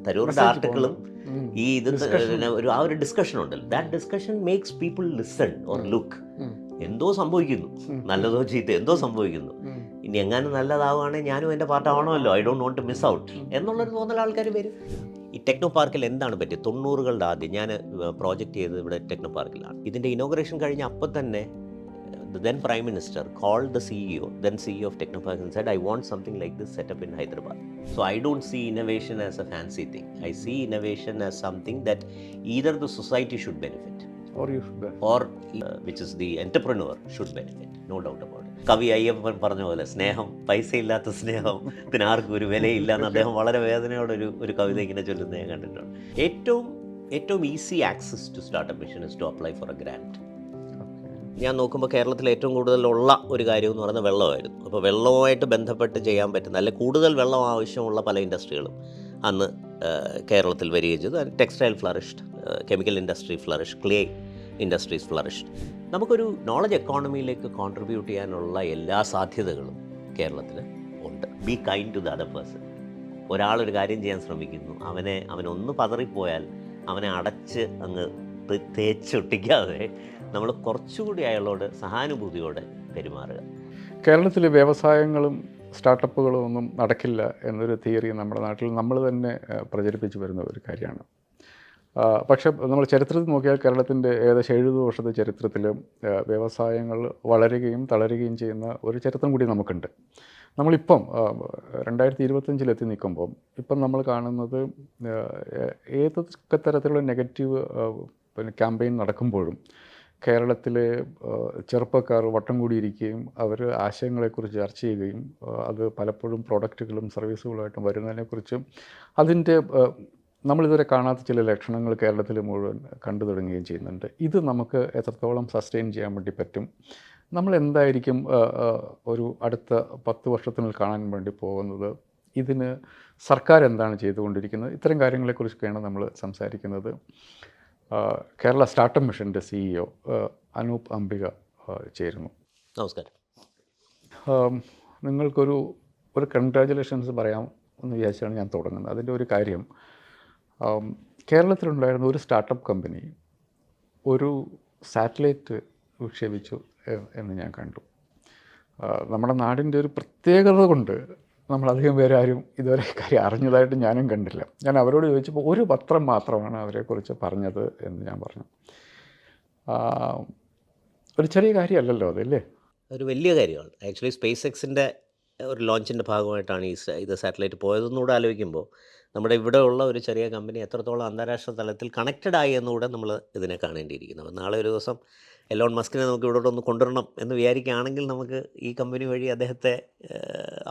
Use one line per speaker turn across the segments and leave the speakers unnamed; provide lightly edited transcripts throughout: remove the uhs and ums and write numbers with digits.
തരൂറിൻ്റെ ആർട്ടിക്കിളും ഈ ഇത് ആ ഒരു ഡിസ്കഷൻ ഉണ്ടല്ലോ, that discussion makes people listen or look. എന്തോ സംഭവിക്കുന്നു, നല്ലതോ ചീത്ത എന്തോ സംഭവിക്കുന്നു, ഇനി എങ്ങാനും നല്ലതാവുകയാണെങ്കിൽ ഞാനും എൻ്റെ പാർട്ടാവണമല്ലോ, I don't want to miss out എന്നുള്ളൊരു തോന്നൽ ആൾക്കാർ വരും. ഈ ടെക്നോ പാർക്കിൽ എന്താണ് പറ്റിയത്? 90കളുടെ ആദ്യം ഞാൻ പ്രോജക്റ്റ് ചെയ്തത് ഇവിടെ ടെക്നോ പാർക്കിലാണ്. ഇതിൻ്റെ ഇനോഗ്രേഷൻ കഴിഞ്ഞ അപ്പം തന്നെ the then Prime Minister called the then CEO of Technopark and said, I want something like this set up in Hyderabad. So I don't see innovation as a fancy thing. I see innovation as something that either the society should benefit
or you should benefit,
or which is the entrepreneur should benefit, no doubt about it. കവി അയ്യപ്പൻ പറഞ്ഞ പോലെ സ്നേഹം, പൈസയില്ലാത്ത സ്നേഹത്തിന് ആർക്കും ഒരു വിലയില്ല എന്ന് അദ്ദേഹം വളരെ വേദനയോടെ ഒരു കവിത ഇങ്ങനെ ചൊല്ലുന്നത് ഞാൻ കണ്ടിട്ടുണ്ട്. ഏറ്റവും easy access to startup mission is to apply for a grant. ഞാൻ നോക്കുമ്പോൾ കേരളത്തിൽ ഏറ്റവും കൂടുതലുള്ള ഒരു കാര്യം എന്ന് പറയുന്നത് വെള്ളമായിരുന്നു. അപ്പോൾ വെള്ളവുമായിട്ട് ബന്ധപ്പെട്ട് ചെയ്യാൻ പറ്റുന്ന, അല്ലെങ്കിൽ കൂടുതൽ വെള്ളം ആവശ്യമുള്ള പല ഇൻഡസ്ട്രികളും അന്ന് കേരളത്തിൽ വരികയും ചെയ്തു. Textile flourished, chemical industry flourish, clay industries flourished. നമുക്കൊരു നോളജ് എക്കോണമിയിലേക്ക് കോൺട്രിബ്യൂട്ട് ചെയ്യാനുള്ള എല്ലാ സാധ്യതകളും കേരളത്തിൽ ഉണ്ട്. Be kind to the other person. ഒരാളൊരു കാര്യം ചെയ്യാൻ ശ്രമിക്കുന്നു, അവനൊന്ന് പതറിപ്പോയാൽ അവനെ അടച്ച് അങ്ങ് തേച്ചൊട്ടിക്കാതെ നമ്മൾ കുറച്ചുകൂടി അയാളോട് സഹാനുഭൂതിയോടെ പെരുമാറുക.
കേരളത്തിൽ വ്യവസായങ്ങളും സ്റ്റാർട്ടപ്പുകളും ഒന്നും നടക്കില്ല എന്നൊരു തിയറി നമ്മുടെ നാട്ടിൽ നമ്മൾ തന്നെ പ്രചരിപ്പിച്ചു വരുന്ന ഒരു കാര്യമാണ്. പക്ഷേ നമ്മൾ ചരിത്രത്തിൽ നോക്കിയാൽ കേരളത്തിൻ്റെ ഏകദേശം 70 വർഷത്തെ ചരിത്രത്തിൽ വ്യവസായങ്ങൾ വളരുകയും തളരുകയും ചെയ്യുന്ന ഒരു ചരിത്രം കൂടി നമുക്കുണ്ട്. നമ്മളിപ്പം 2025 നിൽക്കുമ്പോൾ ഇപ്പം നമ്മൾ കാണുന്നത് ഏതൊക്കെ തരത്തിലുള്ള നെഗറ്റീവ് ക്യാമ്പയിൻ നടക്കുമ്പോഴും കേരളത്തിലെ ചെറുപ്പക്കാർ വട്ടം കൂടിയിരിക്കുകയും അവർ ആശയങ്ങളെക്കുറിച്ച് ചർച്ച ചെയ്യുകയും അത് പലപ്പോഴും പ്രോഡക്റ്റുകളും സർവീസുകളുമായിട്ടും വരുന്നതിനെക്കുറിച്ചും അതിൻ്റെ നമ്മളിതുവരെ കാണാത്ത ചില ലക്ഷണങ്ങൾ കേരളത്തിൽ മുഴുവൻ കണ്ടു തുടങ്ങുകയും ചെയ്യുന്നുണ്ട്. ഇത് നമുക്ക് എത്രത്തോളം സസ്റ്റെയിൻ ചെയ്യാൻ വേണ്ടി പറ്റും? നമ്മൾ എന്തായിരിക്കും ഒരു അടുത്ത 10 വർഷത്തിനുള്ളിൽ കാണാൻ വേണ്ടി പോകുന്നത്? ഇതിന് സർക്കാർ എന്താണ് ചെയ്തുകൊണ്ടിരിക്കുന്നത്? ഇത്തരം കാര്യങ്ങളെക്കുറിച്ചൊക്കെയാണ് നമ്മൾ സംസാരിക്കുന്നത്. കേരള സ്റ്റാർട്ടപ്പ് മിഷൻ്റെ CEO അനൂപ് അംബിക ചേരുന്നു.
നമസ്കാരം.
നിങ്ങൾക്കൊരു കൺഗ്രാജുലേഷൻസ് പറയാം എന്ന് വിചാരിച്ചാണ് ഞാൻ തുടങ്ങുന്നത്. അതിൻ്റെ ഒരു കാര്യം, കേരളത്തിലുണ്ടായിരുന്ന ഒരു സ്റ്റാർട്ടപ്പ് കമ്പനി ഒരു സാറ്റലൈറ്റ് വിക്ഷേപിച്ചു എന്ന് ഞാൻ കണ്ടു. നമ്മുടെ നാടിൻ്റെ ഒരു പ്രത്യേകത കൊണ്ട് നമ്മളധികം പേര് ആരും ഇതുവരെ കാര്യം അറിഞ്ഞതായിട്ട് ഞാനും കണ്ടില്ല. ഞാൻ അവരോട് ചോദിച്ചപ്പോൾ ഒരു പത്രം മാത്രമാണ് അവരെക്കുറിച്ച് പറഞ്ഞത് എന്ന് ഞാൻ പറഞ്ഞു. ഒരു ചെറിയ കാര്യമല്ലല്ലോ അതല്ലേ?
ഒരു വലിയ കാര്യമാണ്. ആക്ച്വലി സ്പേസ് എക്സിൻ്റെ ഒരു ലോഞ്ചിൻ്റെ ഭാഗമായിട്ടാണ് ഇത് സാറ്റലൈറ്റ് പോയതെന്നുകൂടെ ആലോചിക്കുമ്പോൾ നമ്മുടെ ഇവിടെ ഉള്ള ഒരു ചെറിയ കമ്പനി എത്രത്തോളം അന്താരാഷ്ട്ര തലത്തിൽ കണക്റ്റഡ് ആയി എന്നുകൂടെ നമ്മൾ ഇതിനെ കാണേണ്ടിയിരിക്കുന്നു. അപ്പോൾ നാളെ ഒരു ദിവസം എലോൺ മസ്കിനെ നമുക്ക് ഇവിടെ ഒന്ന് കൊണ്ടുവരണം എന്ന് വിചാരിക്കുകയാണെങ്കിൽ നമുക്ക് ഈ കമ്പനി വഴി അദ്ദേഹത്തെ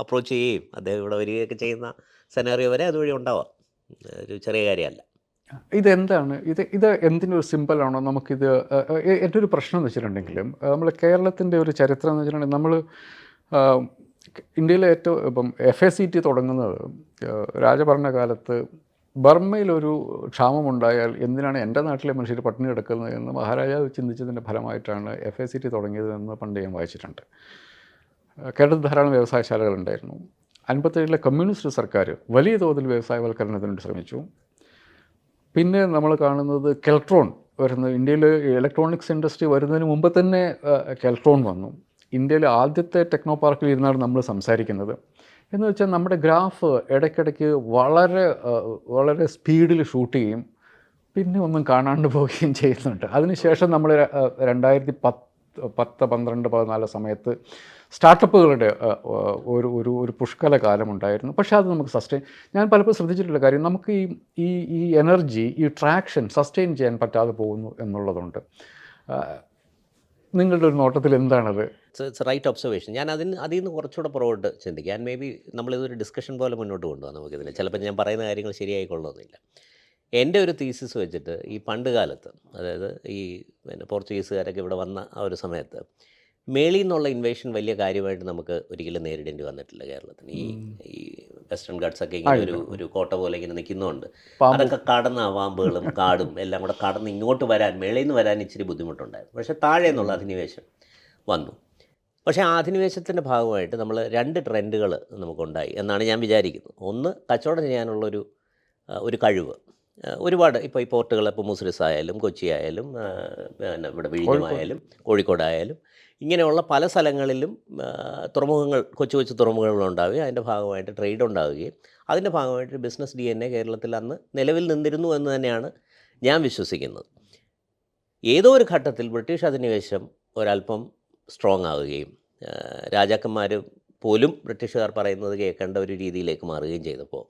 അപ്രോച്ച് ചെയ്യുകയും അദ്ദേഹം ഇവിടെ വരികയൊക്കെ ചെയ്യുന്ന സെനാറിയോ വരെ അതുവഴി ഉണ്ടാവാം. ഒരു ചെറിയ കാര്യമല്ല.
ഇതെന്താണ് ഇത് എന്തിനൊരു സിമ്പിളാണോ? നമുക്കിത് എൻ്റെ ഒരു പ്രശ്നം എന്ന് വെച്ചിട്ടുണ്ടെങ്കിലും നമ്മൾ കേരളത്തിൻ്റെ ഒരു ചരിത്രം എന്ന് വെച്ചിട്ടുണ്ടെങ്കിൽ നമ്മൾ ഇന്ത്യയിലെ ഇപ്പം FACT തുടങ്ങുന്നത് രാജഭരണകാലത്ത് ബർമ്മയിലൊരു ക്ഷാമമുണ്ടായാൽ എന്തിനാണ് എൻ്റെ നാട്ടിലെ മനുഷ്യർ പട്ടിണി കിടക്കുന്നത് എന്ന് മഹാരാജാവ് ചിന്തിച്ചതിൻ്റെ ഫലമായിട്ടാണ് FACT തുടങ്ങിയതെന്ന് പണ്ട് ഞാൻ വായിച്ചിട്ടുണ്ട്. കേരളത്തിൽ ധാരാളം വ്യവസായശാലകളുണ്ടായിരുന്നു. 57 കമ്മ്യൂണിസ്റ്റ് സർക്കാർ വലിയ തോതിൽ വ്യവസായവൽക്കരണത്തിന് ശ്രമിച്ചു. പിന്നെ നമ്മൾ കാണുന്നത് കെൽട്രോൺ വരുന്നത്, ഇന്ത്യയിൽ ഇലക്ട്രോണിക്സ് ഇൻഡസ്ട്രി വരുന്നതിന് മുമ്പ് തന്നെ കെൽട്രോൺ വന്നു. ഇന്ത്യയിലെ ആദ്യത്തെ ടെക്നോ പാർക്കിൽ ഇരുന്നാണ് നമ്മൾ സംസാരിക്കുന്നത്. എന്ന് വെച്ചാൽ നമ്മുടെ ഗ്രാഫ് ഇടയ്ക്കിടയ്ക്ക് വളരെ സ്പീഡിൽ ഷൂട്ട് ചെയ്യും, പിന്നെ ഒന്നും കാണാണ്ട് പോവുകയും ചെയ്യുന്നുണ്ട്. അതിനുശേഷം നമ്മൾ 2010, 12, 14 സമയത്ത് സ്റ്റാർട്ടപ്പുകളുടെ ഒരു പുഷ്കല കാലമുണ്ടായിരുന്നു. പക്ഷേ അത് നമുക്ക് സസ്റ്റെയിൻ, ഞാൻ പലപ്പോഴും ശ്രദ്ധിച്ചിട്ടുള്ള കാര്യം, നമുക്ക് ഈ എനർജി, ഈ ട്രാക്ഷൻ സസ്റ്റെയിൻ ചെയ്യാൻ പറ്റാതെ പോകുന്നു എന്നുള്ളതുണ്ട്. നിങ്ങളുടെ ഒരു നോട്ടത്തിൽ എന്താണത്?
It's right observation. ഞാൻ അതിൽ നിന്ന് കുറച്ചുകൂടെ പുറകോട്ട് ചിന്തിക്കാം. മേ ബി നമ്മളിതൊരു ഡിസ്കഷൻ പോലെ മുന്നോട്ട് കൊണ്ടുപോകാം നമുക്കിതിൽ. ചിലപ്പോൾ ഞാൻ പറയുന്ന കാര്യങ്ങൾ ശരിയായിക്കൊള്ളുന്നില്ല. എൻ്റെ ഒരു തീസിസ് വെച്ചിട്ട് ഈ പണ്ട് കാലത്ത്, അതായത് ഈ പോർച്ചുഗീസുകാരൊക്കെ ഇവിടെ വന്ന ആ ഒരു സമയത്ത് മേളിൽ നിന്നുള്ള ഇൻവേഷൻ വലിയ കാര്യമായിട്ട് നമുക്ക് ഒരിക്കലും നേരിടേണ്ടി വന്നിട്ടില്ല കേരളത്തിന്. ഈ വെസ്റ്റേൺ ഗാർഡ്സൊക്കെ ഇങ്ങനെ ഒരു കോട്ട പോലെ ഇങ്ങനെ നിൽക്കുന്നതുകൊണ്ട് അതൊക്കെ കടന്ന പാമ്പുകളും കാടും എല്ലാം കൂടെ കടന്ന് ഇങ്ങോട്ട് വരാൻ, മേളിൽ നിന്ന് വരാൻ ഇച്ചിരി ബുദ്ധിമുട്ടുണ്ടായിരുന്നു. പക്ഷേ താഴെ നിന്നുള്ള അധിനിവേശം വന്നു. പക്ഷേ ആ അധിനിവേശത്തിൻ്റെ ഭാഗമായിട്ട് നമ്മൾ 2 ട്രെൻഡുകൾ നമുക്കുണ്ടായി എന്നാണ് ഞാൻ വിചാരിക്കുന്നത്. ഒന്ന്, കച്ചവടം ചെയ്യാനുള്ളൊരു ഒരു കഴിവ്. ഒരുപാട് ഇപ്പോൾ ഈ പോർട്ടുകൾ, ഇപ്പോൾ മുസിരിസ് ആയാലും കൊച്ചി ആയാലും പിന്നെ ഇവിടെ വിഴിഞ്ഞമായാലും കോഴിക്കോടായാലും ഇങ്ങനെയുള്ള പല സ്ഥലങ്ങളിലും തുറമുഖങ്ങൾ, കൊച്ചു കൊച്ചു തുറമുഖങ്ങൾ ഉണ്ടാവുകയും അതിൻ്റെ ഭാഗമായിട്ട് ട്രേഡ് ഉണ്ടാവുകയും അതിൻ്റെ ഭാഗമായിട്ട് ബിസിനസ് DNA കേരളത്തിൽ അന്ന് നിലവിൽ നിന്നിരുന്നു എന്ന് തന്നെയാണ് ഞാൻ വിശ്വസിക്കുന്നത്. ഏതോ ഒരു ഘട്ടത്തിൽ ബ്രിട്ടീഷ് അധിനിവേശം ഒരല്പം സ്ട്രോങ് ആവുകയും രാജാക്കന്മാർ പോലും ബ്രിട്ടീഷുകാർ പറയുന്നത് കേൾക്കേണ്ട ഒരു രീതിയിലേക്ക് മാറുകയും ചെയ്തപ്പോൾ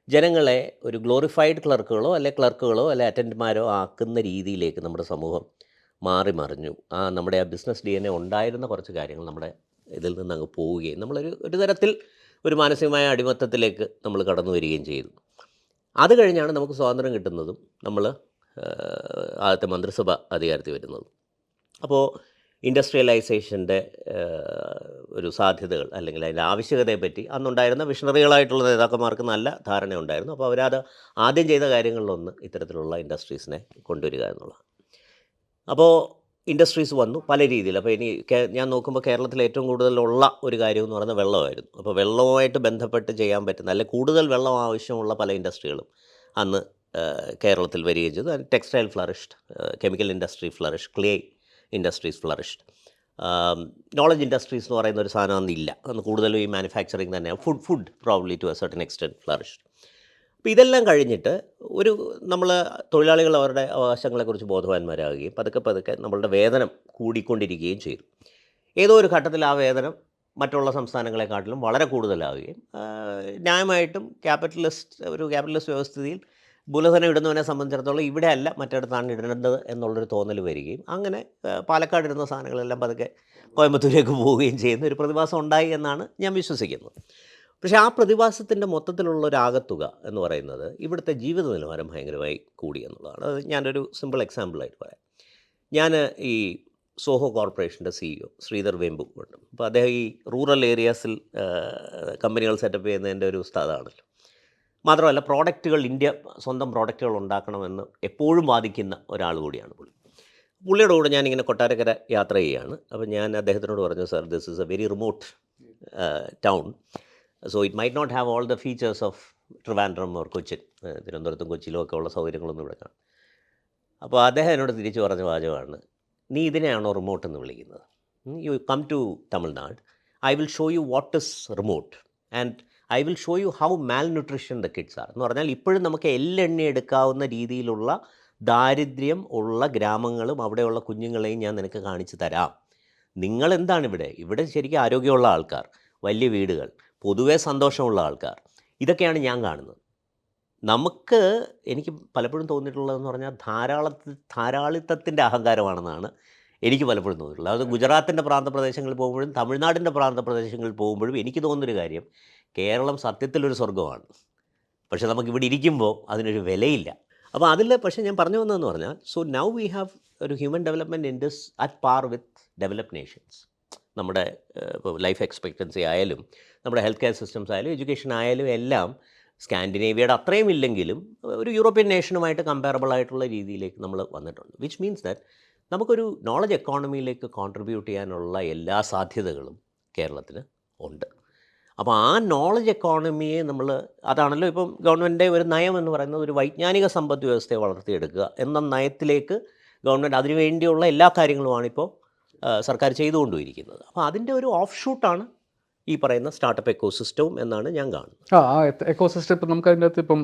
ജനങ്ങളെ ഒരു ഗ്ലോറിഫൈഡ് ക്ലർക്കുകളോ അല്ലെ അറ്റൻഡന്റുമാരോ ആക്കുന്ന രീതിയിലേക്ക് നമ്മുടെ സമൂഹം മാറി മറിഞ്ഞു. നമ്മുടെ ആ ബിസിനസ് DNA ഉണ്ടായിരുന്ന കുറച്ച് കാര്യങ്ങൾ നമ്മുടെ ഇതിൽ നിന്ന് അങ്ങ് പോവുകയും ഒരു തരത്തിൽ ഒരു മാനസികമായ അടിമത്തത്തിലേക്ക് നമ്മൾ കടന്നു വരികയും ചെയ്തു. അത് കഴിഞ്ഞാണ് നമുക്ക് സ്വാതന്ത്ര്യം കിട്ടുന്നതും നമ്മൾ ആദ്യത്തെ മന്ത്രിസഭ അധികാരത്തിൽ വരുന്നതും. അപ്പോൾ ഇൻഡസ്ട്രിയലൈസേഷൻ്റെ ഒരു സാധ്യതകൾ അല്ലെങ്കിൽ അതിൻ്റെ ആവശ്യകതയെപ്പറ്റി അന്നുണ്ടായിരുന്ന വിഷണറികളായിട്ടുള്ള നേതാക്കന്മാർക്ക് നല്ല ധാരണയുണ്ടായിരുന്നു. അപ്പോൾ അവരത് ആദ്യം ചെയ്ത കാര്യങ്ങളിലൊന്ന് ഇത്തരത്തിലുള്ള ഇൻഡസ്ട്രീസിനെ കൊണ്ടുവരിക എന്നുള്ളതാണ്. അപ്പോൾ ഇൻഡസ്ട്രീസ് വന്നു പല രീതിയിൽ. അപ്പോൾ ഞാൻ നോക്കുമ്പോൾ കേരളത്തിൽ ഏറ്റവും കൂടുതലുള്ള ഒരു കാര്യം എന്ന് പറയുന്നത് വെള്ളമായിരുന്നു. അപ്പോൾ വെള്ളവുമായിട്ട് ബന്ധപ്പെട്ട് ചെയ്യാൻ പറ്റുന്ന അല്ലെങ്കിൽ കൂടുതൽ വെള്ളം ആവശ്യമുള്ള പല ഇൻഡസ്ട്രികളും അന്ന് കേരളത്തിൽ വരികയും ചെയ്തു. Textile flourished, chemical industry flourish, clay industries flourished, knowledge industries എന്ന് പറയുന്ന ഒരു സാധനം അന്നില്ല. അന്ന് കൂടുതലും ഈ മാനുഫാക്ചറിങ് തന്നെയാണ്. Food probably to a certain extent flourished. അപ്പോൾ ഇതെല്ലാം കഴിഞ്ഞിട്ട് നമ്മൾ തൊഴിലാളികൾ അവരുടെ അവകാശങ്ങളെക്കുറിച്ച് ബോധവാന്മാരാകുകയും പതുക്കെ നമ്മളുടെ വേതനം കൂടിക്കൊണ്ടിരിക്കുകയും ചെയ്തു. ഏതോ ഒരു ഘട്ടത്തിൽ ആ വേതനം മറ്റുള്ള സംസ്ഥാനങ്ങളെക്കാട്ടിലും വളരെ കൂടുതലാവുകയും ന്യായമായിട്ടും ക്യാപിറ്റലിസ്റ്റ് വ്യവസ്ഥിതിയിൽ മൂലധനം ഇടുന്നവനെ സംബന്ധിച്ചിടത്തോളം ഇവിടെ അല്ല മറ്റിടത്താണ് ഇടേണ്ടത് എന്നുള്ളൊരു തോന്നൽ വരികയും അങ്ങനെ പാലക്കാട് ഇടുന്ന സാധനങ്ങളെല്ലാം പതുക്കെ കോയമ്പത്തൂരേക്ക് പോവുകയും ചെയ്യുന്ന ഒരു പ്രതിഭാസം ഉണ്ടായി എന്നാണ് ഞാൻ വിശ്വസിക്കുന്നത്. പക്ഷേ ആ പ്രതിഭാസത്തിൻ്റെ മൊത്തത്തിലുള്ള ഒരു ആകത്തുക എന്ന് പറയുന്നത് ഇവിടുത്തെ ജീവിത നിലവാരം ഭയങ്കരമായി കൂടി എന്നുള്ളതാണ്. അത് ഞാനൊരു സിമ്പിൾ എക്സാമ്പിളായിട്ട് പറയാം. ഞാൻ ഈ സോഹോ കോർപ്പറേഷൻ്റെ CEO ശ്രീധർ വെമ്പു ഉണ്ട്. അപ്പോൾ അദ്ദേഹം ഈ റൂറൽ ഏരിയാസിൽ കമ്പനികൾ സെറ്റപ്പ് ചെയ്യുന്നതിൻ്റെ ഒരു ഉസ്താദാണല്ലോ. മാത്രമല്ല ഇന്ത്യ സ്വന്തം പ്രോഡക്റ്റുകൾ ഉണ്ടാക്കണമെന്ന് എപ്പോഴും വാദിക്കുന്ന ഒരാൾ കൂടിയാണ് പുള്ളിയുടെ കൂടെ ഞാനിങ്ങനെ കൊട്ടാരക്കര യാത്ര ചെയ്യുകയാണ്. അപ്പോൾ ഞാൻ അദ്ദേഹത്തിനോട് പറഞ്ഞു, sir, this is a very remote town, so it might not have all the features of Trivandrum or Cochin. തിരുവനന്തപുരത്തും കൊച്ചിയിലും ഒക്കെ ഉള്ള സൗകര്യങ്ങളൊന്നും ഇവിടെ കാണും. അപ്പോൾ അദ്ദേഹം എന്നോട് തിരിച്ചു പറഞ്ഞ വാചകമാണ്, നീ ഇതിനെയാണോ റിമോട്ട് എന്ന് വിളിക്കുന്നത്? You come to Tamil Nadu, I will show you what is remote and I will show you how malnutrition the kids are. എന്ന് പറഞ്ഞാൽ ഇപ്പോഴും നമുക്ക് എള്ളെണ്ണ എടുക്കാവുന്ന രീതിയിലുള്ള ദാരിദ്ര്യം ഉള്ള ഗ്രാമങ്ങളും അവിടെയുള്ള കുഞ്ഞുങ്ങളെയും ഞാൻ നിനക്ക് കാണിച്ചു തരാം. നിങ്ങളെന്താണ് ഇവിടെ ശരിക്കും ആരോഗ്യമുള്ള ആൾക്കാർ, വലിയ വീടുകൾ, പൊതുവേ സന്തോഷമുള്ള ആൾക്കാർ, ഇതൊക്കെയാണ് ഞാൻ കാണുന്നത്. എനിക്ക് പലപ്പോഴും തോന്നിയിട്ടുള്ളതെന്ന് പറഞ്ഞാൽ ധാരാളിത്തത്തിൻ്റെ അഹങ്കാരമാണെന്നാണ് എനിക്ക് പലപ്പോഴും തോന്നിയിട്ടുള്ളത്. അത് ഗുജറാത്തിൻ്റെ പ്രാന്തപ്രദേശങ്ങളിൽ പോകുമ്പോഴും തമിഴ്നാടിൻ്റെ പ്രാന്തപ്രദേശങ്ങളിൽ പോകുമ്പോഴും എനിക്ക് തോന്നുന്നൊരു കാര്യം, കേരളം സത്യത്തിലൊരു സ്വർഗ്ഗമാണ്, പക്ഷേ നമുക്കിവിടെ ഇരിക്കുമ്പോൾ അതിനൊരു വിലയില്ല. അപ്പോൾ പക്ഷേ ഞാൻ പറഞ്ഞു വന്നതെന്ന് പറഞ്ഞാൽ, സോ നൗ വി ഹാവ് ഒരു human development index at par with developed nations. നമ്മുടെ ഇപ്പോൾ ലൈഫ് എക്സ്പെക്റ്റൻസി ആയാലും നമ്മുടെ ഹെൽത്ത് കെയർ സിസ്റ്റംസ് ആയാലും എഡ്യൂക്കേഷൻ ആയാലും എല്ലാം സ്കാൻഡിനേവിയയുടെ അത്രയും ഇല്ലെങ്കിലും ഒരു യൂറോപ്യൻ നേഷനുമായിട്ട് കമ്പയറബിൾ ആയിട്ടുള്ള രീതിയിലേക്ക് നമ്മൾ വന്നിട്ടുണ്ട്. വിച്ച് മീൻസ് ദാറ്റ് നമുക്കൊരു നോളജ് എക്കോണമിയിലേക്ക് കോൺട്രിബ്യൂട്ട് ചെയ്യാനുള്ള എല്ലാ സാധ്യതകളും കേരളത്തിന് ഉണ്ട്. അപ്പോൾ ആ നോളജ് എക്കോണമിയെ അതാണല്ലോ ഇപ്പം ഗവൺമെൻറ്റിൻ്റെ ഒരു നയം എന്ന് പറയുന്നത്, ഒരു വൈജ്ഞാനിക സമ്പദ് വ്യവസ്ഥയെ വളർത്തിയെടുക്കുക എന്ന നയത്തിലേക്ക് ഗവൺമെൻറ് അതിനുവേണ്ടിയുള്ള എല്ലാ കാര്യങ്ങളുമാണിപ്പോൾ സർക്കാർ ചെയ്തുകൊണ്ടിരിക്കുന്നത്. അപ്പോൾ അതിൻ്റെ ഒരു ഓഫ് ഷൂട്ടാണ് ഈ പറയുന്ന സ്റ്റാർട്ടപ്പ് എക്കോസിസ്റ്റവും എന്നാണ് ഞാൻ കാണുന്നത്.
ആ എക്കോസിസ്റ്റം ഇപ്പം നമുക്ക് അതിൻ്റെ അകത്ത് ഇപ്പം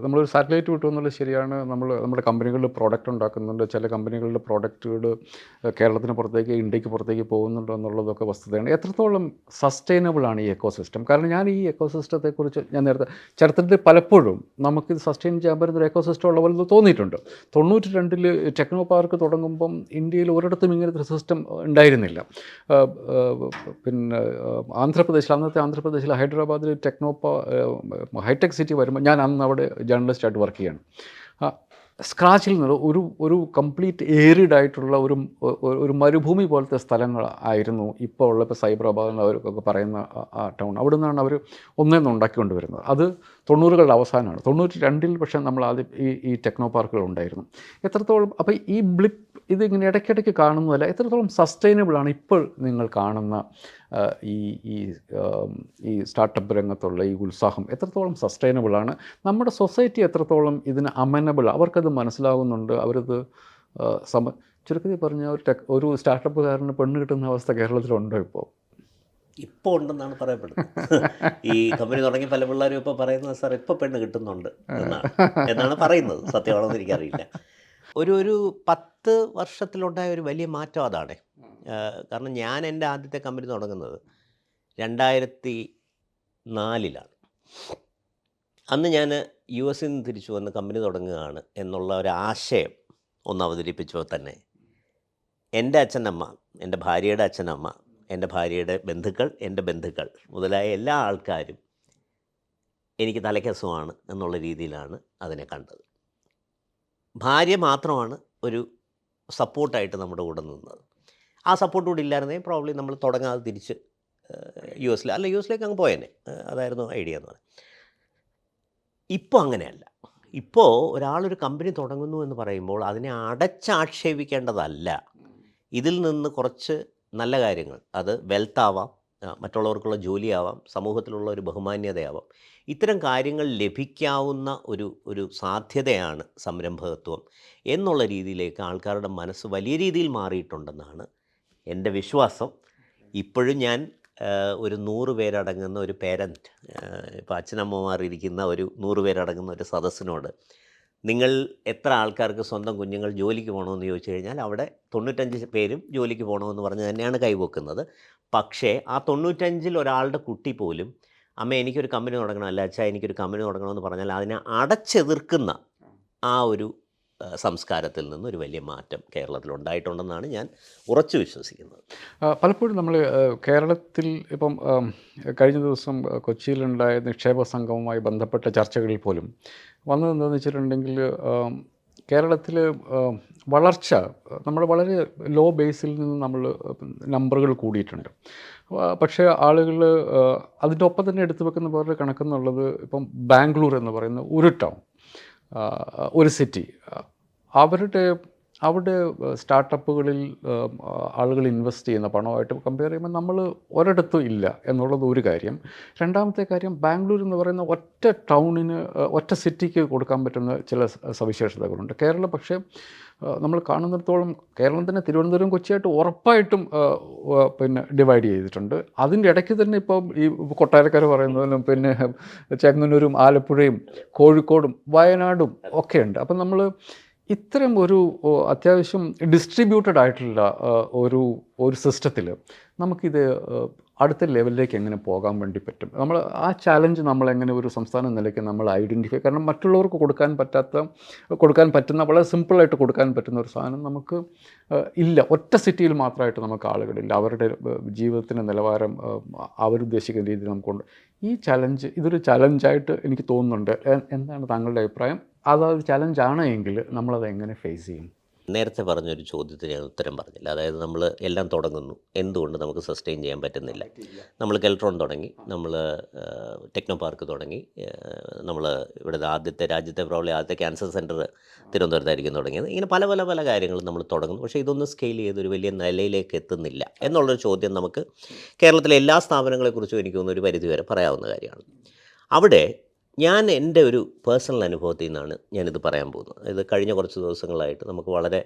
നമ്മളൊരു സാറ്റലൈറ്റ് വിട്ടു എന്നുള്ളത് ശരിയാണ്. നമ്മുടെ കമ്പനികളിൽ പ്രോഡക്റ്റ് ഉണ്ടാക്കുന്നുണ്ട്, ചില കമ്പനികളുടെ പ്രോഡക്റ്റുകൾ കേരളത്തിന് പുറത്തേക്ക്, ഇന്ത്യക്ക് പുറത്തേക്ക് പോകുന്നുണ്ടോ എന്നുള്ളതൊക്കെ വസ്തുതയാണ്. എത്രത്തോളം സസ്റ്റൈനബിൾ ആണ് ഈ എക്കോസിസ്റ്റം? കാരണം ഞാൻ ഈ എക്കോസിസ്റ്റത്തെക്കുറിച്ച് ഞാൻ നേരത്തെ ചരിത്രത്തിൽ പലപ്പോഴും നമുക്കിത് സസ്റ്റെയിൻ ചെയ്യാൻ പറ്റുന്ന ഒരു എക്കോസിസ്റ്റം ഉള്ള പോലെ തോന്നിയിട്ടുണ്ട്. 92 ടെക്നോ പാർക്ക് തുടങ്ങുമ്പം ഇന്ത്യയിൽ ഒരിടത്തും ഇങ്ങനത്തെ ഒരു സിസ്റ്റം ഉണ്ടായിരുന്നില്ല. പിന്നെ അന്നത്തെ ആന്ധ്രാപ്രദേശിൽ ഹൈദരാബാദിൽ ഹൈടെക് സിറ്റി വരുമ്പോൾ ഞാൻ അന്ന് അവിടെ ജേർണലിസ്റ്റായിട്ട് വർക്ക് ചെയ്യാണ്. സ്ക്രാച്ചിൽ നിന്ന് ഒരു കംപ്ലീറ്റ് ഏരിഡായിട്ടുള്ള ഒരു മരുഭൂമി പോലത്തെ സ്ഥലങ്ങൾ ആയിരുന്നു ഇപ്പോൾ ഉള്ള സൈബറാബാദ് എന്ന് അവർക്കൊക്കെ പറയുന്ന ആ ടൗൺ. അവിടെ നിന്നാണ് അവർ ഒന്നേന്ന് ഉണ്ടാക്കിക്കൊണ്ട് വരുന്നത്. അത് 90കളുടെ അവസാനമാണ്. 92 പക്ഷേ നമ്മൾ ആദ്യം ഈ ടെക്നോ പാർക്കുകൾ ഉണ്ടായിരുന്നു. എത്രത്തോളം അപ്പോൾ ഈ ബ്ലിപ്പ് ഇതിങ്ങനെ ഇടയ്ക്കിടയ്ക്ക് കാണുന്നതല്ല, എത്രത്തോളം സസ്റ്റൈനബിളാണ് ഇപ്പോൾ നിങ്ങൾ കാണുന്ന ഈ ഈ ഈ സ്റ്റാർട്ടപ്പ് രംഗത്തുള്ള ഈ ഉത്സാഹം എത്രത്തോളം സസ്റ്റൈനബിളാണ്? നമ്മുടെ സൊസൈറ്റി എത്രത്തോളം ഇതിന് അമനബിൾ, അവർക്കത് മനസ്സിലാകുന്നുണ്ട്, അവരത് ചുരുക്കത്തിൽ പറഞ്ഞാൽ ഒരു സ്റ്റാർട്ടപ്പുകാരന് പെണ്ണ് കിട്ടുന്ന അവസ്ഥ കേരളത്തിലുണ്ടോ ഇപ്പോൾ?
ഇപ്പോൾ ഉണ്ടെന്നാണ് പറയപ്പെടുന്നത്. ഈ കമ്പനി തുടങ്ങി പല പിള്ളേരും ഇപ്പോൾ പറയുന്നത് സാർ ഇപ്പോൾ പെണ്ണ് കിട്ടുന്നുണ്ട് എന്നാണ് പറയുന്നത്. സത്യമാണെന്ന് എനിക്കറിയില്ല. ഒരു 10 വർഷത്തിലുണ്ടായ ഒരു വലിയ മാറ്റം അതാണ്. കാരണം ഞാൻ എൻ്റെ ആദ്യത്തെ കമ്പനി തുടങ്ങുന്നത് 2004 അന്ന് ഞാൻ US നിന്ന് തിരിച്ചു വന്ന് കമ്പനി തുടങ്ങുകയാണ് എന്നുള്ള ഒരു ആശയം ഒന്ന് അവതരിപ്പിച്ചപ്പോൾ തന്നെ എൻ്റെ അച്ഛനമ്മ, എൻ്റെ ഭാര്യയുടെ അച്ഛനമ്മ, എൻ്റെ ഭാര്യയുടെ ബന്ധുക്കൾ, എൻ്റെ ബന്ധുക്കൾ മുതലായ എല്ലാ ആൾക്കാരും എനിക്ക് തലയ്ക്കസുഖമാണ് എന്നുള്ള രീതിയിലാണ് അതിനെ കണ്ടത്. ഭാര്യ മാത്രമാണ് ഒരു സപ്പോർട്ടായിട്ട് നമ്മുടെ കൂടെ നിന്നത്. ആ സപ്പോർട്ട് കൂടി ഇല്ലായിരുന്നെങ്കിൽ പ്രോബ്ലി നമ്മൾ തുടങ്ങാതെ തിരിച്ച് യുഎസിലേക്ക് അങ്ങ് പോയേനെ. അതായിരുന്നു ഐഡിയ എന്ന് പറയുന്നത്. ഇപ്പോൾ അങ്ങനെയല്ല. ഇപ്പോൾ ഒരാളൊരു കമ്പനി തുടങ്ങുന്നു എന്ന് പറയുമ്പോൾ അതിനെ അടച്ചാക്ഷേപിക്കേണ്ടതല്ല. ഇതിൽ നിന്ന് കുറച്ച് നല്ല കാര്യങ്ങൾ, അത് വെൽത്താവാം, മറ്റുള്ളവർക്കുള്ള ജോലിയാവാം, സമൂഹത്തിലുള്ള ഒരു ബഹുമാന്യതയാവാം, ഇത്തരം കാര്യങ്ങൾ ലഭിക്കാവുന്ന ഒരു സാധ്യതയാണ് സംരംഭകത്വം എന്നുള്ള രീതിയിലേക്ക് ആൾക്കാരുടെ മനസ്സ് വലിയ രീതിയിൽ മാറിയിട്ടുണ്ടെന്നാണ് എൻ്റെ വിശ്വാസം. ഇപ്പോഴും ഞാൻ ഒരു 100 പേരടങ്ങുന്ന ഒരു പേരൻറ്റ്, ഇപ്പോൾ അച്ഛനമ്മമാർ ഇരിക്കുന്ന ഒരു 100 പേരടങ്ങുന്ന ഒരു സദസ്സിനോട് നിങ്ങൾ എത്ര ആൾക്കാർക്ക് സ്വന്തം കുഞ്ഞുങ്ങൾ ജോലിക്ക് പോകണമെന്ന് ചോദിച്ചു കഴിഞ്ഞാൽ അവിടെ 95 പേരും ജോലിക്ക് പോകണമെന്ന് പറഞ്ഞ് തന്നെയാണ് കൈവക്കുന്നത്. പക്ഷേ ആ 95-ൽ ഒരാളുടെ കുട്ടി പോലും അമ്മ എനിക്കൊരു കമ്പനി തുടങ്ങണം, അല്ല അച്ഛാ എനിക്കൊരു കമ്പനി തുടങ്ങണമെന്ന് പറഞ്ഞാൽ അതിനെ അടച്ചെതിർക്കുന്ന ആ ഒരു സംസ്കാരത്തിൽ നിന്ന് ഒരു വലിയ മാറ്റം കേരളത്തിലുണ്ടായിട്ടുണ്ടെന്നാണ് ഞാൻ ഉറച്ചു വിശ്വസിക്കുന്നത്.
പലപ്പോഴും നമ്മൾ കേരളത്തിൽ ഇപ്പം കഴിഞ്ഞ ദിവസം കൊച്ചിയിലുണ്ടായ നിക്ഷേപ സംഘവുമായി ബന്ധപ്പെട്ട ചർച്ചകളിൽ പോലും വന്നതെന്താണെന്ന് വെച്ചിട്ടുണ്ടെങ്കിൽ കേരളത്തിൽ വളർച്ച നമ്മൾ വളരെ ലോ ബേസിൽ നിന്ന് നമ്മൾ നമ്പറുകൾ കൂടിയിട്ടുണ്ട്. പക്ഷേ ആളുകൾ അതിൻ്റെ ഒപ്പം തന്നെ എടുത്തു വെക്കുന്ന വേറൊരു കണക്കെന്നുള്ളത് ഇപ്പം ബാംഗ്ലൂർ എന്ന് പറയുന്ന ഒരു ടൗൺ, ഒരു സിറ്റി, അവിടെ സ്റ്റാർട്ടപ്പുകളിൽ ആളുകൾ ഇൻവെസ്റ്റ് ചെയ്യുന്ന പണമായിട്ട് കമ്പയർ ചെയ്യുമ്പോൾ നമ്മൾ ഒരിടത്തും ഇല്ല എന്നുള്ളത് ഒരു കാര്യം. രണ്ടാമത്തെ കാര്യം, ബാംഗ്ലൂർ എന്ന് പറയുന്ന ഒറ്റ ടൗണിന്, ഒറ്റ സിറ്റിക്ക് കൊടുക്കാൻ പറ്റുന്ന ചില സവിശേഷതകളുണ്ട്. കേരളം പക്ഷേ നമ്മൾ കാണുന്നിടത്തോളം കേരളം തന്നെ തിരുവനന്തപുരം, കൊച്ചിയായിട്ട് ഉറപ്പായിട്ടും പിന്നെ ഡിവൈഡ് ചെയ്തിട്ടുണ്ട്. അതിൻ്റെ ഇടയ്ക്ക് തന്നെ ഇപ്പം ഈ കൊട്ടാരക്കര പറയുന്നതിലും പിന്നെ ചെങ്ങന്നൂരും ആലപ്പുഴയും കോഴിക്കോടും വയനാടും ഒക്കെ ഉണ്ട്. അപ്പം നമ്മൾ ഇത്തരം ഒരു അത്യാവശ്യം ഡിസ്ട്രിബ്യൂട്ടഡ് ആയിട്ടുള്ള ഒരു സിസ്റ്റത്തിൽ നമുക്കിത് അടുത്ത ലെവലിലേക്ക് എങ്ങനെ പോകാൻ വേണ്ടി പറ്റും? നമ്മൾ ആ ചാലഞ്ച് നമ്മളെങ്ങനെ ഒരു സംസ്ഥാന നിലയ്ക്ക് നമ്മൾ ഐഡൻറ്റിഫൈ, കാരണം മറ്റുള്ളവർക്ക് കൊടുക്കാൻ പറ്റുന്ന വളരെ സിമ്പിളായിട്ട് കൊടുക്കാൻ പറ്റുന്ന ഒരു സാധനം നമുക്ക് ഇല്ല. ഒറ്റ സിറ്റിയിൽ മാത്രമായിട്ട് നമുക്ക് ആളുകളില്ല. അവരുടെ ജീവിതത്തിൻ്റെ നിലവാരം അവരുദ്ദേശിക്കുന്ന രീതിയിൽ നമുക്കുണ്ട്. ഈ ചലഞ്ച് ഇതൊരു ചലഞ്ചായിട്ട് എനിക്ക് തോന്നുന്നുണ്ട്. എന്താണ് താങ്കളുടെ അഭിപ്രായം? അതൊരു ചലഞ്ചാണ് എങ്കിൽ നമ്മളത് എങ്ങനെ ഫേസ് ചെയ്യും?
നേരത്തെ പറഞ്ഞൊരു ചോദ്യത്തിന് ഞാൻ ഉത്തരം പറഞ്ഞില്ല. അതായത് നമ്മൾ എല്ലാം തുടങ്ങുന്നു, എന്തുകൊണ്ട് നമുക്ക് സസ്റ്റെയിൻ ചെയ്യാൻ പറ്റുന്നില്ല? നമ്മൾ കെൽട്രോൺ തുടങ്ങി, നമ്മൾ ടെക്നോ പാർക്ക് തുടങ്ങി, നമ്മൾ ഇവിടുത്തെ രാജ്യത്തെ പ്രോബ്ലം ആദ്യത്തെ ക്യാൻസർ സെൻറ്റർ തിരുവനന്തപുരത്തായിരിക്കും തുടങ്ങിയത്. ഇങ്ങനെ പല പല പല കാര്യങ്ങളും നമ്മൾ തുടങ്ങുന്നു. പക്ഷേ ഇതൊന്നും സ്കെയിൽ ചെയ്ത് ഒരു വലിയ നിലയിലേക്ക് എത്തുന്നില്ല എന്നുള്ളൊരു ചോദ്യം നമുക്ക് കേരളത്തിലെ എല്ലാ സ്ഥാപനങ്ങളെക്കുറിച്ചും എനിക്ക് തോന്നുന്നു ഒരു പരിധിവരെ പറയാവുന്ന കാര്യമാണ്. അവിടെ ഞാൻ എൻ്റെ ഒരു പേഴ്സണൽ അനുഭവത്തിൽ നിന്നാണ് ഞാനിത് പറയാൻ പോകുന്നത്. ഇത് കഴിഞ്ഞ കുറച്ച് ദിവസങ്ങളായിട്ട് നമുക്ക് വളരെ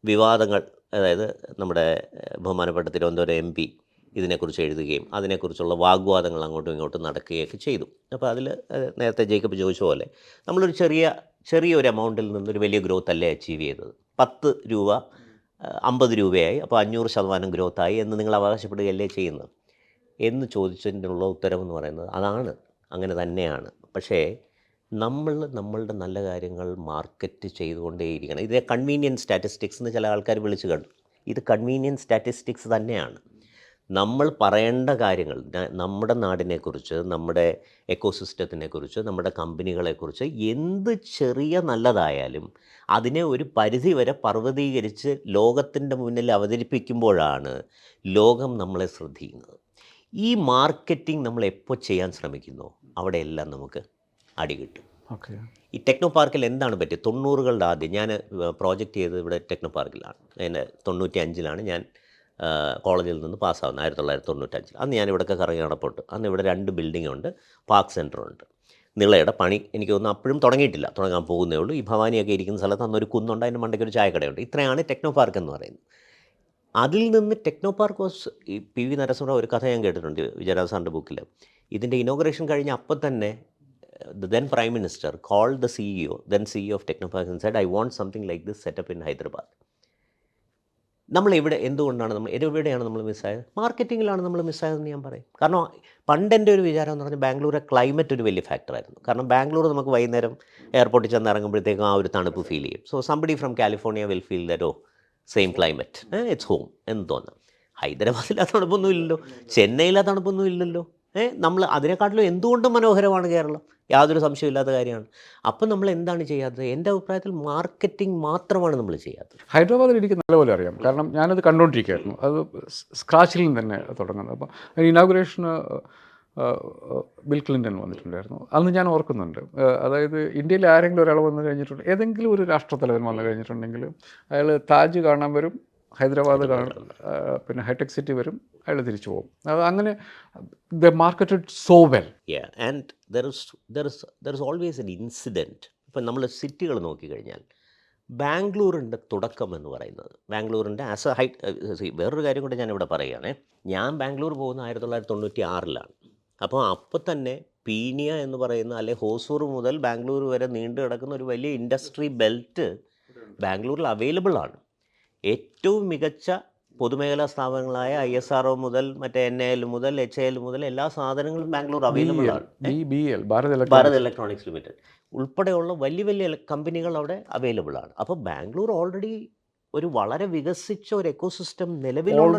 വിവാദങ്ങൾ, അതായത് നമ്മുടെ ബഹുമാനപ്പെട്ട തിരുവനന്തപുരം MP ഇതിനെക്കുറിച്ച് എഴുതുകയും അതിനെക്കുറിച്ചുള്ള വാഗ്വാദങ്ങൾ അങ്ങോട്ടും ഇങ്ങോട്ടും നടക്കുകയൊക്കെ ചെയ്തു. അപ്പോൾ അതിൽ നേരത്തെ ജേക്കബ് ചോദിച്ച പോലെ നമ്മളൊരു ചെറിയൊരു എമൗണ്ടിൽ നിന്നൊരു വലിയ ഗ്രോത്ത് അല്ലേ അച്ചീവ് ചെയ്തത്. 10 രൂപ 50 രൂപയായി, അപ്പോൾ 500% ഗ്രോത്തായി എന്ന് നിങ്ങൾ അവകാശപ്പെടുകയല്ലേ ചെയ്യുന്നത് എന്ന് ചോദിച്ചതിനുള്ള ഉത്തരമെന്ന് പറയുന്നത് അതാണ്, അങ്ങനെ തന്നെയാണ്. പക്ഷേ നമ്മളുടെ നല്ല കാര്യങ്ങൾ മാർക്കറ്റ് ചെയ്തുകൊണ്ടേയിരിക്കണം. ഇതിനെ കൺവീനിയൻറ്റ് സ്റ്റാറ്റിസ്റ്റിക്സ് എന്ന് ചില ആൾക്കാർ വിളിച്ചു കണ്ടു. ഇത് കൺവീനിയൻറ്റ് സ്റ്റാറ്റിസ്റ്റിക്സ് തന്നെയാണ്. നമ്മൾ പറയേണ്ട കാര്യങ്ങൾ നമ്മുടെ നാടിനെക്കുറിച്ച്, നമ്മുടെ എക്കോസിസ്റ്റത്തിനെക്കുറിച്ച്, നമ്മുടെ കമ്പനികളെക്കുറിച്ച് എന്ത് ചെറിയ നല്ലതായാലും അതിനെ ഒരു പരിധിവരെ പർവ്വതീകരിച്ച് ലോകത്തിൻ്റെ മുന്നിൽ അവതരിപ്പിക്കുമ്പോഴാണ് ലോകം നമ്മളെ ശ്രദ്ധിക്കുന്നത്. ഈ മാർക്കറ്റിംഗ് നമ്മൾ എപ്പോൾ ചെയ്യാൻ ശ്രമിക്കുന്നോ അവിടെയെല്ലാം നമുക്ക് അടി കിട്ടും.
ഓക്കെ.
ഈ ടെക്നോ പാർക്കിൽ എന്താണ് പറ്റിയത്? 90കളുടെ ആദ്യം ഞാൻ പ്രോജക്റ്റ് ചെയ്തത് ഇവിടെ ടെക്നോ പാർക്കിലാണ്. അതിന് 95ലാണ് ഞാൻ കോളേജിൽ നിന്ന് പാസ്സാവുന്നത്, 1995. അന്ന് ഞാൻ ഇവിടെയൊക്കെ കറങ്ങി നടപ്പുണ്ട്. അന്ന് ഇവിടെ 2 ബിൽഡിംഗ് ഉണ്ട്, പാർക്ക് സെൻറ്ററുണ്ട്. നിളയുടെ പണി എനിക്ക് തോന്നുന്നു അപ്പോഴും തുടങ്ങിയിട്ടില്ല, തുടങ്ങാൻ പോകുന്നേ ഉള്ളൂ. ഈ ഭവാനിയൊക്കെ ഇരിക്കുന്ന സ്ഥലത്ത് അന്നൊരു കുന്നുണ്ട്, അതിൻ്റെ മണ്ടയ്ക്ക് ഒരു ചായക്കടയുണ്ട്. ഇത്രയാണ് ടെക്നോ പാർക്ക് എന്ന് പറയുന്നത്. അതിൽ നിന്ന് ടെക്നോ പാർക്ക് വാസ്, ഈ PV നരസിംഹ ഒരു കഥ ഞാൻ കേട്ടിട്ടുണ്ട് വിജയരാഘവ സാറിൻ്റെ ബുക്കിൽ. ഇതിൻ്റെ ഇനോഗ്രേഷൻ കഴിഞ്ഞ് അപ്പം തന്നെ the then Prime Minister called the then CEO of Technopark and said, I want something like this set up in Hyderabad. നമ്മൾ എന്തുകൊണ്ടാണ് എവിടെയാണ് നമ്മൾ മിസ്സായത്? മാർക്കറ്റിങ്ങിലാണ് നമ്മൾ മിസ്സായതെന്ന് ഞാൻ പറയും. കാരണം പണ്ടെൻ്റെ ഒരു വിചാരം എന്ന് പറഞ്ഞാൽ ബാംഗ്ലൂരെ ക്ലൈമറ്റ് ഒരു വലിയ ഫാക്ടറായിരുന്നു. കാരണം ബാംഗ്ലൂർ നമുക്ക് വൈകുന്നേരം എയർപോർട്ടിൽ ചെന്ന് ഇറങ്ങുമ്പോഴത്തേക്കും ആ ഒരു തണുപ്പ് ഫീൽ ചെയ്യും. So somebody from California will feel that same climate, it's home എന്ന് തോന്നാം. ഹൈദരാബാദിൽ ആ തണുപ്പൊന്നും ഇല്ലല്ലോ, ചെന്നൈയിൽ ആ തണുപ്പൊന്നും ഇല്ലല്ലോ. നമ്മൾ അതിനെക്കാട്ടിലും എന്തുകൊണ്ടും മനോഹരമാണ് കേരളം, യാതൊരു സംശയമില്ലാത്ത കാര്യമാണ്. അപ്പം നമ്മൾ എന്താണ് ചെയ്യാത്തത്? എൻ്റെ അഭിപ്രായത്തിൽ മാർക്കറ്റിംഗ് മാത്രമാണ് നമ്മൾ ചെയ്യാത്തത്.
ഹൈദരാബാദിൽ എനിക്ക് നല്ലപോലെ അറിയാം, കാരണം ഞാനത് കണ്ടുകൊണ്ടിരിക്കുകയായിരുന്നു. അത് സ്ക്രാച്ചിൽ നിന്ന് തന്നെ തുടങ്ങുന്നത്. അപ്പം ഇനാഗുറേഷന് ബിൽ ക്ലിൻ്റൺ വന്നിട്ടുണ്ടായിരുന്നു. അന്ന് ഞാൻ ഓർക്കുന്നുണ്ട്. അതായത് ഇന്ത്യയിൽ ആരെങ്കിലും ഒരാൾ വന്നു കഴിഞ്ഞിട്ടുണ്ട്, ഏതെങ്കിലും ഒരു രാഷ്ട്രത്തലവൻ വന്നു കഴിഞ്ഞിട്ടുണ്ടെങ്കിൽ അയാൾ താജ് കാണാൻ വരും, ഹൈദരാബാദ് പിന്നെ ഹൈടെക് സിറ്റി വരും, അയാൾ തിരിച്ചു പോകും. അത് അങ്ങനെ the marketed so well.
And there is always N incident. ഇപ്പം നമ്മൾ സിറ്റികൾ നോക്കിക്കഴിഞ്ഞാൽ ബാംഗ്ലൂരിൻ്റെ തുടക്കം എന്ന് പറയുന്നത്, ബാംഗ്ലൂരിൻ്റെ ആസ് എ വേറൊരു കാര്യം കൂടെ ഞാനിവിടെ പറയുകയാണേ. ഞാൻ ബാംഗ്ലൂർ പോകുന്ന 1996ലാണ്. അപ്പോൾ തന്നെ പീനിയ എന്ന് പറയുന്ന, അല്ലെ ഹോസൂർ മുതൽ ബാംഗ്ലൂർ വരെ നീണ്ടു കിടക്കുന്ന ഒരു വലിയ ഇൻഡസ്ട്രി ബെൽറ്റ് ബാംഗ്ലൂരിൽ അവൈലബിൾ ആണ്. ഏറ്റവും മികച്ച പൊതുമേഖലാ സ്ഥാപനങ്ങളായ ISRO മുതൽ മറ്റേ NIL മുതൽ HAL മുതൽ എല്ലാ സാധനങ്ങളും ബാംഗ്ലൂർ അവൈലബിൾ ആണ്. ഭാരത് ഇലക്ട്രോണിക്സ് ലിമിറ്റഡ് ഉൾപ്പെടെയുള്ള വലിയ വലിയ കമ്പനികൾ അവിടെ അവൈലബിൾ ആണ്. അപ്പോൾ ബാംഗ്ലൂർ ഓൾറെഡി ഒരു വളരെ വികസിച്ച ഒരു എക്കോസിസ്റ്റം നിലവിലുള്ള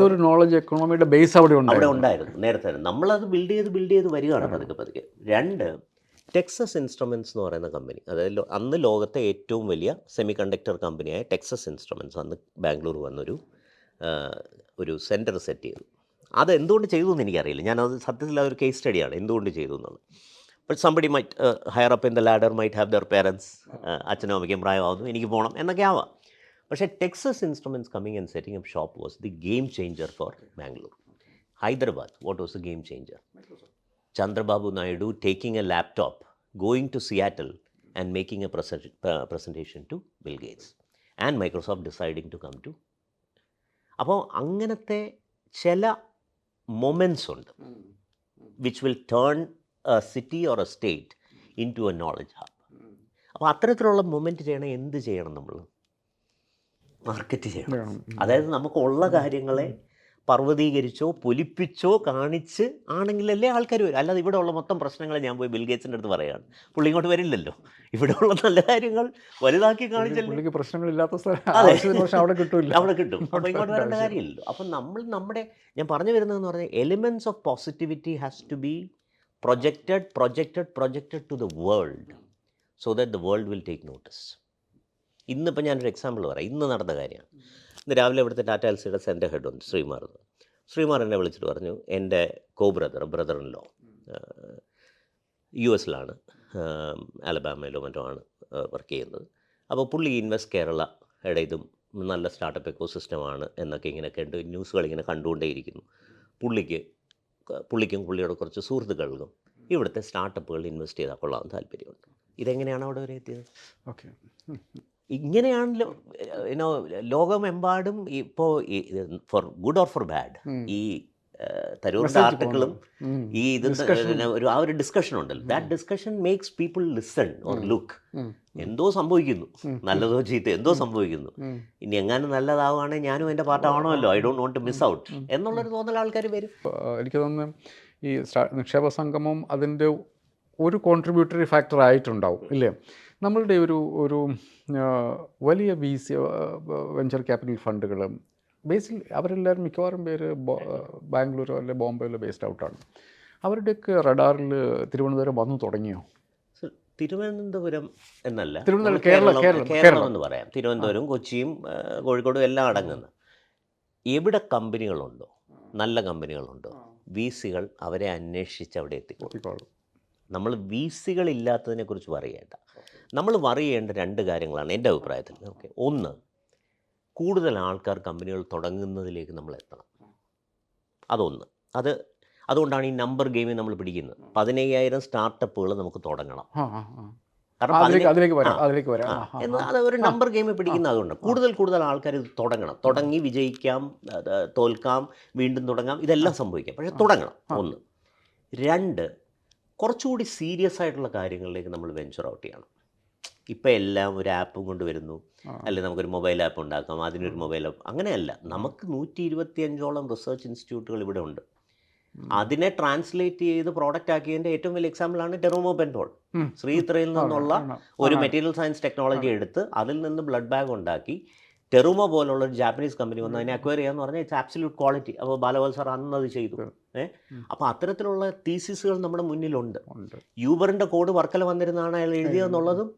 ഒരു നോളജ് എക്കണോമിയുടെ ബേസ് അവിടെ
ഉണ്ടായിരുന്നു നേരത്തെ. നമ്മളത് ബിൽഡ് ചെയ്ത് വരികയാണ് പതുക്കെ. 2, ടെക്സസ് ഇൻസ്ട്രുമെൻറ്റ്സ് എന്ന് പറയുന്ന കമ്പനി, അതായത് അന്ന് ലോകത്തെ ഏറ്റവും വലിയ സെമി കണ്ടക്ടർ കമ്പനിയായ ടെക്സസ് ഇൻസ്ട്രുമെൻറ്റ്സ് അന്ന് ബാംഗ്ലൂർ ഒരു സെൻറ്റർ സെറ്റ് ചെയ്തു. അത് എന്തുകൊണ്ട് ചെയ്തു എന്ന് എനിക്കറിയില്ല. ഞാനത് സത്യത്തിൽ അതൊരു കേസ് സ്റ്റഡിയാണ് എന്തുകൊണ്ട് ചെയ്തു എന്നുള്ളത്. But somebody might higher up in the ladder might have their parents, അച്ഛനും അമ്മയ്ക്കും പ്രായമാകുന്നു, എനിക്ക് പോകണം എന്നൊക്കെ ആവാം. പക്ഷേ Texas Instruments coming and setting up shop was the game changer for Bangalore. Hyderabad, what was the game changer? Chandrababu Naidu taking a laptop, going to Seattle and making a presentation to Bill Gates, and Microsoft deciding to come to. അപ്പോൾ അങ്ങനത്തെ ചില moments ഉണ്ട് which will turn a city or a state into a knowledge hub. അപ്പോൾ അത്തരത്തിലുള്ള moment ചെയ്യണം. എന്ത് ചെയ്യണം? നമ്മൾ മാർക്കറ്റ് ചെയ്യണം. അതായത് നമുക്കുള്ള കാര്യങ്ങളെ പർവ്വതീകരിച്ചോ പൊലിപ്പിച്ചോ കാണിച്ച് ആണെങ്കിലല്ലേ ആൾക്കാർ വരും. അല്ലാതെ ഇവിടെ ഉള്ള മൊത്തം പ്രശ്നങ്ങൾ ഞാൻ പോയി ബിൽഗേറ്റ്സിൻ്റെ അടുത്ത് പറയുകയാണ്, പുള്ളി ഇങ്ങോട്ട് വരില്ലല്ലോ. ഇവിടെ ഉള്ള നല്ല കാര്യങ്ങൾ വലുതാക്കി കാണിച്ചല്ലോ,
പ്രശ്നങ്ങളില്ലാത്ത
അവിടെ കിട്ടും. അപ്പോൾ ഇങ്ങോട്ട് വരേണ്ട കാര്യമില്ലല്ലോ. അപ്പം നമ്മുടെ ഞാൻ പറഞ്ഞു വരുന്നതെന്ന് പറഞ്ഞാൽ elements of positivity has to be projected to the world so that the world will take notice. ഇന്നിപ്പോൾ ഞാനൊരു എക്സാമ്പിൾ പറയാം. ഇന്ന് നടന്ന കാര്യമാണ്. ഇന്ന് രാവിലെ ഇവിടുത്തെ ടാറ്റ എൽസിയുടെ സെൻറ്റർ ഹെഡ് ഉണ്ട് ശ്രീമാർ എന്നെ വിളിച്ചിട്ട് പറഞ്ഞു, എൻ്റെ ബ്രദർ ഇൻ ലോ US അലബാമയിലോ മറ്റോ ആണ് വർക്ക് ചെയ്യുന്നത്. അപ്പോൾ പുള്ളി ഇൻവെസ്റ്റ് കേരളയുടെ ഇതും നല്ല സ്റ്റാർട്ടപ്പ് എക്കോസിസ്റ്റമാണ് എന്നൊക്കെ ഇങ്ങനെ ന്യൂസുകൾ ഇങ്ങനെ കണ്ടുകൊണ്ടേയിരിക്കുന്നു. പുള്ളിക്കും പുള്ളിയുടെ കുറച്ച് സുഹൃത്തുക്കൾക്കും ഇവിടുത്തെ സ്റ്റാർട്ടപ്പുകൾ ഇൻവെസ്റ്റ് ചെയ്താൽ കൊള്ളാൻ താല്പര്യമുണ്ട്. ഇതെങ്ങനെയാണ് അവിടെ വരെ എത്തിയത്?
ഓക്കെ,
ഇങ്ങനെയാണല്ലോ ലോകമെമ്പാടും ഇപ്പോൾ four good or four bad ഈ തരൂറിൻ്റെ ആർട്ടിക്കിളും ഈ ഒരു ഡിസ്കഷൻ ഉണ്ടല്ലോ. That discussion makes people listen or look. എന്തോ സംഭവിക്കുന്നു, നല്ലതോ ചീത്ത എന്തോ സംഭവിക്കുന്നു. ഇനി എങ്ങാനും നല്ലതാവുകയാണെങ്കിൽ ഞാനും എൻ്റെ പാർട്ടാവണമല്ലോ, I don't want to miss out എന്നുള്ളൊരു തോന്നൽ ആൾക്കാർ വരും.
എനിക്ക് തോന്നുന്നു ഈ നിക്ഷേപ സംഗമം അതിൻ്റെ ഒരു കോൺട്രിബ്യൂട്ടറി ഫാക്ടർ ആയിട്ടുണ്ടാവും ഇല്ലേ? നമ്മളുടെ ഒരു വലിയ VC വെഞ്ചർ ക്യാപിറ്റൽ ഫണ്ടുകളും ബേസിൽ അവരെല്ലാവരും മിക്കവാറും പേര് ബാംഗ്ലൂരോ അല്ലെ ബോംബെയിലോ ബേസ്ഡ് ഔട്ടാണ്. അവരുടെയൊക്കെ റഡാറിൽ തിരുവനന്തപുരം വന്നു തുടങ്ങിയോ?
തിരുവനന്തപുരം എന്നല്ല,
കേരളം
എന്ന് പറയാം. തിരുവനന്തപുരം, കൊച്ചിയും കോഴിക്കോടും എല്ലാം അടങ്ങുന്ന എവിടെ കമ്പനികളുണ്ടോ, നല്ല കമ്പനികളുണ്ടോ, VCകൾ അവരെ അന്വേഷിച്ച് അവിടെ എത്തിക്കോളും. നമ്മൾ വി സികളില്ലാത്തതിനെക്കുറിച്ച് വറി ചെയ്യേണ്ട. നമ്മൾ വറി ചെയ്യേണ്ട 2 കാര്യങ്ങളാണ് എൻ്റെ അഭിപ്രായത്തിൽ. ഓക്കെ, ഒന്ന്, കൂടുതൽ ആൾക്കാർ കമ്പനികൾ തുടങ്ങുന്നതിലേക്ക് നമ്മൾ എത്തണം. അതൊന്ന്. അതുകൊണ്ടാണ് ഈ നമ്പർ ഗെയിമിൽ നമ്മൾ പിടിക്കുന്നത്. 15,000 സ്റ്റാർട്ടപ്പുകൾ നമുക്ക് തുടങ്ങണം. കാരണം
അതിലേക്ക് വരാം.
അത് ഒരു നമ്പർ ഗെയിമിൽ പിടിക്കുന്ന അതുകൊണ്ട് കൂടുതൽ ആൾക്കാർ ഇത് തുടങ്ങണം. തുടങ്ങി വിജയിക്കാം, തോൽക്കാം, വീണ്ടും തുടങ്ങാം, ഇതെല്ലാം സംഭവിക്കാം. പക്ഷേ തുടങ്ങണം, ഒന്ന്. 2, കുറച്ചുകൂടി സീരിയസ് ആയിട്ടുള്ള കാര്യങ്ങളിലേക്ക് നമ്മൾ വെഞ്ചർ ഔട്ട് ചെയ്യണം. ഇപ്പം എല്ലാം ഒരു ആപ്പും കൊണ്ടുവരുന്നു, അല്ലെങ്കിൽ നമുക്കൊരു മൊബൈൽ ആപ്പ് ഉണ്ടാക്കാം, അതിനൊരു മൊബൈൽ ആപ്പ്, അങ്ങനെയല്ല. നമുക്ക് 125ഓളം റിസർച്ച് ഇൻസ്റ്റിറ്റ്യൂട്ടുകൾ ഇവിടെ ഉണ്ട്. അതിനെ ട്രാൻസ്ലേറ്റ് ചെയ്ത് പ്രോഡക്റ്റ് ആക്കിയതിൻ്റെ ഏറ്റവും വലിയ എക്സാമ്പിളാണ് ടെറോമോ പെൻറ്റോൾ. ശ്രീത്രയിൽ നിന്നുള്ള ഒരു മെറ്റീരിയൽ സയൻസ് ടെക്നോളജി എടുത്ത് അതിൽ നിന്ന് ബ്ലഡ് ബാഗ് ഉണ്ടാക്കി ടെറുമോ പോലുള്ള ഒരു ജാപ്പനീസ് കമ്പനി വന്ന് അതിനെ അക്വയർ ചെയ്യാന്ന് പറഞ്ഞാൽ ഇറ്റ്സ് ആബ്സല്യൂട്ട് ക്വാളിറ്റി. അപ്പോൾ ബാലഗോപാൽ സാർ അന്ന് അത് ചെയ്തു. അപ്പോൾ അത്തരത്തിലുള്ള തീസിസുകൾ നമ്മുടെ മുന്നിലുണ്ട്. യൂബറിൻ്റെ കോഡ് വർക്കല വന്നിരുന്നാണ് അയാൾ എഴുതിയെന്നുള്ളതും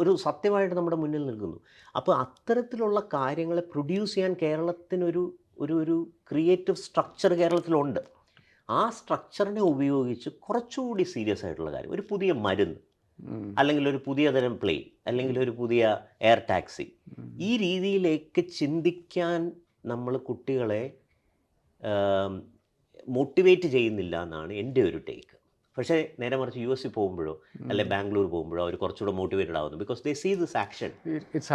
ഒരു സത്യമായിട്ട് നമ്മുടെ മുന്നിൽ നിൽക്കുന്നു. അപ്പോൾ അത്തരത്തിലുള്ള കാര്യങ്ങളെ പ്രൊഡ്യൂസ് ചെയ്യാൻ കേരളത്തിനൊരു ഒരു ക്രിയേറ്റീവ് സ്ട്രക്ചർ കേരളത്തിലുണ്ട്. ആ സ്ട്രക്ചറിനെ ഉപയോഗിച്ച് കുറച്ചുകൂടി സീരിയസ് ആയിട്ടുള്ള കാര്യം, ഒരു പുതിയ മരുന്ന്, അല്ലെങ്കിൽ ഒരു പുതിയ തരം പ്ലെയിൻ, അല്ലെങ്കിൽ ഒരു പുതിയ എയർ ടാക്സി, ഈ രീതിയിലേക്ക് ചിന്തിക്കാൻ നമ്മൾ കുട്ടികളെ മോട്ടിവേറ്റ് ചെയ്യുന്നില്ല എന്നാണ് എൻ്റെ ഒരു ടേക്ക്. പക്ഷേ നേരെ മറിച്ച് US പോകുമ്പോഴോ അല്ലെ ബാംഗ്ലൂർ പോകുമ്പോഴോ അവർ കുറച്ചുകൂടെ മോട്ടിവേറ്റഡ് ആവുന്നു. Because they see this action, it is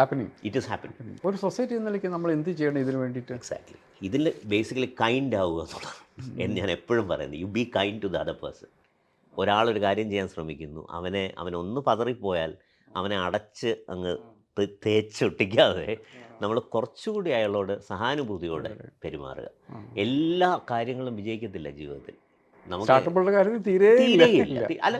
happening.
ഒരു സൊസൈറ്റി എന്ന നിലയ്ക്ക് നമ്മൾ എന്ത് ചെയ്യണം ഇതിന് വേണ്ടിയിട്ട്?
എക്സാക്ട്ലി. ഇതിൽ ബേസിക്കലി കൈൻഡ് ആവുക എന്നുള്ളതാണ് എന്ന് ഞാൻ എപ്പോഴും പറയുന്നത്. You be kind to the other person. ഒരാളൊരു കാര്യം ചെയ്യാൻ ശ്രമിക്കുന്നു, അവനൊന്ന് പതറിപ്പോയാൽ അവനെ അടച്ച് അങ്ങ് തേച്ചൊട്ടിക്കാതെ നമ്മൾ കുറച്ചുകൂടി അയാളോട് സഹാനുഭൂതിയോടെ പെരുമാറുക. എല്ലാ കാര്യങ്ങളും വിജയിക്കത്തില്ല ജീവിതത്തിൽ. അല്ല,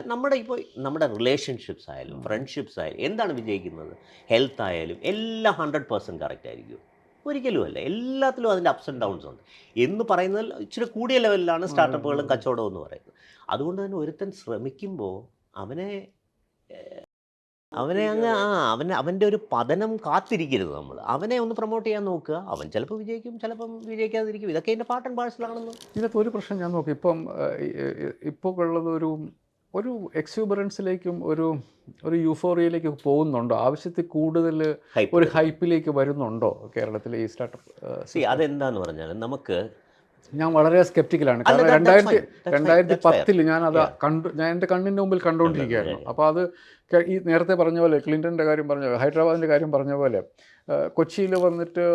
നമ്മുടെ റിലേഷൻഷിപ്സ് ആയാലും ഫ്രണ്ട്ഷിപ്സ് ആയാലും എന്താണ് വിജയിക്കുന്നത്? ഹെൽത്ത് ആയാലും എല്ലാം 100% കറക്റ്റ് ആയിരിക്കും? ഒരിക്കലുമല്ല. എല്ലാത്തിലും അതിൻ്റെ അപ്സ് ആൻഡ് ഡൗൺസ് ഉണ്ട്. എന്ന് പറയുന്നതിൽ ഇച്ചിരി കൂടിയ ലെവലിലാണ് സ്റ്റാർട്ടപ്പുകളും കച്ചവടവും എന്ന് പറയുന്നത്. അതുകൊണ്ട് തന്നെ ഒരുത്തൻ ശ്രമിക്കുമ്പോൾ അവൻ്റെ ഒരു പതനം കാത്തിരിക്കരുത്. നമ്മൾ അവനെ ഒന്ന് പ്രൊമോട്ട് ചെയ്യാൻ നോക്കുക. അവൻ ചിലപ്പോൾ വിജയിക്കും, ചിലപ്പം വിജയിക്കാതിരിക്കും. ഇതൊക്കെ എൻ്റെ പാർട്ട് ആൻഡ് പാഴ്സലാണെന്ന്.
ഇതിനകത്ത് ഒരു പ്രശ്നം ഞാൻ നോക്കി, ഇപ്പോൾ ഉള്ളത് ഒരു എക്സ്യൂബറൻസിലേക്കും ഒരു യൂഫോറിയയിലേക്ക് പോകുന്നുണ്ടോ? ആവശ്യത്തിൽ കൂടുതൽ ഒരു ഹൈപ്പിലേക്ക് വരുന്നുണ്ടോ കേരളത്തിലെ ഈ സ്റ്റാർട്ടപ്പ്?
അതെന്താന്ന് പറഞ്ഞാൽ
ഞാൻ വളരെ സ്കെപ്റ്റിക്കലാണ്. കാരണം 2010 ഞാനത് ഞാൻ എൻ്റെ കണ്ണിൻ്റെ മുമ്പിൽ കണ്ടുകൊണ്ടിരിക്കുകയായിരുന്നു. അപ്പോൾ അത് ഈ നേരത്തെ പറഞ്ഞ പോലെ ക്ലിൻ്റൻ്റെ കാര്യം പറഞ്ഞ പോലെ, ഹൈദരാബാദിൻ്റെ കാര്യം പറഞ്ഞ പോലെ, കൊച്ചിയിൽ വന്നിട്ട്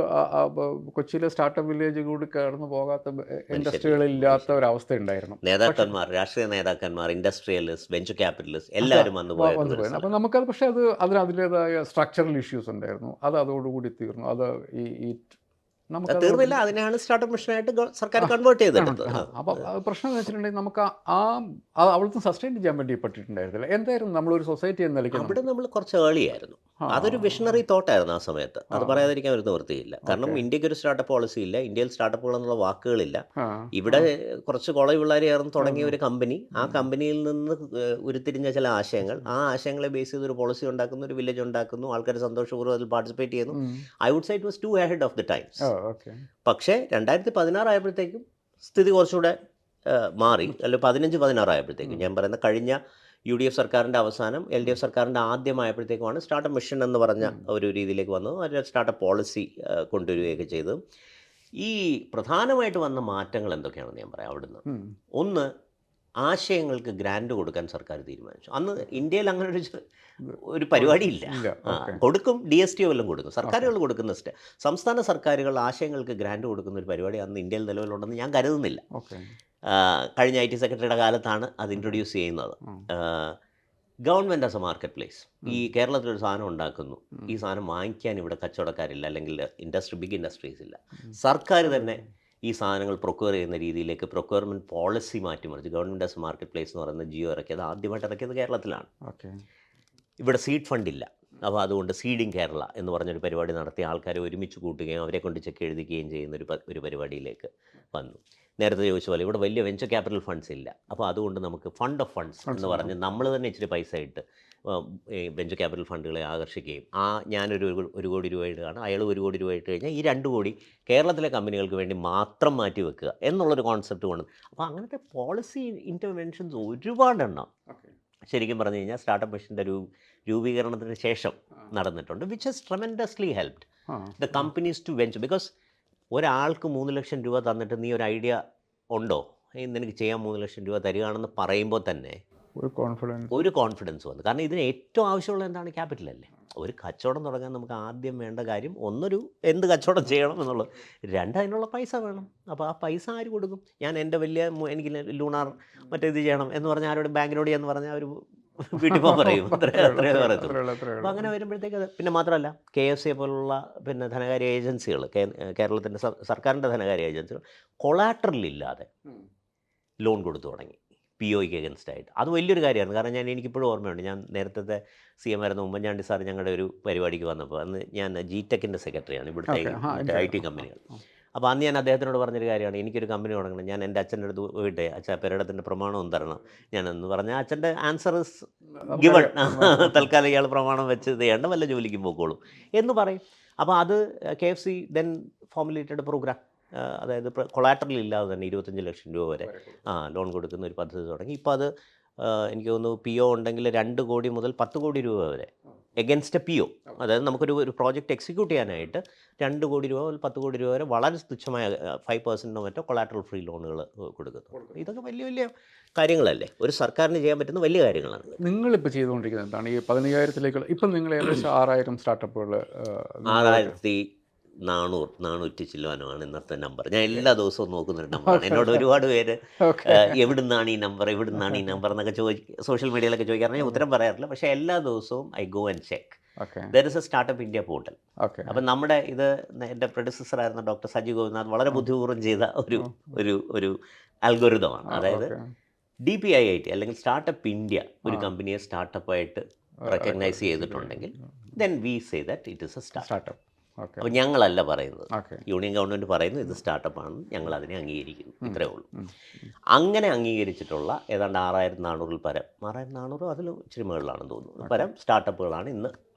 കൊച്ചിയിലെ സ്റ്റാർട്ടപ്പ് വില്ലേജ് കൂടി കടന്നു പോകാത്ത ഇൻഡസ്ട്രികളില്ലാത്ത ഒരവസ്ഥ ഉണ്ടായിരുന്നു.
നേതാക്കന്മാർ, രാഷ്ട്രീയ നേതാക്കന്മാർ, ഇൻഡസ്ട്രിയലിസ്റ്റ്, വെഞ്ചർ ക്യാപിറ്റലിസ്റ്റ് എല്ലാവരും വന്നു പോയത്.
അപ്പോൾ നമുക്കത്, പക്ഷേ അതിൻ്റേതായ സ്ട്രക്ചറൽ ഇഷ്യൂസ് ഉണ്ടായിരുന്നു. അതോടുകൂടി തീർന്നു. അത് ഈ
തീർന്നില്ല. അതിനെയാണ് സ്റ്റാർട്ടപ്പ് മിഷനായിട്ട് സർക്കാർ കൺവേർട്ട് ചെയ്തിട്ടുള്ളത്.
അപ്പോൾ പ്രശ്നം എന്ന് വെച്ചിട്ടുണ്ടെങ്കിൽ നമുക്ക് അവിടുത്തെ സസ്റ്റെയിൻ ചെയ്യാൻ വേണ്ടി പറ്റിയിട്ടുണ്ടായിരുന്നില്ല. എന്തായിരുന്നു നമ്മളൊരു സൊസൈറ്റി എന്ന നിലയ്ക്ക്
അവിടെ നമ്മൾ കുറച്ച് ഏർലി ആയിരുന്നു. അതൊരു വിഷണറി തോട്ടായിരുന്നു ആ സമയത്ത്. അത് പറയാതിരിക്കാൻ ഒരു നിവൃത്തിയില്ല. കാരണം ഇന്ത്യക്ക് ഒരു സ്റ്റാർട്ടപ്പ് പോളിസി ഇല്ല, ഇന്ത്യയിൽ സ്റ്റാർട്ടപ്പുകൾ എന്നുള്ള വാക്കുകളില്ല. ഇവിടെ കുറച്ച് കോളേജ് പിള്ളേർ ചേർന്ന് തുടങ്ങിയ ഒരു കമ്പനി, ആ കമ്പനിയിൽ നിന്ന് ഉരുത്തിരിഞ്ഞ ചില ആശയങ്ങൾ, ആ ആശയങ്ങളെ ബേസ് ചെയ്ത് ഒരു പോളിസി ഉണ്ടാക്കുന്നു, ഒരു വില്ലേജ് ഉണ്ടാക്കുന്നു, ആൾക്കാർ സന്തോഷപൂർവ്വം അതിൽ പാർട്ടിസിപ്പേറ്റ് ചെയ്യുന്നു. I would say it was too ahead of the times. പക്ഷേ 2016 ആയപ്പോഴത്തേക്കും സ്ഥിതി കുറച്ചുകൂടെ മാറി. അല്ല, 15-16 ആയപ്പോഴത്തേക്കും, ഞാൻ പറയുന്ന കഴിഞ്ഞ UDF സർക്കാരിൻ്റെ അവസാനം LDF സർക്കാരിൻ്റെ ആദ്യമായപ്പോഴത്തേക്കുമാണ് സ്റ്റാർട്ടപ്പ് മിഷൻ എന്ന് പറഞ്ഞ ഒരു രീതിയിലേക്ക് വന്നത്. അതിൽ സ്റ്റാർട്ടപ്പ് പോളിസി കൊണ്ടുവരികയൊക്കെ ചെയ്തു. ഈ പ്രധാനമായിട്ട് വന്ന മാറ്റങ്ങൾ എന്തൊക്കെയാണെന്ന് ഞാൻ പറയാം അവിടുന്ന്. ഒന്ന്, ആശയങ്ങൾക്ക് ഗ്രാൻഡ് കൊടുക്കാൻ സർക്കാർ തീരുമാനിച്ചു. അന്ന് ഇന്ത്യയിൽ അങ്ങനെ ഒരു പരിപാടിയില്ല. കൊടുക്കും, DSTO എല്ലാം കൊടുക്കും, സർക്കാരുകൾ കൊടുക്കുന്ന സംസ്ഥാന സർക്കാരുകൾ ആശയങ്ങൾക്ക് ഗ്രാൻഡ് കൊടുക്കുന്ന ഒരു പരിപാടി അന്ന് ഇന്ത്യയിൽ നിലവിലുണ്ടെന്ന് ഞാൻ കരുതുന്നില്ല. കഴിഞ്ഞ IT സെക്രട്ടറിയുടെ കാലത്താണ് അത് ഇൻട്രൊഡ്യൂസ് ചെയ്യുന്നത്. Government as A market place. ഈ കേരളത്തിലൊരു സാധനം ഉണ്ടാക്കുന്നു, ഈ സാധനം വാങ്ങിക്കാൻ ഇവിടെ കച്ചവടക്കാരില്ല, അല്ലെങ്കിൽ ബിഗ് ഇൻഡസ്ട്രീസ് ഇല്ല. സർക്കാർ തന്നെ ഈ സാധനങ്ങൾ പ്രൊക്യൂർ ചെയ്യുന്ന രീതിയിലേക്ക് പ്രൊക്യൂർമെൻറ്റ് പോളിസി മാറ്റിമറിച്ച് ഗവൺമെൻറ് ആസ് മാർക്കറ്റ് പ്ലേസ് എന്ന് പറയുന്ന ജിയോ ഇറക്കിയത്, ആദ്യമായിട്ട് ഇറക്കിയത് കേരളത്തിലാണ്. ഇവിടെ സീഡ് ഫണ്ടില്ല. അപ്പോൾ അതുകൊണ്ട് സീഡിങ് കേരള എന്ന് പറഞ്ഞൊരു പരിപാടി നടത്തി ആൾക്കാരെ ഒരുമിച്ച് കൂട്ടുകയും അവരെ കൊണ്ട് ചെക്ക് എഴുതിക്കുകയും ചെയ്യുന്ന ഒരു പരിപാടിയിലേക്ക് വന്നു. നേരത്തെ ചോദിച്ച പോലെ ഇവിടെ വലിയ വെഞ്ചർ ക്യാപിറ്റൽ ഫണ്ട്സ് ഇല്ല. അപ്പോൾ അതുകൊണ്ട് നമുക്ക് ഫണ്ട് ഓഫ് ഫണ്ട്സ് എന്ന് പറഞ്ഞ് നമ്മൾ തന്നെ ഇച്ചിരി പൈസ ഇട്ട് വെഞ്ചർ ക്യാപിറ്റൽ ഫണ്ടുകളെ ആകർഷിക്കുകയും, ഞാനൊരു 1 കോടി രൂപ ഇടുകയാണ്, അയാൾ 1 കോടി രൂപ ഇട്ട് കഴിഞ്ഞാൽ ഈ 2 കോടി കേരളത്തിലെ കമ്പനികൾക്ക് വേണ്ടി മാത്രം മാറ്റി വെക്കുക എന്നുള്ളൊരു കോൺസെപ്റ്റ് കൊണ്ട്. അപ്പോൾ അങ്ങനത്തെ പോളിസി ഇൻ്റർവെൻഷൻസ് ഒരുപാടെണ്ണം ശരിക്കും പറഞ്ഞു കഴിഞ്ഞാൽ സ്റ്റാർട്ടപ്പ് മിഷൻ്റെ രൂപീകരണത്തിന് ശേഷം നടന്നിട്ടുണ്ട്, which has tremendously helped the companies to venture. Because ഒരാൾക്ക് 3 ലക്ഷം രൂപ തന്നിട്ട് നീ ഒരു ഐഡിയ ഉണ്ടോ, നിനക്ക് ചെയ്യാൻ 3 ലക്ഷം രൂപ തരികയാണെന്ന് പറയുമ്പോൾ തന്നെ ഒരു കോൺഫിഡൻസ് വന്നു. കാരണം ഇതിന് ഏറ്റവും ആവശ്യമുള്ള എന്താണ്? ക്യാപിറ്റൽ അല്ലേ. ഒരു കച്ചവടം തുടങ്ങാൻ നമുക്ക് ആദ്യം വേണ്ട കാര്യം എന്ത് കച്ചവടം ചെയ്യണം എന്നുള്ളത്, അതിനുള്ള പൈസ വേണം. അപ്പോൾ ആ പൈസ ആര് കൊടുക്കും? ഞാൻ എൻ്റെ എനിക്ക് ലൂണാർ ഇത് ചെയ്യണം എന്ന് പറഞ്ഞാൽ ആരോട് ബാങ്കിനോട് എന്ന് പറഞ്ഞാൽ ഒരു വീട്ടിൽ പോകാൻ പറയും, അത്രേ പറയത്തുള്ളൂ. അപ്പോൾ അങ്ങനെ വരുമ്പോഴത്തേക്ക് പിന്നെ മാത്രമല്ല KFC പോലുള്ള ധനകാര്യ ഏജൻസികൾ, കേരളത്തിൻ്റെ സർക്കാരിൻ്റെ ധനകാര്യ ഏജൻസികൾ കൊളാട്രൽ ഇല്ലാതെ ലോൺ കൊടുത്തു തുടങ്ങി POയ്ക്ക് അഗൻസ്റ്റായിട്ട്. അത് വലിയൊരു കാര്യമാണ്. കാരണം എനിക്കിപ്പോഴും ഓർമ്മയുണ്ട്, ഞാൻ നേരത്തെ CM ആയിരുന്ന ഉമ്മൻചാണ്ടി സാർ ഞങ്ങളുടെ ഒരു പരിപാടിക്ക് വന്നപ്പോൾ, അന്ന് ഞാൻ GTECൻ്റെ സെക്രട്ടറിയാണ്, ഇവിടുത്തെ IT കമ്പനികൾ. അപ്പോൾ അന്ന് ഞാൻ അദ്ദേഹത്തിനോട് പറഞ്ഞൊരു കാര്യമാണ്, എനിക്കൊരു കമ്പനി തുടങ്ങണം. ഞാൻ എൻ്റെ അച്ഛൻ്റെ അടുത്ത് പോയിട്ട് അച്ഛാ പെരടത്തിൻ്റെ പ്രമാണം തരണം ഞാനെന്ന് പറഞ്ഞാൽ അച്ഛൻ്റെ ആൻസർ ഇസ് ഗിവൺ. തൽക്കാലം ഇയാൾ പ്രമാണം വെച്ച് ഇത് ചെയ്യേണ്ട, വല്ല ജോലിക്ക് പോയിക്കോളും എന്ന് പറയും. അപ്പോൾ അത് KFC ദെൻ ഫോർമുലേറ്റഡ് പ്രോഗ്രാം, അതായത് കൊളാട്രൽ ഇല്ലാതെ തന്നെ 25 ലക്ഷം രൂപ വരെ ലോൺ കൊടുക്കുന്ന ഒരു പദ്ധതി തുടങ്ങി. ഇപ്പോൾ അത് എനിക്ക് തോന്നുന്നു PO ഉണ്ടെങ്കിൽ 2 കോടി മുതൽ 10 കോടി രൂപ വരെ എഗൻസ്റ്റ് PO, അതായത് നമുക്കൊരു പ്രോജക്റ്റ് എക്സിക്യൂട്ട് ചെയ്യാനായിട്ട് 2 കോടി രൂപ മുതൽ 10 കോടി രൂപ വരെ വളരെ തുച്ഛമായ 5% മറ്റോ കൊളാട്രൽ ഫ്രീ ലോണുകൾ കൊടുക്കുന്നു. ഇതൊക്കെ വലിയ വലിയ കാര്യങ്ങളല്ലേ, ഒരു സർക്കാരിന് ചെയ്യാൻ പറ്റുന്ന വലിയ കാര്യങ്ങളാണ്.
നിങ്ങളിപ്പോൾ ചെയ്തുകൊണ്ടിരിക്കുന്നത് എന്താണ്? ഈ 15,000-ലേക്ക് ഇപ്പം നിങ്ങൾ ഏകദേശം 6,000 സ്റ്റാർട്ടപ്പുകൾ,
6,400 ചില്ലുവാനുമാണ് ഇന്നത്തെ നമ്പർ. ഞാൻ എല്ലാ ദിവസവും നോക്കുന്നൊരു നമ്പറാണ്. എന്നോട് ഒരുപാട് പേര് എവിടുന്നാണ് ഈ നമ്പർ എന്നൊക്കെ സോഷ്യൽ മീഡിയയിലൊക്കെ ചോദിക്കാറ്. ഞാൻ ഉത്തരം പറയാറില്ല, പക്ഷേ എല്ലാ ദിവസവും I go and check. There is A startup India portal. അപ്പം നമ്മുടെ എൻ്റെ പ്രൊഡ്യൂസർ ആയിരുന്ന ഡോക്ടർ സജി ഗോപിനാഥ് വളരെ ബുദ്ധിപൂർവ്വം ചെയ്ത ഒരു അൽഗോരിതമാണ്. അതായത് DPIIT അല്ലെങ്കിൽ സ്റ്റാർട്ടപ്പ് ഇന്ത്യ ഒരു കമ്പനിയെ സ്റ്റാർട്ടപ്പായിട്ട് റെക്കഗ്നൈസ് ചെയ്തിട്ടുണ്ടെങ്കിൽ then we say that it is A startup. അപ്പോൾ ഞങ്ങളല്ല പറയുന്നത്, യൂണിയൻ ഗവൺമെൻറ് പറയുന്നത് ഇത് സ്റ്റാർട്ടപ്പാണ്, ഞങ്ങൾ അതിനെ അംഗീകരിക്കുന്നു, ഇത്രയേ ഉള്ളൂ. അങ്ങനെ അംഗീകരിച്ചിട്ടുള്ള ഏതാണ്ട് 6,400 പരം, 6,400 അതിലും ഇച്ചിരി മുകളിലാണെന്ന് തോന്നുന്നു, പരം സ്റ്റാർട്ടപ്പുകളാണ് ഇന്ന്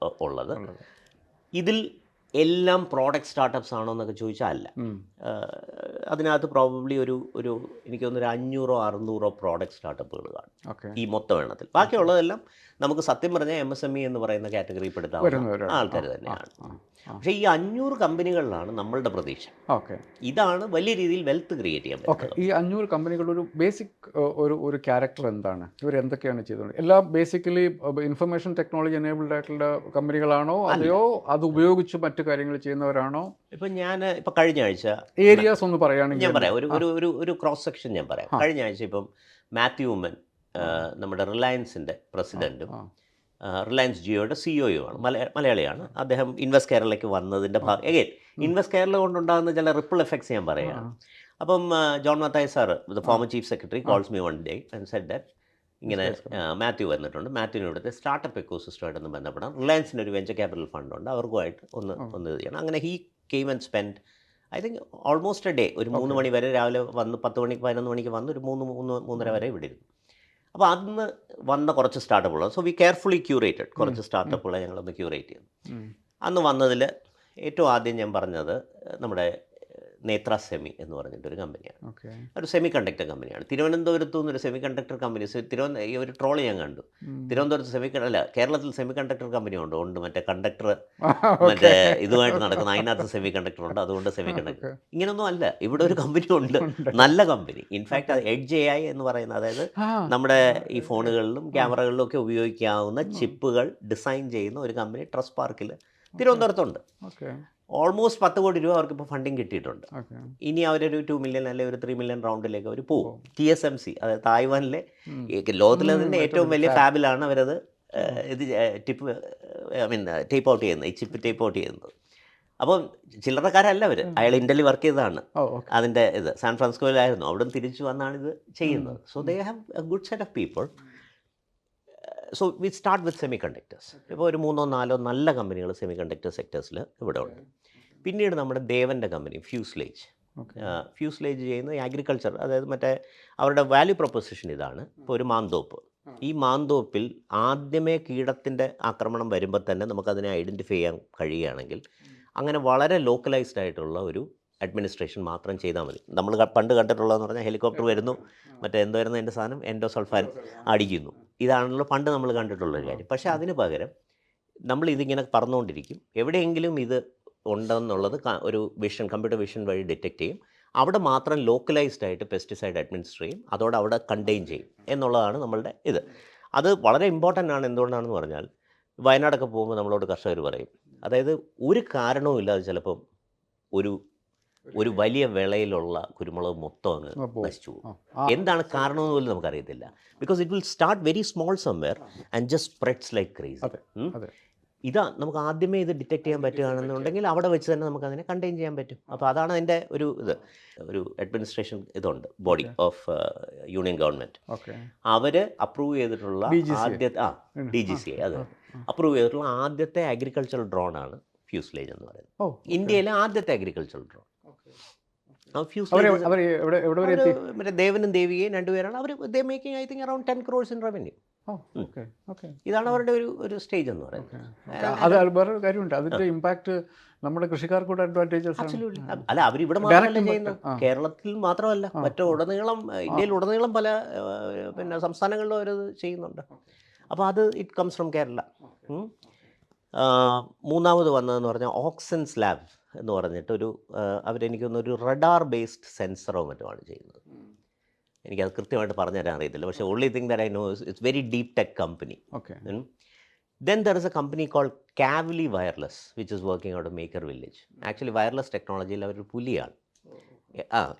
ഉള്ളത്. ഇതിൽ എല്ലാം പ്രോഡക്റ്റ് സ്റ്റാർട്ടപ്സ് ആണോ എന്നൊക്കെ ചോദിച്ചാൽ അല്ല. അതിനകത്ത് പ്രോബബ്ലി ഒരു എനിക്ക് തോന്നുന്നു 500-600 പ്രോഡക്റ്റ് സ്റ്റാർട്ടപ്പുകൾ കാണും ഈ മൊത്തം എണ്ണത്തിൽ. ബാക്കിയുള്ളതെല്ലാം നമുക്ക് സത്യം പറഞ്ഞാൽ MSME എന്ന് പറയുന്ന കാറ്റഗറി പെടുത്താവുന്ന ആൾക്കാർ തന്നെയാണ്. പക്ഷേ ഈ 500 കമ്പനികളിലാണ് നമ്മളുടെ പ്രതീക്ഷ. ഇതാണ് വലിയ രീതിയിൽ വെൽത്ത് ക്രിയേറ്റ് ചെയ്യാൻ പറ്റുന്നത്.
ഈ 500 കമ്പനികളുടെ ഒരു ബേസിക് ഒരു ക്യാരക്ടർ എന്താണ്? ഇവർ എന്തൊക്കെയാണ് ചെയ്തത്? എല്ലാം ബേസിക്കലി ഇൻഫർമേഷൻ ടെക്നോളജി എനേബിൾഡ് ആയിട്ടുള്ള കമ്പനികളാണോ, അതെയോ അത് ഉപയോഗിച്ച് മറ്റു കാര്യങ്ങൾ ചെയ്യുന്നവരാണോ?
ഇപ്പം ഞാൻ കഴിഞ്ഞ ആഴ്ച
ഏരിയാസ് ഒന്ന് പറയുകയാണെങ്കിൽ
ഞാൻ പറയാം, ഒരു ക്രോസ് സെക്ഷൻ ഞാൻ പറയാം. കഴിഞ്ഞ ആഴ്ച ഇപ്പം മാത്യു ഉമ്മൻ, നമ്മുടെ റിലയൻസിൻ്റെ പ്രസിഡൻറ്റും റിലയൻസ് ജിയോയുടെ CEOയുമാണ്, മലയാളിയാണ്. അദ്ദേഹം ഇൻവെസ്റ്റ് കേരളയ്ക്ക് വന്നതിൻ്റെ അഗൈൻ ഇൻവെസ്റ്റ് കേരള കൊണ്ടുണ്ടാകുന്ന ചില റിപ്പിൾ എഫക്ട്സ് ഞാൻ പറയുകയാണ്. അപ്പം John Mathai sir, the former chief secretary, calls me one day and said that ഇങ്ങനെ മാത്യു വന്നിട്ടുണ്ട്, മാത്യുവിന് ഇവിടുത്തെ സ്റ്റാർട്ടപ്പ് എക്കോസിസ്റ്റമായിട്ടൊന്ന് ബന്ധപ്പെടാം, റിലയൻസിൻ്റെ ഒരു വെഞ്ചർ ക്യാപിറ്റൽ ഫണ്ടുണ്ട്, അവർക്കുമായിട്ട് ഒന്ന് ഇത് ചെയ്യണം. അങ്ങനെ he came and spend I think almost A day, ഒരു 3 മണി വരെ, രാവിലെ വന്ന് 10 മണിക്ക് 11 മണിക്ക് വന്ന് ഒരു 3-3:30 വരെ ഇവിടെ ഇരുന്നു. അപ്പോൾ അന്ന് വന്ന കുറച്ച് സ്റ്റാർട്ടപ്പുകൾ, സോ വി കെയർഫുള്ളി ക്യൂറേറ്റഡ് കുറച്ച് സ്റ്റാർട്ടപ്പുകളെ ഞങ്ങളൊന്ന് ക്യൂറേറ്റ് ചെയ്തു. അന്ന് വന്നതിൽ ഏറ്റവും ആദ്യം ഞാൻ പറഞ്ഞത് നമ്മുടെ നേത്ര സെമി എന്ന് പറഞ്ഞിട്ടൊരു കമ്പനിയാണ്. ഒരു സെമി കണ്ടക്ടർ കമ്പനിയാണ്. തിരുവനന്തപുരത്തു നിന്നൊരു സെമി കണ്ടക്ടർ കമ്പനി, ഈ ഒരു ട്രോള് ഞാൻ കണ്ടു. തിരുവനന്തപുരത്ത് കേരളത്തിൽ സെമി കണ്ടക്ടർ കമ്പനി ഉണ്ട്, മറ്റേ കണ്ടക്ടർ മറ്റേ ഇതുമായിട്ട് നടക്കുന്ന, അതിനകത്ത് സെമി കണ്ടക്ടർ ഉണ്ട്, അതുകൊണ്ട് സെമി കണ്ടക്ടർ. ഇങ്ങനൊന്നും അല്ല, ഇവിടെ ഒരു കമ്പനി ഉണ്ട്, നല്ല കമ്പനി. ഇൻഫാക്ട് അത് എഡ്ജ് AI എന്ന് പറയുന്ന, അതായത് നമ്മുടെ ഈ ഫോണുകളിലും ക്യാമറകളിലും ഒക്കെ ഉപയോഗിക്കാവുന്ന ചിപ്പുകൾ ഡിസൈൻ ചെയ്യുന്ന ഒരു കമ്പനി ട്രസ്റ്റ് പാർക്കിൽ തിരുവനന്തപുരത്തുണ്ട്. ഓൾമോസ്റ്റ് 10 കോടി രൂപ അവർക്ക് ഇപ്പോൾ ഫണ്ടിങ് കിട്ടിയിട്ടുണ്ട്. ഇനി അവരൊരു 2 മില്യൺ അല്ലെങ്കിൽ ഒരു 3 മില്യൺ റൗണ്ടിലേക്ക് അവർ പോകും. TSMC, അതായത് തായ്വാനിലെ ലോകത്തിലെ തന്നെ ഏറ്റവും വലിയ ഫാബിലാണ് അവരത് ടേപ്പ് ഔട്ട് ചെയ്യുന്നത്, ഈ ചിപ്പ് ടേപ്പ് ഔട്ട് ചെയ്യുന്നത്. അപ്പം ചില്ലറക്കാരല്ല അവർ, അയാൾ ഇന്ത്യയിൽ വർക്ക് ചെയ്തതാണ്. അതിൻ്റെ സാൻ ഫ്രാൻസിസ്കോയിലായിരുന്നു, അവിടെ നിന്ന് തിരിച്ചു വന്നാണ് ഇത് ചെയ്യുന്നത്. So they have A good set of people. So we start with semi conductors. ഇപ്പോൾ ഒരു 3-4 നല്ല കമ്പനികൾ സെമി കണ്ടക്ടർ സെക്ടേഴ്സിൽ ഇവിടെ ഉണ്ട്. പിന്നീട് നമ്മുടെ ദേവൻ്റെ കമ്പനി ഫ്യൂസ്ലേജ് ചെയ്യുന്ന അഗ്രികൾച്ചർ, അതായത് മറ്റേ അവരുടെ വാല്യൂ പ്രൊപ്പോസിഷൻ ഇതാണ്. ഇപ്പോൾ ഒരു മാന്തോപ്പ്, ഈ മാന്തോപ്പിൽ ആദ്യമേ കീടത്തിൻ്റെ ആക്രമണം വരുമ്പോൾ തന്നെ നമുക്കതിനെ ഐഡൻറ്റിഫൈ ചെയ്യാൻ കഴിയുകയാണെങ്കിൽ അങ്ങനെ വളരെ ലോക്കലൈസ്ഡ് ആയിട്ടുള്ള ഒരു അഡ്മിനിസ്ട്രേഷൻ മാത്രം ചെയ്താൽ മതി. നമ്മൾ പണ്ട് കണ്ടിട്ടുള്ളതെന്ന് പറഞ്ഞാൽ ഹെലികോപ്റ്റർ വരുന്നു, മറ്റേ എന്തായിരുന്നു എൻ്റെ സാധനം, എൻഡോസൾഫാൻ അടിക്കുന്നു, ഇതാണല്ലോ പണ്ട് നമ്മൾ കണ്ടിട്ടുള്ളൊരു കാര്യം. പക്ഷേ അതിന് പകരം നമ്മൾ ഇതിങ്ങനെ പറഞ്ഞുകൊണ്ടിരിക്കും. എവിടെയെങ്കിലും ഇത് ഉണ്ടെന്നുള്ളത് ഒരു കമ്പ്യൂട്ടർ വിഷൻ വഴി ഡിറ്റക്റ്റ് ചെയ്യും. അവിടെ മാത്രം ലോക്കലൈസ്ഡ് ആയിട്ട് പെസ്റ്റിസൈഡ് അഡ്മിനിസ്റ്റർ ചെയ്യും. അതോടെ അവിടെ കണ്ടെയ്ൻ ചെയ്യും എന്നുള്ളതാണ് നമ്മളുടെ ഇത്. അത് വളരെ ഇമ്പോർട്ടൻ്റ് ആണ്. എന്തുകൊണ്ടാണെന്ന് പറഞ്ഞാൽ വയനാടൊക്കെ പോകുമ്പോൾ നമ്മളോട് കർഷകർ പറയും, അതായത് ഒരു കാരണവും ഇല്ലാതെ ചിലപ്പം ഒരു വലിയ വിളയിലുള്ള കുരുമുളക് മൊത്തം അങ്ങ് നശിച്ചു പോകും. എന്താണ് കാരണമെന്ന് പോലും നമുക്കറിയത്തില്ല. Because it will start very small somewhere and just spreads like crazy. ഇതാ നമുക്ക് ആദ്യമേ ഇത് ഡിറ്റക്ട് ചെയ്യാൻ പറ്റുകയാണെന്നുണ്ടെങ്കിൽ അവിടെ വെച്ച് തന്നെ നമുക്ക് അതിനെ കണ്ടെയ്ൻ ചെയ്യാൻ പറ്റും. അപ്പോൾ അതാണ് അതിൻ്റെ ഒരു അഡ്മിനിസ്ട്രേഷൻ ഇതുണ്ട്, ബോഡി ഓഫ് യൂണിയൻ ഗവൺമെൻറ്. അവർ അപ്രൂവ് ചെയ്തിട്ടുള്ള ആദ്യത്തെ DGCA അത് അപ്രൂവ് ചെയ്തിട്ടുള്ള ആദ്യത്തെ അഗ്രികൾച്ചറൽ ഡ്രോൺ ആണ് ഫ്യൂസ്ലേജ് എന്ന് പറയുന്നത്. ഇന്ത്യയിലെ ആദ്യത്തെ അഗ്രികൾച്ചറൽ ഡ്രോൺ. മറ്റേ ദേവനും ദേവികയും രണ്ടുപേരാണ് അവർ. They making I think around 10 crores in revenue. ഇതാണ് അവരുടെ ഒരു സ്റ്റേജ് എന്ന് പറയുന്നത്.
അത് വേറൊരു കാര്യമുണ്ട്, അതിന്റെ ഇമ്പാക്ട് നമ്മുടെ കൃഷിക്കാർക്ക് കൂടെ അഡ്വാൻറ്റേജസ്.
അല്ല, അവരിവിടെ മാത്രമല്ല ചെയ്യുന്നത്, കേരളത്തിൽ മാത്രമല്ല, ഉടനീളം ഇന്ത്യയിൽ ഉടനീളം പല സംസ്ഥാനങ്ങളിലും അവരത് ചെയ്യുന്നുണ്ട്. അപ്പോൾ അത് ഇറ്റ് കംസ് ഫ്രം കേരള. മൂന്നാമത് വന്നതെന്ന് പറഞ്ഞാൽ ഓക്സൻസ് ലാബ് എന്ന് പറഞ്ഞിട്ട് അവരെനിക്കൊന്നൊരു റഡാർ ബേസ്ഡ് സെൻസറോ മറ്റുമാണ് ചെയ്യുന്നത്. എനിക്കത് കൃത്യമായിട്ട് പറഞ്ഞു തരാൻ അറിയത്തില്ല. പക്ഷേ only thing that I know is it's very deep tech company. Then there is a company called Kavli Wireless which is working out of Maker Village. Actually wireless technology അവർ പുലിയാണ്.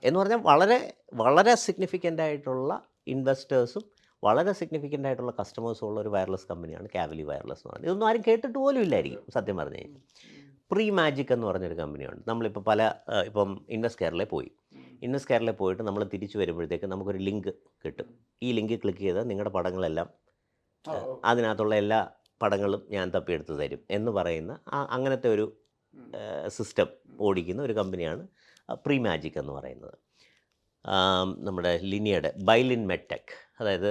എന്ന് പറഞ്ഞാൽ വളരെ വളരെ സിഗ്നിഫിക്കൻ്റ് ആയിട്ടുള്ള ഇൻവെസ്റ്റേഴ്സും വളരെ സിഗ്നിഫിക്കൻ്റ് ആയിട്ടുള്ള കസ്റ്റമേഴ്സും ഉള്ള ഒരു wireless കമ്പനിയാണ് കാവലി വയർലെസ് എന്ന് പറയുന്നത്. ഇതൊന്നും ആരും കേട്ടിട്ട് പോലും ഇല്ലായിരിക്കും സത്യം പറഞ്ഞു കഴിഞ്ഞാൽ. പ്രീ മാജിക് എന്ന് പറഞ്ഞൊരു കമ്പനിയുണ്ട്. നമ്മളിപ്പോൾ ഇപ്പം ഇൻവെസ്റ്റ് കേരളയിൽ പോയിട്ട് നമ്മൾ തിരിച്ചു വരുമ്പോഴത്തേക്ക് നമുക്കൊരു ലിങ്ക് കിട്ടും. ഈ ലിങ്ക് ക്ലിക്ക് ചെയ്താൽ നിങ്ങളുടെ പടങ്ങളെല്ലാം അതിനകത്തുള്ള എല്ലാ പടങ്ങളും ഞാൻ തപ്പിയെടുത്ത് തരും എന്ന് പറയുന്ന അങ്ങനത്തെ ഒരു സിസ്റ്റം ഓടിക്കുന്ന ഒരു കമ്പനിയാണ് പ്രീ മാജിക് എന്ന് പറയുന്നത്. നമ്മുടെ ലിനിയയുടെ ബൈലിൻ മെഡ്ടെക്, അതായത്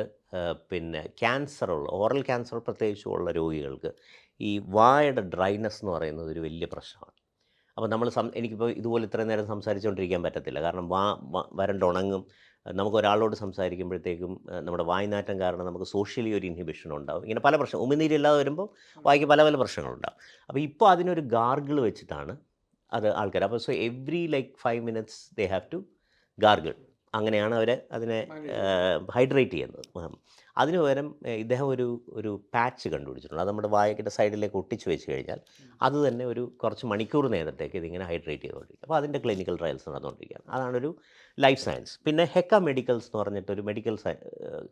ഓറൽ ക്യാൻസർ പ്രത്യേകിച്ചും ഉള്ള രോഗികൾക്ക് ഈ വായുടെ ഡ്രൈനെസ് എന്ന് പറയുന്നത് ഒരു വലിയ പ്രശ്നമാണ്. അപ്പോൾ എനിക്കിപ്പോൾ ഇതുപോലെ ഇത്രയും നേരം സംസാരിച്ചുകൊണ്ടിരിക്കാൻ പറ്റത്തില്ല, കാരണം വരണ്ടുണങ്ങും. നമുക്ക് ഒരാളോട് സംസാരിക്കുമ്പോഴത്തേക്കും നമ്മുടെ വായ്നാറ്റം കാരണം നമുക്ക് സോഷ്യലി ഒരു ഇൻഹിബിഷൻ ഉണ്ടാവും. ഇങ്ങനെ പല പ്രശ്നം, ഉമിനീരില്ലാതെ വരുമ്പോൾ വായിക്ക് പല പല പ്രശ്നങ്ങളുണ്ടാവും. അപ്പോൾ ഇപ്പോൾ അതിനൊരു ഗാർഗിൾ വെച്ചിട്ടാണ് അത് ആൾക്കാർ. അപ്പോൾ every 5 minutes they have to gargle. അങ്ങനെയാണ് അവർ അതിനെ ഹൈഡ്രേറ്റ് ചെയ്യുന്നത്. അതിന് പകരം ഇദ്ദേഹം ഒരു പാച്ച് കണ്ടുപിടിച്ചിട്ടുണ്ട്. അത് നമ്മുടെ വായക്കിൻ്റെ സൈഡിലേക്ക് ഒട്ടിച്ച് വെച്ച് കഴിഞ്ഞാൽ അത് തന്നെ കുറച്ച് മണിക്കൂർ നേരത്തേക്ക് ഇതിങ്ങനെ ഹൈഡ്രേറ്റ് ചെയ്തുകൊണ്ടിരിക്കും. അപ്പോൾ അതിൻ്റെ ക്ലിനിക്കൽ ട്രയൽസ് നടന്നുകൊണ്ടിരിക്കുകയാണ്. അതാണൊരു ലൈഫ് സയൻസ്. പിന്നെ ഹെക്ക മെഡിക്കൽസ് എന്ന് പറഞ്ഞിട്ടൊരു മെഡിക്കൽ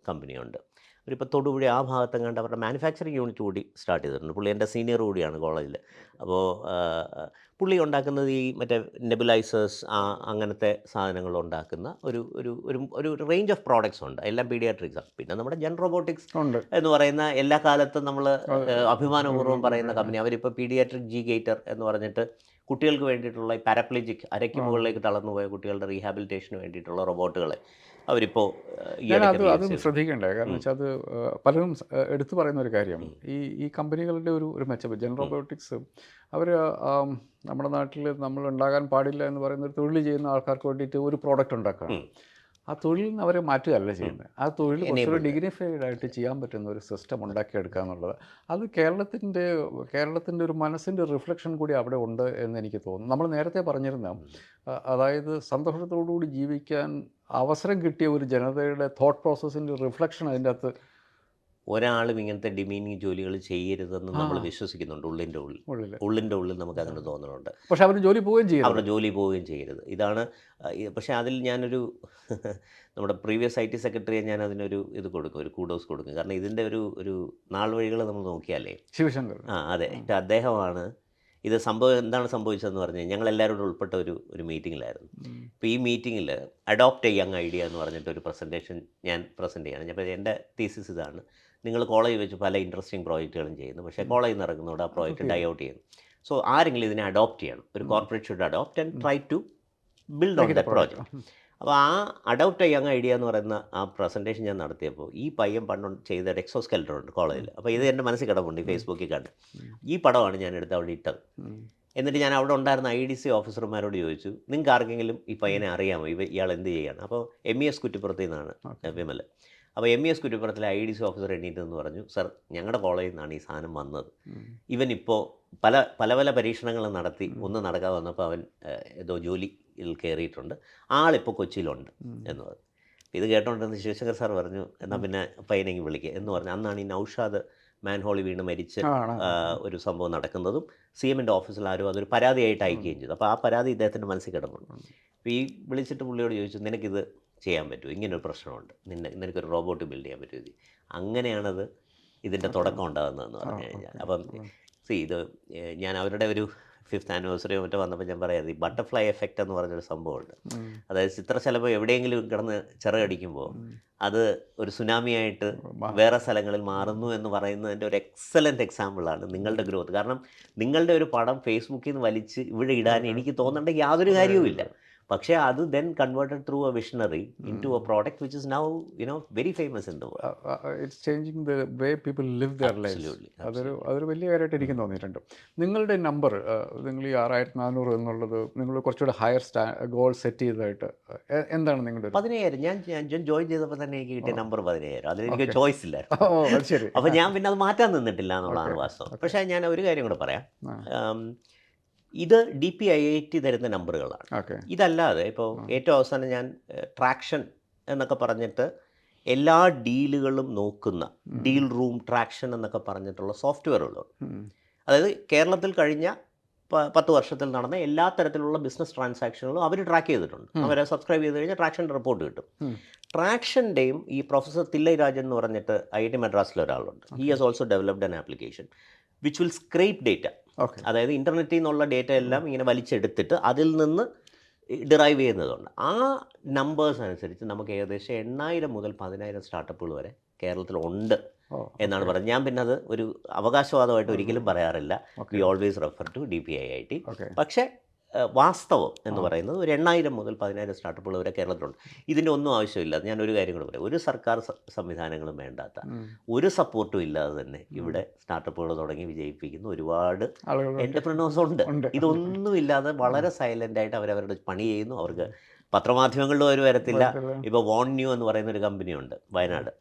കമ്പനിയുണ്ട്. അവരിപ്പോൾ തൊടുപുഴ ആ ഭാഗത്തെങ്ങാണ്ട് അവരുടെ മാനുഫാക്ചറിങ് യൂണിറ്റ് കൂടി സ്റ്റാർട്ട് ചെയ്തിട്ടുണ്ട്. പുള്ളി എൻ്റെ സീനിയർ കൂടിയാണ് കോളേജിൽ. അപ്പോൾ പുള്ളി ഉണ്ടാക്കുന്നത് ഈ മറ്റേ നെബുലൈസേഴ്സ് അങ്ങനത്തെ സാധനങ്ങൾ ഉണ്ടാക്കുന്ന ഒരു റേഞ്ച് ഓഫ് പ്രോഡക്ട്സ് ഉണ്ട്. എല്ലാം പീഡിയാട്രിക്സാണ്. പിന്നെ നമ്മുടെ ജെൻ റോബോട്ടിക്സ് എന്ന് പറയുന്ന എല്ലാ കാലത്തും നമ്മൾ അഭിമാനപൂർവ്വം പറയുന്ന കമ്പനി. അവരിപ്പോൾ പീഡിയാട്രിക് ജി ഗേറ്റർ എന്ന് പറഞ്ഞിട്ട് കുട്ടികൾക്ക് വേണ്ടിയിട്ടുള്ള ഈ പാരപ്ലജിക് അരയ്ക്ക് മുകളിലേക്ക് തളർന്നുപോയ കുട്ടികളുടെ റീഹാബിലിറ്റേഷന് വേണ്ടിയിട്ടുള്ള റോബോട്ടുകളെ അവരിപ്പോൾ
അതും ശ്രദ്ധിക്കേണ്ടേ. കാരണം വെച്ചാൽ അത് പലരും എടുത്തു പറയുന്ന ഒരു കാര്യം, ഈ കമ്പനികളുടെ ഒരു മെച്ചം ജെൻ റോബോട്ടിക്സ് അവർ നമ്മുടെ നാട്ടിൽ നമ്മൾ ഉണ്ടാകാൻ പാടില്ല എന്ന് പറയുന്ന ഒരു തൊഴിൽ ചെയ്യുന്ന ആൾക്കാർക്ക് വേണ്ടിയിട്ട് ഒരു പ്രോഡക്റ്റ് ഉണ്ടാക്കുകയാണ്. ആ തൊഴിലിൽ നിന്ന് അവരെ മാറ്റുകയല്ല ചെയ്യുന്നത്. ആ തൊഴിൽ കുറച്ചുകൂടി ഡിഗ്നിഫൈഡ് ആയിട്ട് ചെയ്യാൻ പറ്റുന്ന ഒരു സിസ്റ്റം ഉണ്ടാക്കിയെടുക്കുക എന്നുള്ളത് അത് കേരളത്തിൻ്റെ ഒരു മനസ്സിൻ്റെ റിഫ്ലക്ഷൻ കൂടി അവിടെ ഉണ്ട് എന്ന് എനിക്ക് തോന്നുന്നു. നമ്മൾ നേരത്തെ പറഞ്ഞിരുന്ന അതായത് സന്തോഷത്തോടുകൂടി ജീവിക്കാൻ അവസരം കിട്ടിയ ഒരു ജനതയുടെ തോട്ട് പ്രോസസ്സിൻ്റെ റിഫ്ലക്ഷൻ അതിൻ്റെ അകത്ത്.
ഒരാളും ഇങ്ങനത്തെ ഡിമീനിങ് ജോലികൾ ചെയ്യരുതെന്ന് നമ്മൾ വിശ്വസിക്കുന്നുണ്ട്. ഉള്ളിൻ്റെ ഉള്ളിൽ നമുക്ക് അങ്ങനെ തോന്നുന്നുണ്ട്.
പക്ഷെ അവരുടെ ജോലി
പോവുകയും ചെയ്യരുത്. ഇതാണ്. പക്ഷേ അതിൽ ഞാനൊരു നമ്മുടെ പ്രീവിയസ് IT സെക്രട്ടറിയെ ഞാൻ അതിനൊരു കൊടുക്കും, ഒരു കൂഡോസ് കൊടുക്കും. കാരണം ഇതിൻ്റെ ഒരു നാൾ വഴികൾ നമ്മൾ നോക്കിയാലേ
ശിവശങ്കർ
അതെ, അദ്ദേഹമാണ് ഇത് എന്താണ് സംഭവിച്ചതെന്ന് പറഞ്ഞാൽ ഞങ്ങളെല്ലാവരും ഉൾപ്പെട്ട ഒരു മീറ്റിങ്ങിലായിരുന്നു. അപ്പോൾ ഈ മീറ്റിങ്ങിൽ അഡോപ്റ്റ് എ യങ് ഐഡിയ എന്ന് പറഞ്ഞിട്ടൊരു പ്രസൻറ്റേഷൻ ഞാൻ പ്രസൻറ്റ് ചെയ്യണം. അപ്പോൾ എൻ്റെ തീസിസ് ഇതാണ്: നിങ്ങൾ കോളേജിൽ വെച്ച് പല ഇൻട്രസ്റ്റിംഗ് പ്രോജക്റ്റുകളും ചെയ്യുന്നു, പക്ഷേ കോളേജിൽ നിന്ന് ഇറങ്ങുന്നതോടെ ആ പ്രോജക്റ്റ് ഡൈ ഔട്ട് ചെയ്യുന്നു. സോ ആരെങ്കിലും ഇതിനെ അഡോപ്റ്റ് ചെയ്യണം. ഒരു corporate should adopt and try to build on the project. അപ്പോൾ ആ അഡോപ്റ്റ് എ യങ് ഐഡിയ എന്ന് പറയുന്ന ആ പ്രസൻറ്റേഷൻ ഞാൻ നടത്തിയപ്പോൾ ഈ പയ്യൻ പണ്ട് ചെയ്ത എക്സോസ്കെൽറ്റർ ഉണ്ട് കോളേജിൽ. അപ്പോൾ ഇത് എൻ്റെ മനസ്സിൽ കിടപ്പുണ്ട്, ഈ ഫേസ്ബുക്കിൽ കണ്ട്. ഈ പടമാണ് ഞാൻ എടുത്ത് അവിടെ ഇട്ടത്. എന്നിട്ട് ഞാൻ അവിടെ ഉണ്ടായിരുന്ന IDC ഓഫീസർമാരോട് ചോദിച്ചു, നിങ്ങൾക്ക് ആർക്കെങ്കിലും ഈ പയ്യനെ അറിയാമോ, ഇയാൾ എന്ത് ചെയ്യാണ്? അപ്പോൾ MES കുറ്റിപ്പുറത്തു നിന്നാണ് വിമൽ. അപ്പോൾ MES കുറ്റിപ്പുറത്തിലെ IDC ഓഫീസർ എണ്ണീറ്റെന്ന് പറഞ്ഞു, സർ ഞങ്ങളുടെ കോളേജിൽ നിന്നാണ് ഈ സാധനം വന്നത്, ഇവൻ ഇപ്പോൾ പല പരീക്ഷണങ്ങൾ നടത്തി ഒന്നും നടക്കാതെ വന്നപ്പോൾ അവൻ ഏതോ ജോലിയിൽ കയറിയിട്ടുണ്ട്, ആളിപ്പോൾ കൊച്ചിയിലുണ്ട് എന്ന് പറഞ്ഞു. ഇത് കേട്ടോണ്ടെന്ന് ശിവശങ്കർ സാർ പറഞ്ഞു, എന്നാൽ പിന്നെ പയ്യനെങ്കിൽ വിളിക്കുക എന്ന് പറഞ്ഞു. അന്നാണ് ഈ നൗഷാദ് മാൻഹോളിൽ വീണ് മരിച്ച് ഒരു സംഭവം നടക്കുന്നതും CMൻ്റെ ഓഫീസിൽ ആരും അതൊരു പരാതിയായിട്ട് അയക്കുകയും ചെയ്തു. അപ്പോൾ ആ പരാതി ഇദ്ദേഹത്തിൻ്റെ മനസ്സിൽ കിടപ്പുണ്ട്. അപ്പോൾ ഈ വിളിച്ചിട്ട് പുള്ളിയോട് ചോദിച്ചു, നിനക്കിത് ചെയ്യാൻ പറ്റുമോ, ഇങ്ങനൊരു പ്രശ്നമുണ്ട്, നിനക്കൊരു റോബോട്ട് ബിൽഡ് ചെയ്യാൻ പറ്റുമോ? അങ്ങനെയാണത് ഇതിൻ്റെ തുടക്കം ഉണ്ടാകുന്നതെന്ന് പറഞ്ഞു കഴിഞ്ഞാൽ. അപ്പം ഇത് ഞാൻ അവരുടെ ഒരു 5th ആനിവേഴ്സറിയോ മറ്റോ വന്നപ്പോൾ ഞാൻ പറയാം, ഈ ബട്ടർഫ്ലൈ എഫക്റ്റ് എന്ന് പറഞ്ഞൊരു സംഭവമുണ്ട്. അതായത് ചിത്രശലഭം എവിടെയെങ്കിലും കിടന്ന് ചിറകടിക്കുമ്പോൾ അത് ഒരു സുനാമിയായിട്ട് വേറെ സ്ഥലങ്ങളിൽ മാറുന്നു എന്ന് പറയുന്നതിൻ്റെ ഒരു എക്സലൻറ്റ് എക്സാമ്പിളാണ് നിങ്ങളുടെ ഗ്രോത്ത്. കാരണം നിങ്ങളുടെ ഒരു പടം ഫേസ്ബുക്കിൽ നിന്ന് വലിച്ച് ഇവിടെ ഇടാൻ എനിക്ക് തോന്നേണ്ട യാതൊരു കാര്യവുമില്ല. പക്ഷേ അത് then converted through a visionary into a product which is now, very famous in the world.
It's changing the way people live their lives. അതൊരു വലിയ കാര്യമായിട്ട് എനിക്ക് തോന്നിയിട്ടുണ്ട്. നിങ്ങളുടെ നമ്പർ, നിങ്ങൾ ഈ 6400 എന്നുള്ളത് നിങ്ങൾ കുറച്ചുകൂടെ ഹയർ ഗോൾ സെറ്റ് ചെയ്തതായിട്ട് എന്താണ് നിങ്ങളുടെ
1,000? ഞാൻ ജോയിൻ ചെയ്തപ്പോൾ തന്നെ എനിക്ക് കിട്ടിയ നമ്പർ 1,000. അതിലെനിക്ക് ചോയ്സ് ഇല്ലായിരുന്നു.
ശരി.
അപ്പോൾ ഞാൻ പിന്നെ അത് മാറ്റാൻ നിന്നിട്ടില്ല എന്നുള്ളതാണ് വാസ്തവം. പക്ഷേ ഞാൻ ഒരു കാര്യം കൂടെ പറയാം, ഇത് DPIIT തരുന്ന നമ്പറുകളാണ്. ഇതല്ലാതെ ഇപ്പോൾ ഏറ്റവും അവസാനം ഞാൻ ട്രാക്ഷൻ എന്നൊക്കെ പറഞ്ഞിട്ട് എല്ലാ ഡീലുകളും നോക്കുന്ന ഡീൽ റൂം ട്രാക്ഷൻ എന്നൊക്കെ പറഞ്ഞിട്ടുള്ള സോഫ്റ്റ്വെയറുകളുണ്ട്. അതായത് കേരളത്തിൽ കഴിഞ്ഞ 10 വർഷത്തിൽ നടന്ന എല്ലാ തരത്തിലുള്ള ബിസിനസ് ട്രാൻസാക്ഷനുകളും അവർ ട്രാക്ക് ചെയ്തിട്ടുണ്ട്. അവരെ സബ്സ്ക്രൈബ് ചെയ്ത് കഴിഞ്ഞാൽ ട്രാക്ഷൻ്റെ റിപ്പോർട്ട് കിട്ടും. ട്രാക്ഷൻ്റെയും ഈ പ്രൊഫസർ തില്ലൈ രാജൻ എന്ന് പറഞ്ഞിട്ട് IIT മദ്രാസിലെ ഒരാളുണ്ട്. He has also developed an application which will scrape data. അതായത് ഇൻ്റർനെറ്റിൽ നിന്നുള്ള ഡേറ്റ എല്ലാം ഇങ്ങനെ വലിച്ചെടുത്തിട്ട് അതിൽ നിന്ന് ഡിറൈവ് ചെയ്യുന്നതുണ്ട്. ആ നമ്പേഴ്സ് അനുസരിച്ച് നമുക്ക് ഏകദേശം 8,000 മുതൽ 10,000 സ്റ്റാർട്ടപ്പുകൾ വരെ കേരളത്തിലുണ്ട് എന്നാണ് പറയുന്നത്. ഞാൻ പിന്നെ അത് ഒരു അവകാശവാദമായിട്ട് ഒരിക്കലും പറയാറില്ല. We always refer to DPIIT. പക്ഷേ വാസ്തവം എന്ന് പറയുന്നത് ഒരു 8,000 മുതൽ 10,000 സ്റ്റാർട്ടപ്പുകൾ വരെ കേരളത്തിലുണ്ട്. ഇതിൻ്റെ ഒന്നും ആവശ്യമില്ല. ഞാനൊരു കാര്യം കൂടെ പറയാം, ഒരു സർക്കാർ സംവിധാനങ്ങളും വേണ്ടാത്ത, ഒരു സപ്പോർട്ടും ഇല്ലാതെ തന്നെ ഇവിടെ സ്റ്റാർട്ടപ്പുകൾ തുടങ്ങി വിജയിപ്പിക്കുന്ന ഒരുപാട് എൻ്റർപ്രനേഴ്സ് ഉണ്ട്. ഇതൊന്നുമില്ലാതെ വളരെ സൈലൻ്റായിട്ട് അവരവരുടെ പണി ചെയ്യുന്നു. അവർക്ക് പത്രമാധ്യമങ്ങളിലും അവർ വരത്തില്ല. ഇപ്പോൾ വോൺ ന്യൂ എന്ന് പറയുന്നൊരു കമ്പനിയുണ്ട് വയനാട്,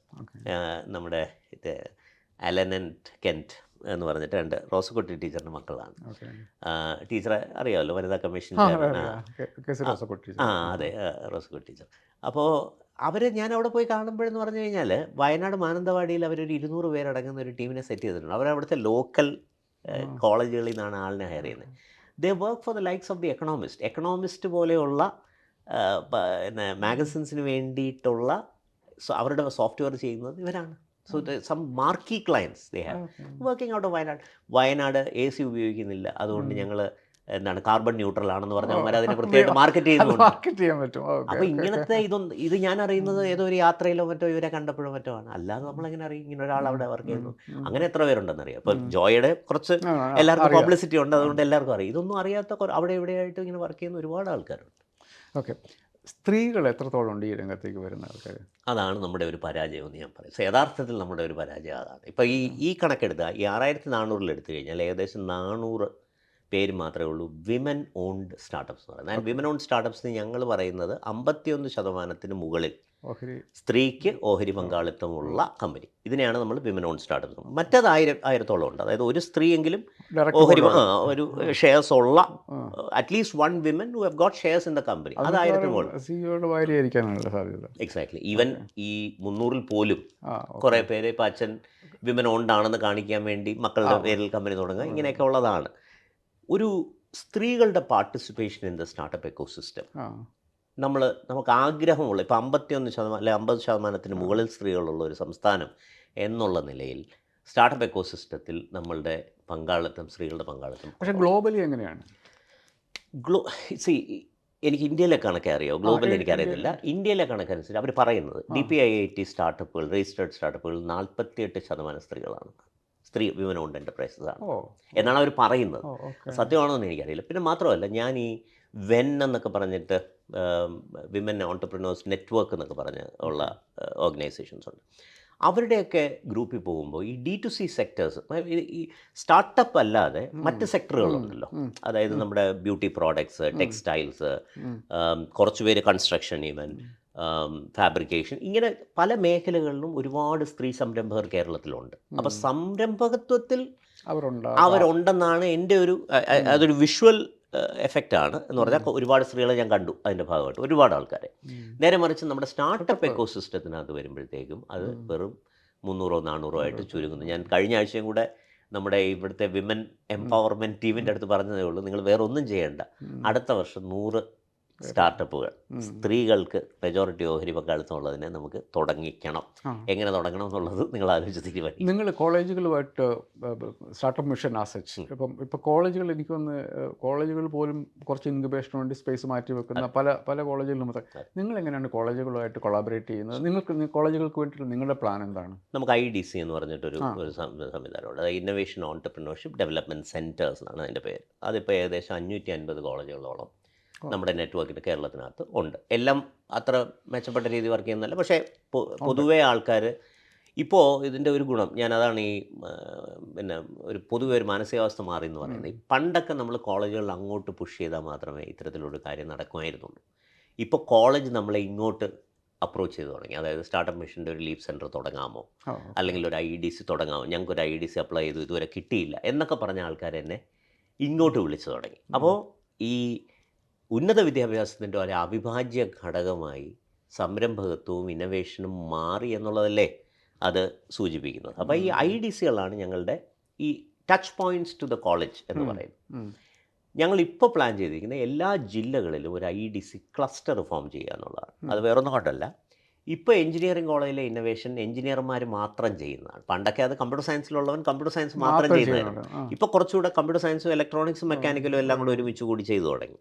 നമ്മുടെ അലൻ ആൻഡ് കെൻറ്റ് എന്ന് പറഞ്ഞിട്ട് 2 റോസക്കുട്ടി ടീച്ചറിൻ്റെ മക്കളാണ്. ടീച്ചറെ അറിയാമല്ലോ, വനിതാ കമ്മീഷൻ. അതെ, റോസക്കുട്ടി ടീച്ചർ. അപ്പോൾ ഞാൻ അവിടെ പോയി കാണുമ്പോഴെന്ന് പറഞ്ഞു കഴിഞ്ഞാൽ വയനാട് മാനന്തവാടിയിൽ അവരൊരു 200 പേരടങ്ങുന്ന ഒരു ടീമിനെ സെറ്റ് ചെയ്തിട്ടുണ്ട്. അവരവിടുത്തെ ലോക്കൽ കോളേജുകളിൽ നിന്നാണ് ആളിനെ ഹയർ ചെയ്യുന്നത്. ദേ work for the likes of the economist പോലെയുള്ള മാഗസിൻസിന് വേണ്ടിയിട്ടുള്ള അവരുടെ സോഫ്റ്റ്വെയർ ചെയ്യുന്നത് ഇവരാണ്. So some marquee clients they have working out of Wayanad AC ഉപയോഗിക്കുന്നില്ല, അതുകൊണ്ട് ഞങ്ങൾ എന്താണ് കാർബൺ ന്യൂട്രൽ ആണെന്ന് പറഞ്ഞാൽ അതിനെ പ്രത്യേകിച്ച് മാർക്കറ്റ് ചെയ്യാൻ പറ്റും. അപ്പോൾ ഇങ്ങനത്തെ ഇത് ഞാൻ അറിയുന്നത് ഏതോ ഒരു യാത്രയിലോ മറ്റോ ഇവരെ കണ്ടപ്പോഴോ മറ്റോ ആണ്. അല്ലാതെ നമ്മളെങ്ങനെ അറിയും ഇങ്ങനെ ഒരാൾ അവിടെ വർക്ക് ചെയ്യുന്നു? അങ്ങനെ എത്ര പേരുണ്ടെന്ന് അറിയാം. ഇപ്പോൾ ജോയുടെ കുറച്ച് എല്ലാവർക്കും പബ്ലിസിറ്റി ഉണ്ട്, അതുകൊണ്ട് എല്ലാവർക്കും അറിയാം. ഇതൊന്നും അറിയാത്ത അവിടെ എവിടെയായിട്ട് ഇങ്ങനെ വർക്ക് ചെയ്യുന്ന ഒരുപാട് ആൾക്കാരുണ്ട്.
ഓക്കെ, സ്ത്രീകൾ എത്രത്തോളം ഉണ്ട് ഈ രംഗത്തേക്ക് വരുന്ന ആൾക്കാർ?
അതാണ് നമ്മുടെ ഒരു പരാജയം എന്ന് ഞാൻ പറയും. യഥാർത്ഥത്തിൽ നമ്മുടെ ഒരു പരാജയം അതാണ്. ഇപ്പോൾ ഈ കണക്കെടുക്കുക, ഈ 6,400 എടുത്തു കഴിഞ്ഞാൽ ഏകദേശം 400 പേര് മാത്രമേ ഉള്ളൂ വിമൻ ഓൺഡ് സ്റ്റാർട്ടപ്സ് എന്ന് പറയുന്നത്. ആൻഡ് വിമൻ ഓൺഡ് സ്റ്റാർട്ടപ്സിന് ഞങ്ങൾ പറയുന്നത് 51% മുകളിൽ സ്ത്രീക്ക് ഓഹരി പങ്കാളിത്തമുള്ള കമ്പനി. ഇതിനെയാണ് നമ്മൾ വിമൻ ഓൺ സ്റ്റാർട്ടപ്പ്. മറ്റേത് 1000-ഓളം ഉണ്ട്. അതായത് ഒരു സ്ത്രീയെങ്കിലും ഓഹരി ഒരു ഷെയർസ് ഉള്ള at least 1 women who have got shares in the company. അത് 1000 എക്സാക്ട്ലി. ഈവൻ ഈ 300-ൽ പോലും കുറേ പേര് ഇപ്പം അച്ഛൻ വിമൻ ഓൺഡ് ആണെന്ന് കാണിക്കാൻ വേണ്ടി മക്കളുടെ പേരിൽ കമ്പനി തുടങ്ങുക, ഇങ്ങനെയൊക്കെ ഉള്ളതാണ്. ഒരു സ്ത്രീകളുടെ participation in the startup ecosystem നമുക്ക് ആഗ്രഹമുള്ള, ഇപ്പോൾ 51% അല്ലെ 50% മുകളിൽ സ്ത്രീകളുള്ള ഒരു സംസ്ഥാനം എന്നുള്ള നിലയിൽ സ്റ്റാർട്ടപ്പ് എക്കോസിസ്റ്റത്തിൽ നമ്മളുടെ പങ്കാളിത്തം, സ്ത്രീകളുടെ പങ്കാളിത്തം.
പക്ഷേ ഗ്ലോബലി എങ്ങനെയാണ്?
എനിക്ക് ഇന്ത്യയിലെ കണക്കെ അറിയാമോ, ഗ്ലോബലി എനിക്കറിയത്തില്ല. ഇന്ത്യയിലെ കണക്കനുസരിച്ച് അവർ പറയുന്നത് DPIIT സ്റ്റാർട്ടപ്പുകൾ, രജിസ്റ്റേർഡ് സ്റ്റാർട്ടപ്പുകൾ 48% സ്ത്രീകളാണ്. വിമൻ ഓൺഡ് എൻ്റർപ്രൈസസ് ആണ് എന്നാണ് അവർ പറയുന്നത്. സത്യമാണോന്ന് എനിക്കറിയില്ല. പിന്നെ മാത്രമല്ല, ഞാൻ ഈ വെൻ എന്നൊക്കെ പറഞ്ഞിട്ട് വിമൻ ഓൺടർപ്രനേഴ്സ് നെറ്റ്വർക്ക് എന്നൊക്കെ പറഞ്ഞ് ഉള്ള ഓർഗനൈസേഷൻസ് ഉണ്ട്. അവരുടെയൊക്കെ ഗ്രൂപ്പിൽ പോകുമ്പോൾ ഈ D2C സെക്ടേഴ്സ്, ഈ സ്റ്റാർട്ടപ്പ് അല്ലാതെ മറ്റ് സെക്ടറുകളുണ്ടല്ലോ. അതായത് നമ്മുടെ ബ്യൂട്ടി പ്രോഡക്ട്സ്, ടെക്സ്റ്റൈൽസ്, കുറച്ച് പേര് കൺസ്ട്രക്ഷൻ, ഈവൻ ഫാബ്രിക്കേഷൻ, ഇങ്ങനെ പല മേഖലകളിലും ഒരുപാട് സ്ത്രീ സംരംഭകർ കേരളത്തിലുണ്ട്. അപ്പോൾ സംരംഭകത്വത്തിൽ അവരുണ്ടെന്നാണ് എൻ്റെ ഒരു അതൊരു വിഷ്വൽ എഫക്റ്റാണ് എന്ന് പറഞ്ഞാൽ. ഒരുപാട് സ്ത്രീകളെ ഞാൻ കണ്ടു അതിൻ്റെ ഭാഗമായിട്ട്, ഒരുപാട് ആൾക്കാരെ. നേരെ മറിച്ച് നമ്മുടെ സ്റ്റാർട്ടപ്പ് എക്കോസിസ്റ്റത്തിനകത്ത് വരുമ്പോഴത്തേക്കും അത് വെറും 300-400 ആയിട്ട് ചുരുങ്ങുന്നു. ഞാൻ കഴിഞ്ഞ ആഴ്ചയും കൂടെ നമ്മുടെ ഇവിടുത്തെ വിമൻ എംപവർമെൻറ്റ് ടീമിൻ്റെ അടുത്ത് പറഞ്ഞതേ ഉള്ളൂ, നിങ്ങൾ വേറെ ഒന്നും ചെയ്യേണ്ട, അടുത്ത വർഷം 100 സ്റ്റാർട്ടപ്പുകൾ സ്ത്രീകൾക്ക് മെജോറിറ്റി ഓഹരി പങ്കാളിത്തമുള്ളതിനെ നമുക്ക് തുടങ്ങിക്കണം. എങ്ങനെ തുടങ്ങണം എന്നുള്ളത് നിങ്ങൾ ആലോചിച്ച് തീരുമാനിക്കും.
നിങ്ങൾ കോളേജുകളുമായിട്ട് സ്റ്റാർട്ടപ്പ് മിഷൻ ആസച്ച് ഇപ്പോൾ കോളേജുകൾ, എനിക്കൊന്ന് കോളേജുകൾ പോലും കുറച്ച് ഇൻക്യുബേഷന് വേണ്ടി സ്പേസ് മാറ്റി വെക്കുന്ന പല കോളേജുകളിലും നിങ്ങൾ എങ്ങനെയാണ് കോളേജുകളുമായിട്ട് കൊളാബറേറ്റ് ചെയ്യുന്നത്? നിങ്ങൾക്ക് കോളേജുകൾക്ക് വേണ്ടിയിട്ട് നിങ്ങളുടെ പ്ലാൻ എന്താണ്?
നമുക്ക് IDC എന്ന് പറഞ്ഞിട്ടൊരു സംവിധാനമുണ്ട്. ഇന്നൊവേഷൻ ഓൺടർപ്രണർഷിപ്പ് ഡെവലപ്മെൻറ്റ് സെൻറ്റേഴ്സ് എന്നാണ് അതിൻ്റെ പേര്. അതിപ്പോൾ ഏകദേശം 550 കോളേജുകളോളം നമ്മുടെ നെറ്റ്വർക്കിൻ്റെ കേരളത്തിനകത്ത് ഉണ്ട്. എല്ലാം അത്ര മെച്ചപ്പെട്ട രീതി വർക്ക് ചെയ്യുന്നതല്ല, പക്ഷേ പൊതുവേ ആൾക്കാർ ഇപ്പോൾ ഇതിൻ്റെ ഒരു ഗുണം, ഞാനതാണ് ഈ പിന്നെ ഒരു പൊതുവെ ഒരു മാനസികാവസ്ഥ മാറി എന്ന് പറയുന്നത്. പണ്ടൊക്കെ നമ്മൾ കോളേജുകളിൽ അങ്ങോട്ട് പുഷ് ചെയ്താൽ മാത്രമേ ഇത്തരത്തിലൊരു കാര്യം നടക്കുമായിരുന്നുള്ളൂ. ഇപ്പോൾ കോളേജ് നമ്മളെ ഇങ്ങോട്ട് അപ്രോച്ച് ചെയ്ത് തുടങ്ങി. അതായത് സ്റ്റാർട്ടപ്പ് മിഷൻ്റെ ഒരു ലീവ് സെൻറ്റർ തുടങ്ങാമോ, അല്ലെങ്കിൽ ഒരു IDC തുടങ്ങാമോ, ഞങ്ങൾക്കൊരു IDC അപ്ലൈ ചെയ്തു ഇതുവരെ കിട്ടിയില്ല എന്നൊക്കെ പറഞ്ഞ ആൾക്കാർ എന്നെ ഇങ്ങോട്ട് വിളിച്ചു തുടങ്ങി. അപ്പോൾ ഈ ഉന്നത വിദ്യാഭ്യാസത്തിൻ്റെ ഒരു അവിഭാജ്യ ഘടകമായി സംരംഭകത്വവും ഇന്നൊവേഷനും മാറി എന്നുള്ളതല്ലേ അത് സൂചിപ്പിക്കുന്നത്. അപ്പോൾ ഈ IDCകളാണ് ഞങ്ങളുടെ ഈ touch points to the college എന്ന് പറയുന്നത്. ഞങ്ങളിപ്പോൾ പ്ലാൻ ചെയ്തിരിക്കുന്നത് എല്ലാ ജില്ലകളിലും ഒരു IDC ക്ലസ്റ്റർ ഫോം ചെയ്യുക എന്നുള്ളതാണ്. അത് വേറൊന്നും കൊണ്ടല്ല, ഇപ്പോൾ എഞ്ചിനീയറിംഗ് കോളേജിലെ ഇന്നൊവേഷൻ എഞ്ചിനീയർമാർ മാത്രം ചെയ്യുന്നതാണ്. പണ്ടൊക്കെ അത് കമ്പ്യൂട്ടർ സയൻസിലുള്ളവൻ കമ്പ്യൂട്ടർ സയൻസ് മാത്രം ചെയ്യുന്നതായിരുന്നു. ഇപ്പോൾ കുറച്ചുകൂടെ കമ്പ്യൂട്ടർ സയൻസും ഇലക്ട്രോണിക്സും മെക്കാനിക്കലും എല്ലാം കൂടെ ഒരുമിച്ച് കൂടി ചെയ്തു തുടങ്ങി.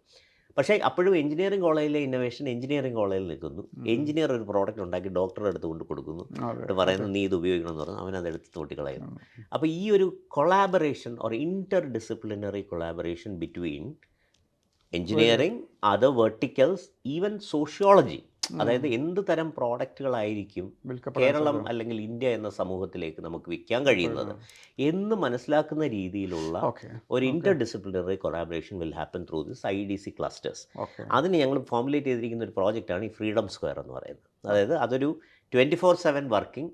പക്ഷേ അപ്പോഴും എഞ്ചിനീയറിംഗ് കോളേജിലെ ഇന്നൊവേഷൻ എഞ്ചിനീയറിംഗ് കോളേജിൽ നിൽക്കുന്നു. എഞ്ചിനീയർ ഒരു പ്രോഡക്റ്റ് ഉണ്ടാക്കി ഡോക്ടറുടെ അടുത്ത് കൊണ്ട് കൊടുക്കുന്നു, എന്നിട്ട് പറയുന്നു നീ ഇത് ഉപയോഗിക്കണം എന്ന് പറഞ്ഞു, അവനതെടുത്ത് തോട്ടിക്കളയുന്നു. അപ്പോൾ ഈ ഒരു collaboration or inter disciplinary collaboration between engineering, other verticals, even sociology, അതായത് എന്ത് തരം പ്രോഡക്റ്റുകളായിരിക്കും കേരളം അല്ലെങ്കിൽ ഇന്ത്യ എന്ന സമൂഹത്തിലേക്ക് നമുക്ക് വിൽക്കാൻ കഴിയുന്നത് എന്ന് മനസ്സിലാക്കുന്ന രീതിയിലുള്ള ഒരു Inter disciplinary collaboration will happen through this IDC clusters. അതിന് ഞങ്ങൾ ഫോർമുലേറ്റ് ചെയ്തിരിക്കുന്ന ഒരു പ്രോജക്റ്റാണ് ഈ ഫ്രീഡം സ്ക്വയർ എന്ന് പറയുന്നത്. അതായത് അതൊരു 24/7 working,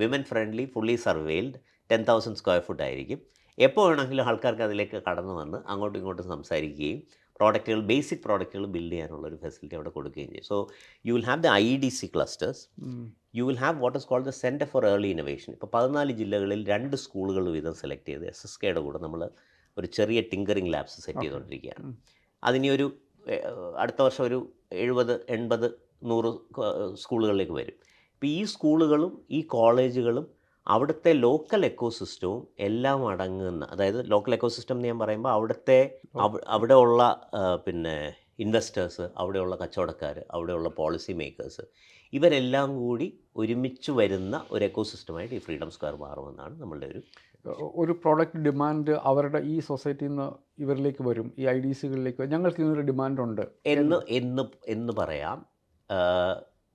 women friendly, fully surveilled, 10,000 square foot ആയിരിക്കും. എപ്പോൾ വേണമെങ്കിലും ആൾക്കാർക്ക് അതിലേക്ക് കടന്നു വന്ന് അങ്ങോട്ടും ഇങ്ങോട്ടും സംസാരിക്കുകയും പ്രോഡക്റ്റുകൾ, ബേസിക് പ്രോഡക്റ്റുകൾ ബിൽഡ് ചെയ്യാനുള്ള ഒരു ഫെസിലിറ്റി അവിടെ കൊടുക്കുകയും ചെയ്യും. So you will have the IDC clusters, you will have what is called the centre for early innovation. ഇപ്പോൾ 14 ജില്ലകളിൽ 2 സ്കൂളുകൾ വീതം സെലക്ട് ചെയ്ത് SSKയുടെ കൂടെ നമ്മൾ ഒരു ചെറിയ ടിങ്കറിംഗ് ലാബ്സ് സെറ്റ് ചെയ്തുകൊണ്ടിരിക്കുകയാണ്. അതിനി ഒരു അടുത്ത വർഷം ഒരു 70, 80, 100 സ്കൂളുകളിലേക്ക് വരും. ഇപ്പോൾ ഈ സ്കൂളുകളും ഈ കോളേജുകളും അവിടുത്തെ ലോക്കൽ എക്കോസിസ്റ്റവും എല്ലാം അടങ്ങുന്ന, അതായത് ലോക്കൽ എക്കോസിസ്റ്റം എന്ന് ഞാൻ പറയുമ്പോൾ അവിടെയുള്ള പിന്നെ ഇൻവെസ്റ്റേഴ്സ്, അവിടെയുള്ള കച്ചവടക്കാർ, അവിടെയുള്ള പോളിസി മേക്കേഴ്സ്, ഇവരെല്ലാം കൂടി ഒരുമിച്ച് വരുന്ന ഒരു എക്കോസിസ്റ്റമായിട്ട് ഈ ഫ്രീഡം സ്ക്വയർ മാറുമെന്നാണ് നമ്മളുടെ ഒരു
പ്രോഡക്റ്റ് ഡിമാൻഡ്. അവരുടെ ഈ സൊസൈറ്റിയിൽ നിന്ന് ഇവരിലേക്ക് വരും, ഈ IDCകളിലേക്ക് ഞങ്ങൾക്ക് ഇന്നൊരു ഡിമാൻഡുണ്ട്
എന്ന് പറയാം.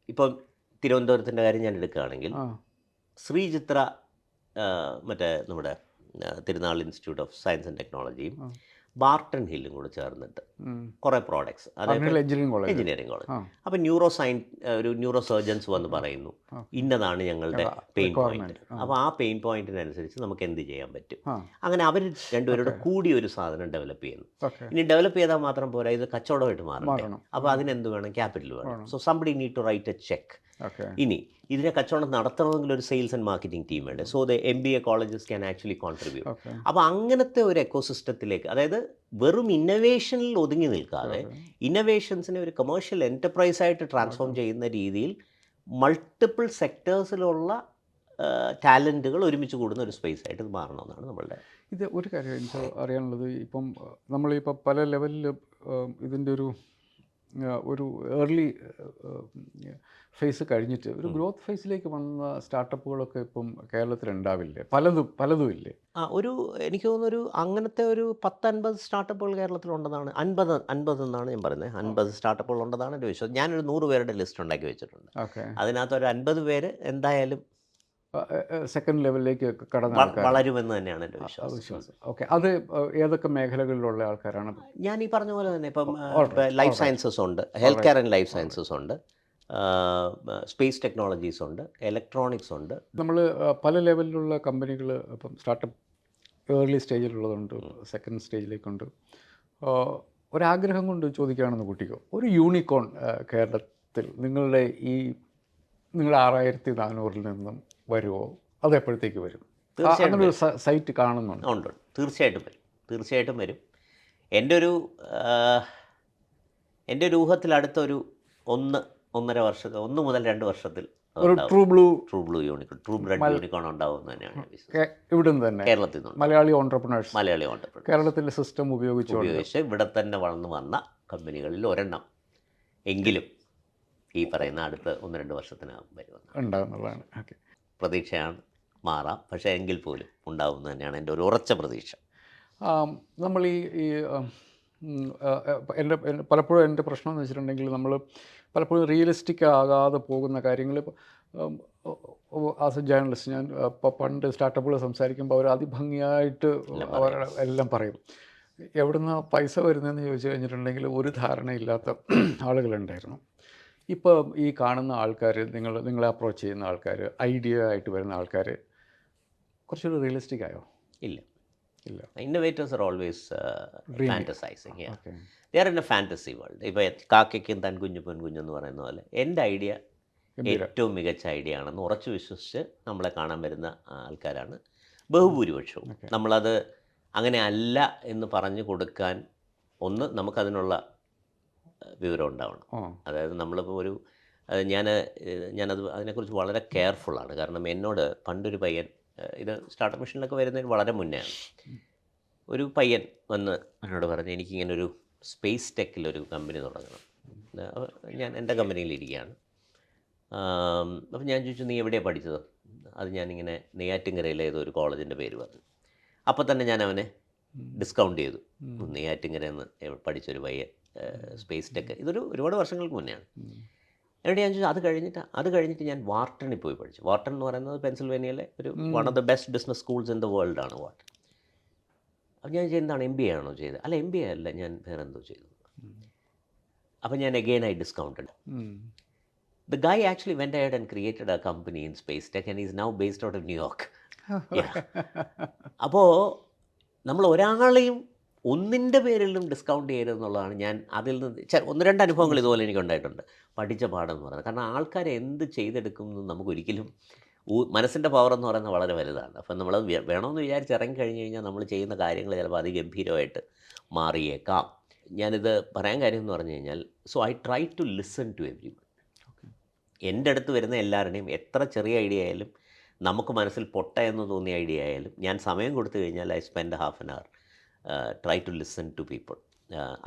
ഇപ്പം തിരുവനന്തപുരത്തിൻ്റെ കാര്യം ഞാൻ എടുക്കുകയാണെങ്കിൽ, ശ്രീചിത്ര മറ്റേ നമ്മുടെ തിരുനാൾ ഇൻസ്റ്റിറ്റ്യൂട്ട് ഓഫ് സയൻസ് ആൻഡ് ടെക്നോളജിയും ബാർട്ടൺ ഹില്ലും കൂടെ ചേർന്നിട്ട് കുറേ പ്രോഡക്ട്സ്, അതായത് എഞ്ചിനീയറിംഗ് കോളേജ്. അപ്പോൾ ന്യൂറോ സർജൻസ് വന്ന് പറയുന്നു ഇന്നതാണ് ഞങ്ങളുടെ പെയിൻ പോയിന്റ്. അപ്പോൾ ആ പെയിൻ പോയിന്റിനനുസരിച്ച് നമുക്ക് എന്ത് ചെയ്യാൻ പറ്റും, അങ്ങനെ അവർ രണ്ടുപേരുടെ കൂടി ഒരു സാധനം ഡെവലപ്പ് ചെയ്യുന്നു. ഇനി ഡെവലപ്പ് ചെയ്താൽ മാത്രം പോരാ, ഇത് കച്ചവടമായിട്ട് മാറണം. അപ്പോൾ അതിനെന്ത് വേണം, ക്യാപിറ്റൽ വേണം. So somebody need to write a cheque. ഇനി ഇതിനെ കച്ചവടം നടത്തണമെങ്കിൽ ഒരു സെയിൽസ് ആൻഡ് മാർക്കറ്റിംഗ് ടീം വേണ്ട. So the MBA colleges can actually contribute. അപ്പോൾ അങ്ങനത്തെ ഒരു എക്കോസിസ്റ്റത്തിലേക്ക്, അതായത് വെറും ഇന്നൊവേഷനിൽ ഒതുങ്ങി നിൽക്കാതെ ഇന്നൊവേഷൻസിനെ ഒരു കമേഴ്ഷ്യൽ എൻ്റർപ്രൈസായിട്ട് ട്രാൻസ്ഫോം ചെയ്യുന്ന രീതിയിൽ മൾട്ടിപ്പിൾ സെക്ടേഴ്സിലുള്ള ടാലൻറ്റുകൾ ഒരുമിച്ച് കൂടുന്ന ഒരു സ്പേസ് ആയിട്ട് ഇത് മാറണമെന്നാണ് നമ്മളുടെ.
ഇത് ഒരു കാര്യം എനിക്ക് അറിയാനുള്ളത്, ഇപ്പം നമ്മളിപ്പോൾ പല ലെവലിൽ ഇതിൻ്റെ ഒരു ഏർലി ഫേസ് കഴിഞ്ഞിട്ട് ഒരു ഗ്രോത്ത് ഫേസിലേക്ക് വന്ന സ്റ്റാർട്ടപ്പുകളൊക്കെ ഇപ്പം കേരളത്തിലുണ്ടാവില്ലേ? പലതും ഇല്ലേ?
എനിക്ക് തോന്നുന്നൊരു അങ്ങനത്തെ ഒരു 10-50 സ്റ്റാർട്ടപ്പുകൾ കേരളത്തിലുണ്ടെന്നാണ്. 50 എന്നാണ് ഞാൻ പറയുന്നത്. 50 സ്റ്റാർട്ടപ്പുകൾ ഉണ്ടെന്നാണ് എൻ്റെ വിശ്വാസം. ഞാനൊരു 100 പേരുടെ ലിസ്റ്റ് ഉണ്ടാക്കി വെച്ചിട്ടുണ്ട്. അതിനകത്ത് ഒരു 50 പേര് എന്തായാലും
സെക്കൻഡ് ലെവലിലേക്ക്
വളരുമെന്ന് തന്നെയാണ് എൻ്റെ വിശ്വാസം.
ഓക്കെ, അത് ഏതൊക്കെ മേഖലകളിലുള്ള ആൾക്കാരാണ്?
ഞാൻ ഈ പറഞ്ഞ പോലെ തന്നെ ഇപ്പം ലൈഫ് സയൻസസ് ഉണ്ട്, health care and life sciences ഉണ്ട്, സ്പേസ് ടെക്നോളജീസ് ഉണ്ട്, ഇലക്ട്രോണിക്സ് ഉണ്ട്.
നമ്മൾ പല ലെവലിലുള്ള കമ്പനികൾ ഇപ്പം സ്റ്റാർട്ടപ്പ് ഏർലി സ്റ്റേജിലുള്ളതുണ്ട്, സെക്കൻഡ് സ്റ്റേജിലേക്കുണ്ട്. ഒരാഗ്രഹം കൊണ്ട് ചോദിക്കുകയാണെന്ന് കൂട്ടിക്കോ, ഒരു യൂണിക്കോൺ കേരളത്തിൽ നിങ്ങളുടെ 6400 നിന്നും വരുമോ? അത് എപ്പോഴത്തേക്ക് വരും? അങ്ങനെ ഒരു സൈറ്റ് കാണുന്നുണ്ട്?
ഉണ്ട്, തീർച്ചയായിട്ടും വരും. എൻ്റെ ഒരു ഊഹത്തിൽ അടുത്തൊരു 1 മുതൽ 2 വർഷത്തിൽ
ഒരു ട്രൂ ബ്ലൂ
ബ്രെഡ് യൂണിക്കോൺ ഉണ്ടാവും തന്നെയാണ്
ഇവിടെ നിന്ന് തന്നെ,
കേരളത്തിൽ നിന്ന്
മലയാളി ഓൺട്രപ്രണേഴ്സ് കേരളത്തിലെ സിസ്റ്റം
ഉപയോഗിച്ച് ഇവിടെ തന്നെ വളർന്നു വന്ന കമ്പനികളിൽ ഒരെണ്ണം എങ്കിലും ഈ പറയുന്ന അടുത്ത 1-2 വർഷത്തിനകം
ഉണ്ടാകുന്നതാണ്. ഓക്കെ,
പ്രതീക്ഷയാണ്, മാറാം, പക്ഷേ എങ്കിൽ പോലും ഉണ്ടാവുന്നത് തന്നെയാണ് എൻ്റെ ഒരു ഉറച്ച പ്രതീക്ഷ.
നമ്മൾ പലപ്പോഴും എൻ്റെ പ്രശ്നം എന്ന് വെച്ചിട്ടുണ്ടെങ്കിൽ, നമ്മൾ പലപ്പോഴും റിയലിസ്റ്റിക് ആകാതെ പോകുന്ന കാര്യങ്ങൾ. ആസ് എ ജേർണലിസ്റ്റ് ഞാൻ പണ്ട് സ്റ്റാർട്ടപ്പുകൾ സംസാരിക്കുമ്പോൾ അവർ അതിഭംഗിയായിട്ട് അവർ എല്ലാം പറയും. എവിടുന്ന പൈസ വരുന്നതെന്ന് ചോദിച്ചു കഴിഞ്ഞിട്ടുണ്ടെങ്കിൽ ഒരു ധാരണയില്ലാത്ത ആളുകളുണ്ടായിരുന്നു. ഇപ്പോൾ ഈ കാണുന്ന ആൾക്കാർ, നിങ്ങളെ അപ്രോച്ച് ചെയ്യുന്ന ആൾക്കാർ, ഐഡിയ ആയിട്ട് വരുന്ന ആൾക്കാർ കുറച്ചുകൂടി റിയലിസ്റ്റിക് ആയോ?
ഇല്ല. Innovators are always fantasizing. Yeah.
Okay.
They are in a fantasy world. ഇപ്പോൾ കാക്കയ്ക്കും തൻ കുഞ്ഞു പെൺകുഞ്ഞെന്ന് പറയുന്ന പോലെ എൻ്റെ ഐഡിയ ഏറ്റവും മികച്ച ഐഡിയ ആണെന്ന് ഉറച്ചു വിശ്വസിച്ച് നമ്മളെ കാണാൻ വരുന്ന ആൾക്കാരാണ് ബഹുഭൂരിപക്ഷവും. നമ്മളത് അങ്ങനെ അല്ല എന്ന് പറഞ്ഞു കൊടുക്കാൻ നമുക്കതിനുള്ള വിവരം ഉണ്ടാവണം. അതായത് നമ്മളിപ്പോൾ ഞാനത് അതിനെക്കുറിച്ച് വളരെ കെയർഫുള്ളാണ്. കാരണം എന്നോട് പണ്ടൊരു പയ്യൻ, ഇത് സ്റ്റാർട്ടപ്പ് മിഷനിലൊക്കെ വരുന്നതിന് വളരെ മുന്നെയാണ്, ഒരു പയ്യൻ വന്ന് എന്നോട് പറഞ്ഞു, എനിക്കിങ്ങനെ ഒരു സ്പേസ് ടെക്കിലൊരു കമ്പനി തുടങ്ങണം. ഞാൻ എൻ്റെ കമ്പനിയിലിരിക്കുകയാണ്. അപ്പോൾ ഞാൻ ചോദിച്ചു, നീ എവിടെയാണ് പഠിച്ചത്? അത് ഞാനിങ്ങനെ നെയ്യാറ്റിൻകരയിലെ ഏതോ ഒരു കോളേജിൻ്റെ പേര് പറഞ്ഞു. അപ്പോൾ തന്നെ ഞാൻ അവനെ ഡിസ്കൗണ്ട് ചെയ്തു. നെയ്യാറ്റിൻകരയിൽ നിന്ന് പഠിച്ചൊരു പയ്യൻ സ്പേസ് ടെക്ക്. ഇതൊരു ഒരുപാട് വർഷങ്ങൾക്ക് മുന്നെയാണ്. എന്നിട്ട് ഞാൻ ചോദിച്ചു, അത് കഴിഞ്ഞിട്ട് ഞാൻ വാർട്ടണിൽ പോയി പഠിച്ചു. വാർട്ടൺ എന്ന് പറയുന്നത് പെൻസിൽവേനിയയിലെ ഒരു one of the best business schools in the world ആണ് വാർട്ടൺ. അപ്പോൾ ഞാൻ എന്താണ് MBA ആണോ ചെയ്തത്? അല്ല, MBA അല്ല, ഞാൻ വേറെ എന്തോ ചെയ്തു. അപ്പോൾ ഞാൻ again I discounted. The guy actually went ahead and created a company in space tech and he's now based out of New York. അപ്പോൾ നമ്മൾ ഒരാളെയും ഒന്നിൻ്റെ പേരിലും ഡിസ്കൗണ്ട് ചെയ്യരുതെന്നുള്ളതാണ് ഞാൻ അതിൽ നിന്ന് 1-2 അനുഭവങ്ങൾ ഇതുപോലെ എനിക്കുണ്ടായിട്ടുണ്ട്. പഠിച്ച പാഠം എന്ന് പറയുന്നത്. കാരണം ആൾക്കാർ എന്ത് ചെയ്തെടുക്കുമെന്ന് നമുക്കൊരിക്കലും മനസ്സിൻ്റെ പവർ എന്ന് പറയുന്നത് വളരെ വലുതാണ്. അപ്പം നമ്മളത് വേണമെന്ന് വിചാരിച്ച് ഇറങ്ങിക്കഴിഞ്ഞ് കഴിഞ്ഞാൽ നമ്മൾ ചെയ്യുന്ന കാര്യങ്ങൾ ചിലപ്പോൾ അതിഗംഭീരമായിട്ട് മാറിയേക്കാം. ഞാനിത് പറയാൻ കാര്യം എന്ന് പറഞ്ഞു കഴിഞ്ഞാൽ, I try to listen to everyone. എൻ്റെ അടുത്ത് വരുന്ന എല്ലാവരുടെയും എത്ര ചെറിയ ഐഡിയ ആയാലും, നമുക്ക് മനസ്സിൽ എന്ന് തോന്നിയ ഐഡിയ ആയാലും, ഞാൻ സമയം കൊടുത്തു കഴിഞ്ഞാൽ I spend half an hour try to listen to people.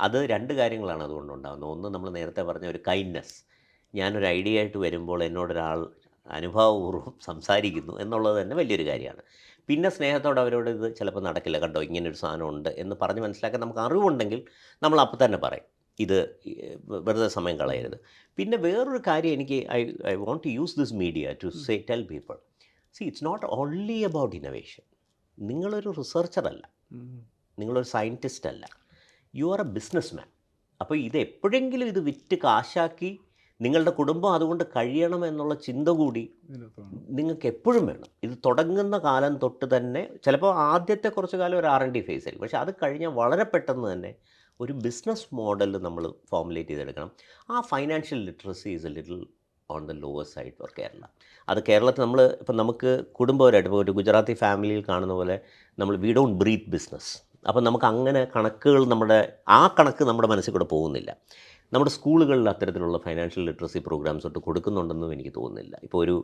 അത് 2 കാര്യങ്ങളാണ് അതുകൊണ്ടുണ്ടാകുന്നത്. ഒന്ന്, നമ്മൾ നേരത്തെ പറഞ്ഞ ഒരു കൈൻഡ്നെസ്. ഞാനൊരു ഐഡിയ ആയിട്ട് വരുമ്പോൾ എന്നോടൊരാൾ അനുഭവപൂർവ്വം സംസാരിക്കുന്നു എന്നുള്ളത് തന്നെ വലിയൊരു കാര്യമാണ്. പിന്നെ സ്നേഹത്തോടെ അവരോട് ഇത് ചിലപ്പോൾ നടക്കില്ല, കണ്ടോ ഇങ്ങനൊരു സാധനം ഉണ്ട് എന്ന് പറഞ്ഞ് മനസ്സിലാക്കാൻ നമുക്ക് അറിവുണ്ടെങ്കിൽ നമ്മൾ അപ്പം തന്നെ പറയും, ഇത് വെറുതെ സമയം കളയരുത്. പിന്നെ വേറൊരു കാര്യം എനിക്ക് I want to use this media to tell people, it's not only about innovation. നിങ്ങളൊരു റിസർച്ചറല്ല, നിങ്ങളൊരു സയൻറ്റിസ്റ്റ് അല്ല, you are a businessman. അപ്പോൾ ഇത് എപ്പോഴെങ്കിലും ഇത് വിറ്റ് കാശാക്കി നിങ്ങളുടെ കുടുംബം അതുകൊണ്ട് കഴിയണമെന്നുള്ള ചിന്ത കൂടി നിങ്ങൾക്ക് എപ്പോഴും വേണം. ഇത് തുടങ്ങുന്ന കാലം തൊട്ട് തന്നെ, ചിലപ്പോൾ ആദ്യത്തെ കുറച്ച് കാലം ഒരു R&D ഫേസ് ആയിരിക്കും, പക്ഷേ അത് കഴിഞ്ഞാൽ വളരെ പെട്ടെന്ന് തന്നെ ഒരു ബിസിനസ് മോഡൽ നമ്മൾ ഫോർമുലേറ്റ് ചെയ്തെടുക്കണം. ആ financial literacy is a little on the lower side for Kerala. അത് കേരളത്തിൽ ഇപ്പം നമുക്ക് കുടുംബപരമായിട്ട്, ഇപ്പോൾ ഒരു ഗുജറാത്തി ഫാമിലിയിൽ കാണുന്ന പോലെ വി ഡോണ്ട് ബ്രീത്ത് ബിസിനസ്. അപ്പം നമുക്ക് അങ്ങനെ കണക്കുകൾ കണക്ക് നമ്മുടെ മനസ്സിൽ കൂടെ പോകുന്നില്ല. നമ്മുടെ സ്കൂളുകളിൽ അത്തരത്തിലുള്ള ഫൈനാൻഷ്യൽ ലിറ്ററസി പ്രോഗ്രാംസ് തൊട്ട് കൊടുക്കുന്നുണ്ടെന്നും എനിക്ക് തോന്നുന്നില്ല. ഇപ്പോൾ ഒരു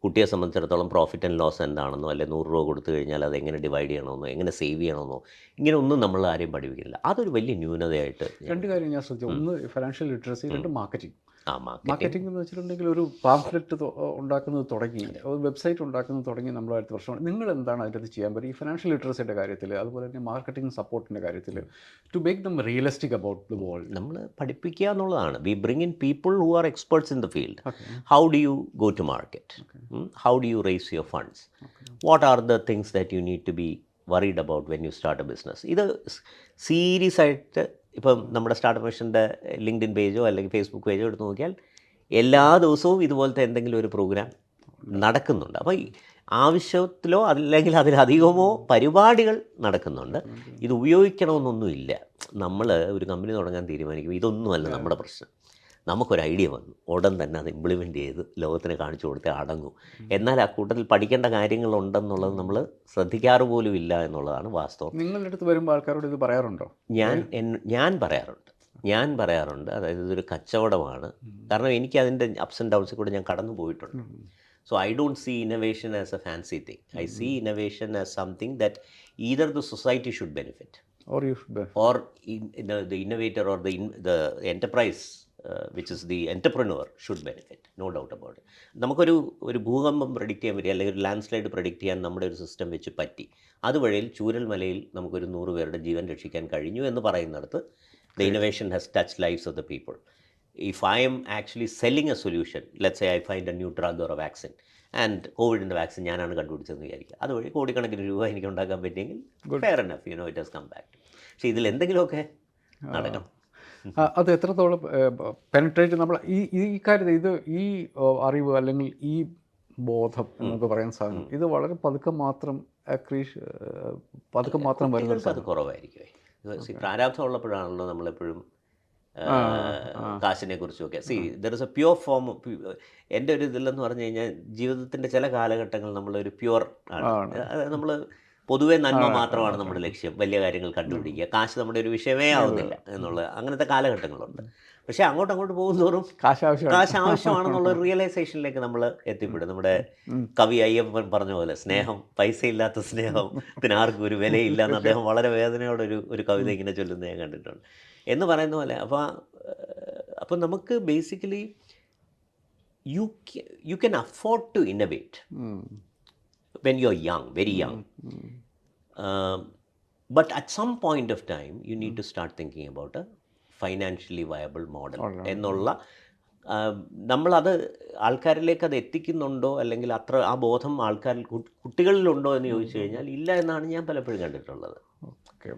കുട്ടിയെ സംബന്ധിച്ചിടത്തോളം പ്രോഫിറ്റ് ആൻഡ് ലോസ് എന്താണെന്നോ, അല്ലെങ്കിൽ 100 രൂപ കൊടുത്തു കഴിഞ്ഞാൽ അത് എങ്ങനെ ഡിവൈഡ് ചെയ്യണമെന്നോ, എങ്ങനെ സേവ് ചെയ്യണമെന്നോ, ഇങ്ങനെ ഒന്നും നമ്മൾ ആരെയും പഠിപ്പിക്കില്ല. അതൊരു വലിയ ന്യൂനതയായിട്ട്. 2
കാര്യം ഞാൻ ശ്രദ്ധിച്ചു. ഒന്ന് ഫൈനാൻഷ്യൽ ലിറ്ററസി, 2 മാർക്കറ്റിംഗ്. മാർക്കറ്റിംഗ് എന്ന് വെച്ചിട്ടുണ്ടെങ്കിൽ ഒരു പാംഫ്ലെറ്റ് ഉണ്ടാക്കുന്നത് തുടങ്ങി, ഒരു വെബ്സൈറ്റ് ഉണ്ടാക്കുന്നത് തുടങ്ങി നമ്മൾ അടുത്ത വർഷം. നിങ്ങൾ എന്താണ് അതിനകത്ത് ചെയ്യാൻ പറ്റും ഈ ഫൈനാൻഷ്യൽ ലിറ്ററസിയുടെ കാര്യത്തിൽ, അതുപോലെ തന്നെ മാർക്കറ്റിംഗ് സപ്പോർട്ടിൻ്റെ കാര്യത്തിൽ, to make them realistic about the world?
നമ്മൾ പഠിപ്പിക്കുക എന്നുള്ളതാണ്. We bring in people who are experts in the field. How do you go to market? How do you raise your funds? What are the things that you need to be worried about when you start a business? ഇത് serious ആയിട്ട് ഇപ്പം നമ്മുടെ startup മിഷൻ്റെ LinkedIn പേജോ അല്ലെങ്കിൽ Facebook പേജോ എടുത്ത് നോക്കിയാൽ എല്ലാ ദിവസവും ഇതുപോലത്തെ എന്തെങ്കിലും ഒരു പ്രോഗ്രാം നടക്കുന്നുണ്ട്. അപ്പോൾ ഈ ആവശ്യത്തിലോ അല്ലെങ്കിൽ അതിലധികമോ പരിപാടികൾ നടക്കുന്നുണ്ട്. ഇത് ഉപയോഗിക്കണമെന്നൊന്നുമില്ല. നമ്മൾ ഒരു കമ്പനി തുടങ്ങാൻ തീരുമാനിക്കും, ഇതൊന്നുമല്ല നമ്മുടെ പ്രശ്നം. നമുക്കൊരു ഐഡിയ വന്നു, ഉടൻ തന്നെ അത് ഇംപ്ലിമെൻ്റ് ചെയ്ത് ലോകത്തിന് കാണിച്ചു കൊടുത്തേ അടങ്ങും. എന്നാൽ ആ കൂട്ടത്തിൽ പഠിക്കേണ്ട കാര്യങ്ങളുണ്ടെന്നുള്ളത് നമ്മൾ ശ്രദ്ധിക്കാറ് പോലും ഇല്ല എന്നുള്ളതാണ് വാസ്തവം.
നിങ്ങളുടെ അടുത്ത് വരുമ്പോൾ ആൾക്കാരോട് ഇത് പറയാറുണ്ടോ?
ഞാൻ പറയാറുണ്ട്. അതായത് ഇതൊരു കച്ചവടമാണ്. കാരണം എനിക്ക് അതിൻ്റെ അപ്സ് ആൻഡ് ഡൗൺസിൽ കൂടെ ഞാൻ കടന്നു പോയിട്ടുണ്ട്. So I don't see innovation as a fancy thing. I see innovation as something that either the society should benefit
or you should benefit,
or the innovator or the enterprise which is the entrepreneur should benefit. No doubt about it. നമുക്കൊരു ഭൂകമ്പം predict ചെയ്യാൻ പറ്റി, അല്ലെങ്കിൽ ഒരു land slide predict ചെയ്യാൻ നമ്മുടെ ഒരു system വെച്ച് പറ്റി. അതുവഴിയിൽ ചൂരൽമലയിൽ നമുക്കൊരു 100 പേരുടെ ജീവൻ രക്ഷിക്കാൻ കഴിഞ്ഞു എന്ന് പറയുന്നിടത്ത് the innovation has touched lives of the people. If I am actually selling a solution, let's say I find a new drug or a vaccine, and കോവിഡിൻ്റെ വാക്സിൻ ഞാനാണ് കണ്ടുപിടിച്ചതെന്ന് വിചാരിക്കുക, അതുവഴി കോടിക്കണക്കിന് രൂപ എനിക്ക് ഉണ്ടാക്കാൻ പറ്റിയെങ്കിൽ fair enough, it has come back. പക്ഷേ ഇതിൽ എന്തെങ്കിലുമൊക്കെ നടക്കണം.
അത് എത്രത്തോളം പെനട്രേറ്റ് നമ്മൾ ഈ കാര്യത്തിൽ ഇത് ഈ അറിവ് അല്ലെങ്കിൽ ഈ ബോധം എന്നൊക്കെ പറയുന്ന സാധനം ഇത് വളരെ പതുക്കെ മാത്രം വരുന്നത്.
അത് കുറവായിരിക്കും. പ്രാരാബ്ധം ഉള്ളപ്പോഴാണല്ലോ നമ്മളെപ്പോഴും കാശിനെ കുറിച്ചൊക്കെ. There is A pure form. എൻ്റെ ഒരു ഇതിലെന്ന് പറഞ്ഞു കഴിഞ്ഞാൽ ജീവിതത്തിൻ്റെ ചില കാലഘട്ടങ്ങൾ നമ്മളൊരു പ്യുവർ ആണ്. അതായത് നമ്മൾ പൊതുവേ നന്മ മാത്രമാണ് നമ്മുടെ ലക്ഷ്യം, വലിയ കാര്യങ്ങൾ കണ്ടുപിടിക്കുക, കാശ് നമ്മുടെ ഒരു വിഷയമേ ആവുന്നില്ല എന്നുള്ള അങ്ങനത്തെ കാലഘട്ടങ്ങളുണ്ട്. പക്ഷേ അങ്ങോട്ട് പോകും തോറും കാശ് ആവശ്യമാണെന്നുള്ള റിയലൈസേഷനിലേക്ക് നമ്മൾ എത്തിപ്പെടും. നമ്മുടെ കവി അയ്യപ്പൻ പറഞ്ഞ പോലെ സ്നേഹം, പൈസയില്ലാത്ത സ്നേഹത്തിന് ആർക്കും ഒരു വിലയില്ല എന്ന് അദ്ദേഹം വളരെ വേദനയോടൊരു കവിത ഇങ്ങനെ ചൊല്ലുന്നത് ഞാൻ കണ്ടിട്ടുണ്ട്. എന്ന് പറയുന്ന പോലെ അപ്പോൾ നമുക്ക് basically you can afford to innovate when you're young, very young. But at some point of time, you need to start thinking about a financially viable model. എന്നുള്ള നമ്മളത് ആൾക്കാരിലേക്ക് അത് എത്തിക്കുന്നുണ്ടോ, അല്ലെങ്കിൽ അത്ര ആ ബോധം ആൾക്കാരിൽ കുട്ടികളിലുണ്ടോ എന്ന് ചോദിച്ചു കഴിഞ്ഞാൽ ഇല്ല എന്നാണ് ഞാൻ പലപ്പോഴും കണ്ടിട്ടുള്ളത്.
ഓക്കെ,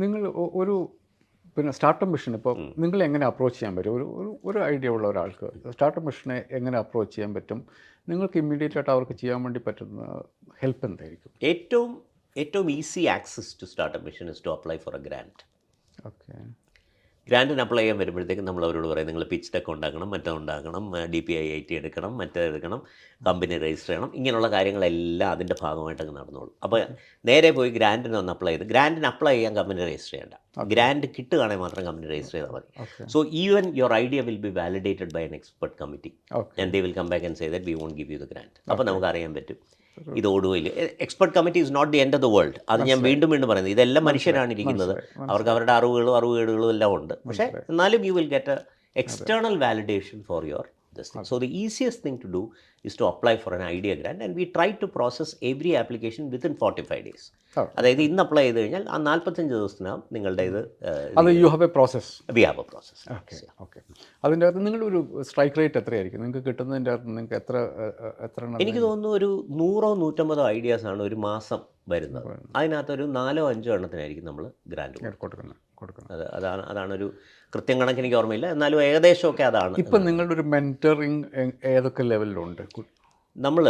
നിങ്ങൾ ഒരു സ്റ്റാർട്ടപ്പ് മിഷൻ ഇപ്പോൾ നിങ്ങൾ എങ്ങനെ അപ്രോച്ച് ചെയ്യാൻ പറ്റും? ഒരു ഐഡിയ ഉള്ള ഒരാൾക്ക് സ്റ്റാർട്ടപ്പ് മിഷനെ എങ്ങനെ അപ്രോച്ച് ചെയ്യാൻ പറ്റും? നിങ്ങൾക്ക് ഇമ്മീഡിയറ്റ് ആയിട്ട് അവർക്ക് ചെയ്യാൻ വേണ്ടി പറ്റുന്ന ഹെൽപ്പ് എന്തായിരിക്കും?
ഏറ്റവും easy access to startup mission is to apply for a grant.
Okay,
ഗ്രാൻറ്റിന് അപ്ലൈ ചെയ്യാൻ വരുമ്പോഴത്തേക്കും നമ്മൾ അവരോട് പറയും, നിങ്ങൾ പിച്ച് ഡെക്ക് ഉണ്ടാക്കണം, ഉണ്ടാക്കണം, DPIIT എടുക്കണം, എടുക്കണം, കമ്പനി രജിസ്റ്റർ ചെയ്യണം, ഇങ്ങനെയുള്ള കാര്യങ്ങളെല്ലാം അതിൻ്റെ ഭാഗമായിട്ടൊക്കെ നടന്നോളൂ. അപ്പോൾ നേരെ പോയി ഗ്രാൻറ്റിന് ഒന്ന് അപ്ലൈ ചെയ്ത്, ഗ്രാൻറ്റിന് അപ്ലൈ ചെയ്യാൻ കമ്പനി രജിസ്റ്റർ ചെയ്യേണ്ട, ഗ്രാൻറ്റ് കിട്ടുകയാണെങ്കിൽ മാത്രം കമ്പനി രജിസ്റ്റർ ചെയ്താൽ മതി. So even your idea will be validated by an expert committee and they will come back and say that we won't give you the grant. അപ്പോൾ നമുക്ക് അറിയാൻ പറ്റും ഇത് ഓടുകയില്ല. Expert committee is not the end of the world. അത് ഞാൻ വീണ്ടും പറയുന്നത്, ഇതെല്ലാം മനുഷ്യരാണ് ഇരിക്കുന്നത്, അവർക്ക് അവരുടെ അറിവുകളും എല്ലാം ഉണ്ട്. പക്ഷേ എന്നാലും you will get A external validation for your this thing. So the easiest thing to do is to apply for an idea grant, and we try to process every application within 45 days. അതായത് ഇന്ന് apply ചെയ്ത് കഴിഞ്ഞാൽ ആ 45 ദിവസത്തിനകം നിങ്ങളുടെ ഇത്
you have A process.
We have A process.
Okay, അതിൻ്റെ അകത്ത് നിങ്ങളൊരു സ്ട്രൈക്ക് റേറ്റ് എത്രയായിരിക്കും നിങ്ങൾക്ക് കിട്ടുന്നതിൻ്റെ അകത്ത്? നിങ്ങൾക്ക് എത്ര എനിക്ക്
തോന്നുന്നു ഒരു 100-150 ഐഡിയാസാണ് ഒരു മാസം വരുന്നത്. അതിനകത്തൊരു 4-5 എണ്ണത്തിനായിരിക്കും നമ്മൾ ഗ്രാൻഡ് കൊടുക്കുന്നത്. അതാണൊരു കൃത്യം കണക്ക് എനിക്ക് ഓർമ്മയില്ല, എന്നാലും ഏകദേശമൊക്കെ അതാണ്.
ഇപ്പം നിങ്ങളുടെ ഒരു മെൻറ്ററിങ് ഏതൊക്കെ ലെവലിലുണ്ട്?
നമ്മൾ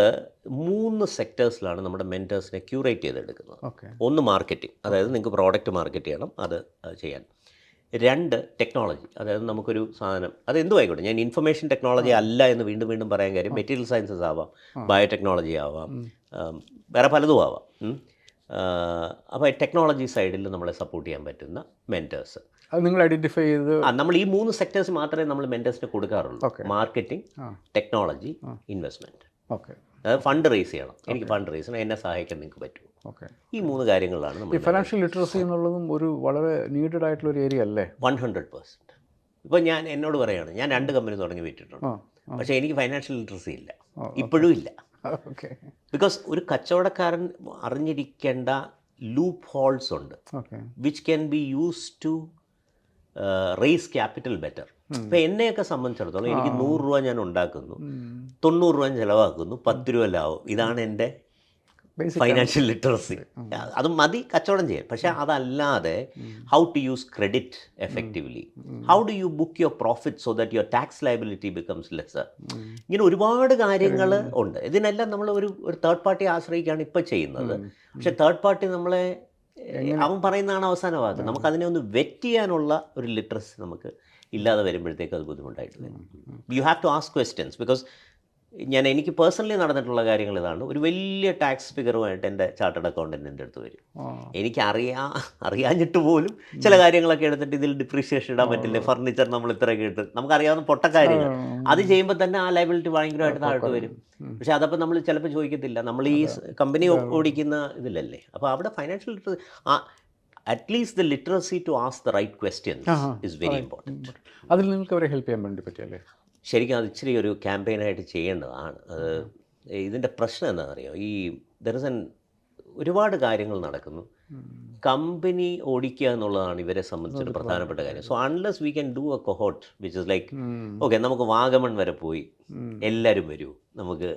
3 സെക്ടേഴ്സിലാണ് നമ്മുടെ മെൻറ്റേഴ്സിനെ ക്യൂറേറ്റ് ചെയ്തെടുക്കുന്നത്. ഒന്ന് മാർക്കറ്റിംഗ്, അതായത് നിങ്ങൾക്ക് പ്രോഡക്റ്റ് മാർക്കറ്റ് ചെയ്യണം, അത് ചെയ്യാൻ. 2 ടെക്നോളജി, അതായത് നമുക്കൊരു സാധനം അത് എന്തും ആയിക്കോട്ടെ, ഞാൻ ഇൻഫർമേഷൻ ടെക്നോളജി അല്ല എന്ന് വീണ്ടും പറയാൻ കാര്യം, മെറ്റീരിയൽ സയൻസസ് ആവാം, ബയോടെക്നോളജി ആവാം, വേറെ പലതും ആവാം. അപ്പോൾ ടെക്നോളജി സൈഡിൽ നമ്മളെ സപ്പോർട്ട് ചെയ്യാൻ പറ്റുന്ന മെൻറ്റേഴ്സ്
അത് നിങ്ങൾ ഐഡൻറ്റിഫൈ ചെയ്ത്
നമ്മൾ ഈ 3 സെക്ടേഴ്സ് മാത്രമേ നമ്മൾ മെൻറ്റേഴ്സിന് കൊടുക്കാറുള്ളൂ. Marketing, technology, investment.
ഓക്കെ,
അതായത് ഫണ്ട് റേസ് ചെയ്യണം, എനിക്ക് ഫണ്ട് റേസ് ചെയ്യണം, എന്നെ സഹായിക്കാൻ നിങ്ങൾക്ക് പറ്റും.
ഓക്കെ,
ഈ 3 കാര്യങ്ങളാണ് നമ്മൾ.
ഫൈനാൻഷ്യൽ ലിറ്ററസി എന്നുള്ളതും ഒരു വളരെ നീഡഡ് ആയിട്ടുള്ള ഒരു ഏരിയ അല്ലേ?
100%. ഇപ്പോൾ എന്നോട് പറയുകയാണ്, ഞാൻ 2 കമ്പനി തുടങ്ങി വിറ്റിട്ടുണ്ട്, പക്ഷേ എനിക്ക് ഫൈനാൻഷ്യൽ ലിറ്ററസി ഇല്ല, ഇപ്പോഴും ഇല്ല. ബിക്കോസ് ഒരു കച്ചവടക്കാരൻ അറിഞ്ഞിരിക്കേണ്ട ലൂപ്പ് ഹോൾസ് ഉണ്ട്, which can be use to raise capital better. ഇപ്പം എന്നെയൊക്കെ സംബന്ധിച്ചിടത്തോളം എനിക്ക് 100 രൂപ ഞാൻ ഉണ്ടാക്കുന്നു, 90 രൂപ ചിലവാക്കുന്നു, 10 രൂപ ലാഭം. ഇതാണ് എൻ്റെ
ബേസിക്
ഫൈനാൻഷ്യൽ ലിറ്ററസി. അത് മതി കച്ചവടം ചെയ്യാൻ. പക്ഷേ അതല്ലാതെ how to use credit effectively, how do you book your profit so that your tax liability becomes lesser. ഇങ്ങനെ ഒരുപാട് കാര്യങ്ങൾ ഉണ്ട്. ഇതിനെല്ലാം നമ്മൾ ഒരു തേർഡ് പാർട്ടിയെ ആശ്രയിക്കുകയാണ് ഇപ്പോൾ ചെയ്യുന്നത്. പക്ഷേ തേർഡ് പാർട്ടി നമ്മളെ അവൻ പറയുന്നതാണ് അവസാന വാക്ക്. നമുക്കതിനെ ഒന്ന് വെറ്റ് ചെയ്യാനുള്ള ഒരു ലിറ്ററസി നമുക്ക് ഇല്ലാതെ വരുമ്പോഴത്തേക്ക് അത് ബുദ്ധിമുട്ടായിട്ട് വരും. You have to ask questions. Because എനിക്ക് പേഴ്സണലി നടന്നിട്ടുള്ള കാര്യങ്ങൾ ഇതാണ്. ഒരു വലിയ ടാക്സ് ഫിഗറുമായിട്ട് എൻ്റെ ചാർട്ടേഡ് അക്കൗണ്ടൻറ്റ് എൻ്റെ അടുത്ത് വരും. എനിക്ക് അറിയാഞ്ഞിട്ട് പോലും ചില കാര്യങ്ങളൊക്കെ എടുത്തിട്ട് ഇതിൽ ഡിപ്രീഷിയേഷൻ ഇടാൻ പറ്റില്ല, ഫർണിച്ചർ നമ്മൾ ഇത്രയൊക്കെ ഇട്ട്, നമുക്കറിയാവുന്ന പൊട്ടക്കാര്യങ്ങൾ അത് ചെയ്യുമ്പോൾ തന്നെ ആ ലയബിലിറ്റി ഭയങ്കരമായിട്ട് താഴോട്ട് വരും. പക്ഷേ അതപ്പോൾ നമ്മൾ ചിലപ്പോൾ ചോദിക്കത്തില്ല, നമ്മൾ ഈ കമ്പനി ഓടിക്കുന്ന ഇതിലല്ലേ. അപ്പോൾ അവിടെ financial literacy, at least the literacy to ask the right questions is very important.
അതിൽ നിങ്ങൾക്ക് അവരെ ഹെൽപ്പ് ചെയ്യാൻ വേണ്ടി പറ്റിയല്ലേ?
ശരിക്കും അത് ഇച്ചിരി ഒരു ക്യാമ്പയിനായിട്ട് ചെയ്യേണ്ടതാണ്. അത് ഇതിൻ്റെ പ്രശ്നം എന്താണെന്നറിയോ, ഈ ഒരുപാട് കാര്യങ്ങൾ നടക്കുന്നു. കമ്പനി ഓടിക്കുക എന്നുള്ളതാണ് ഇവരെ സംബന്ധിച്ചൊരു പ്രധാനപ്പെട്ട കാര്യം. So unless we can do A cohort which is like, okay നമുക്ക് വാഗമൺ വരെ പോയി എല്ലാവരും വരൂ, നമുക്ക്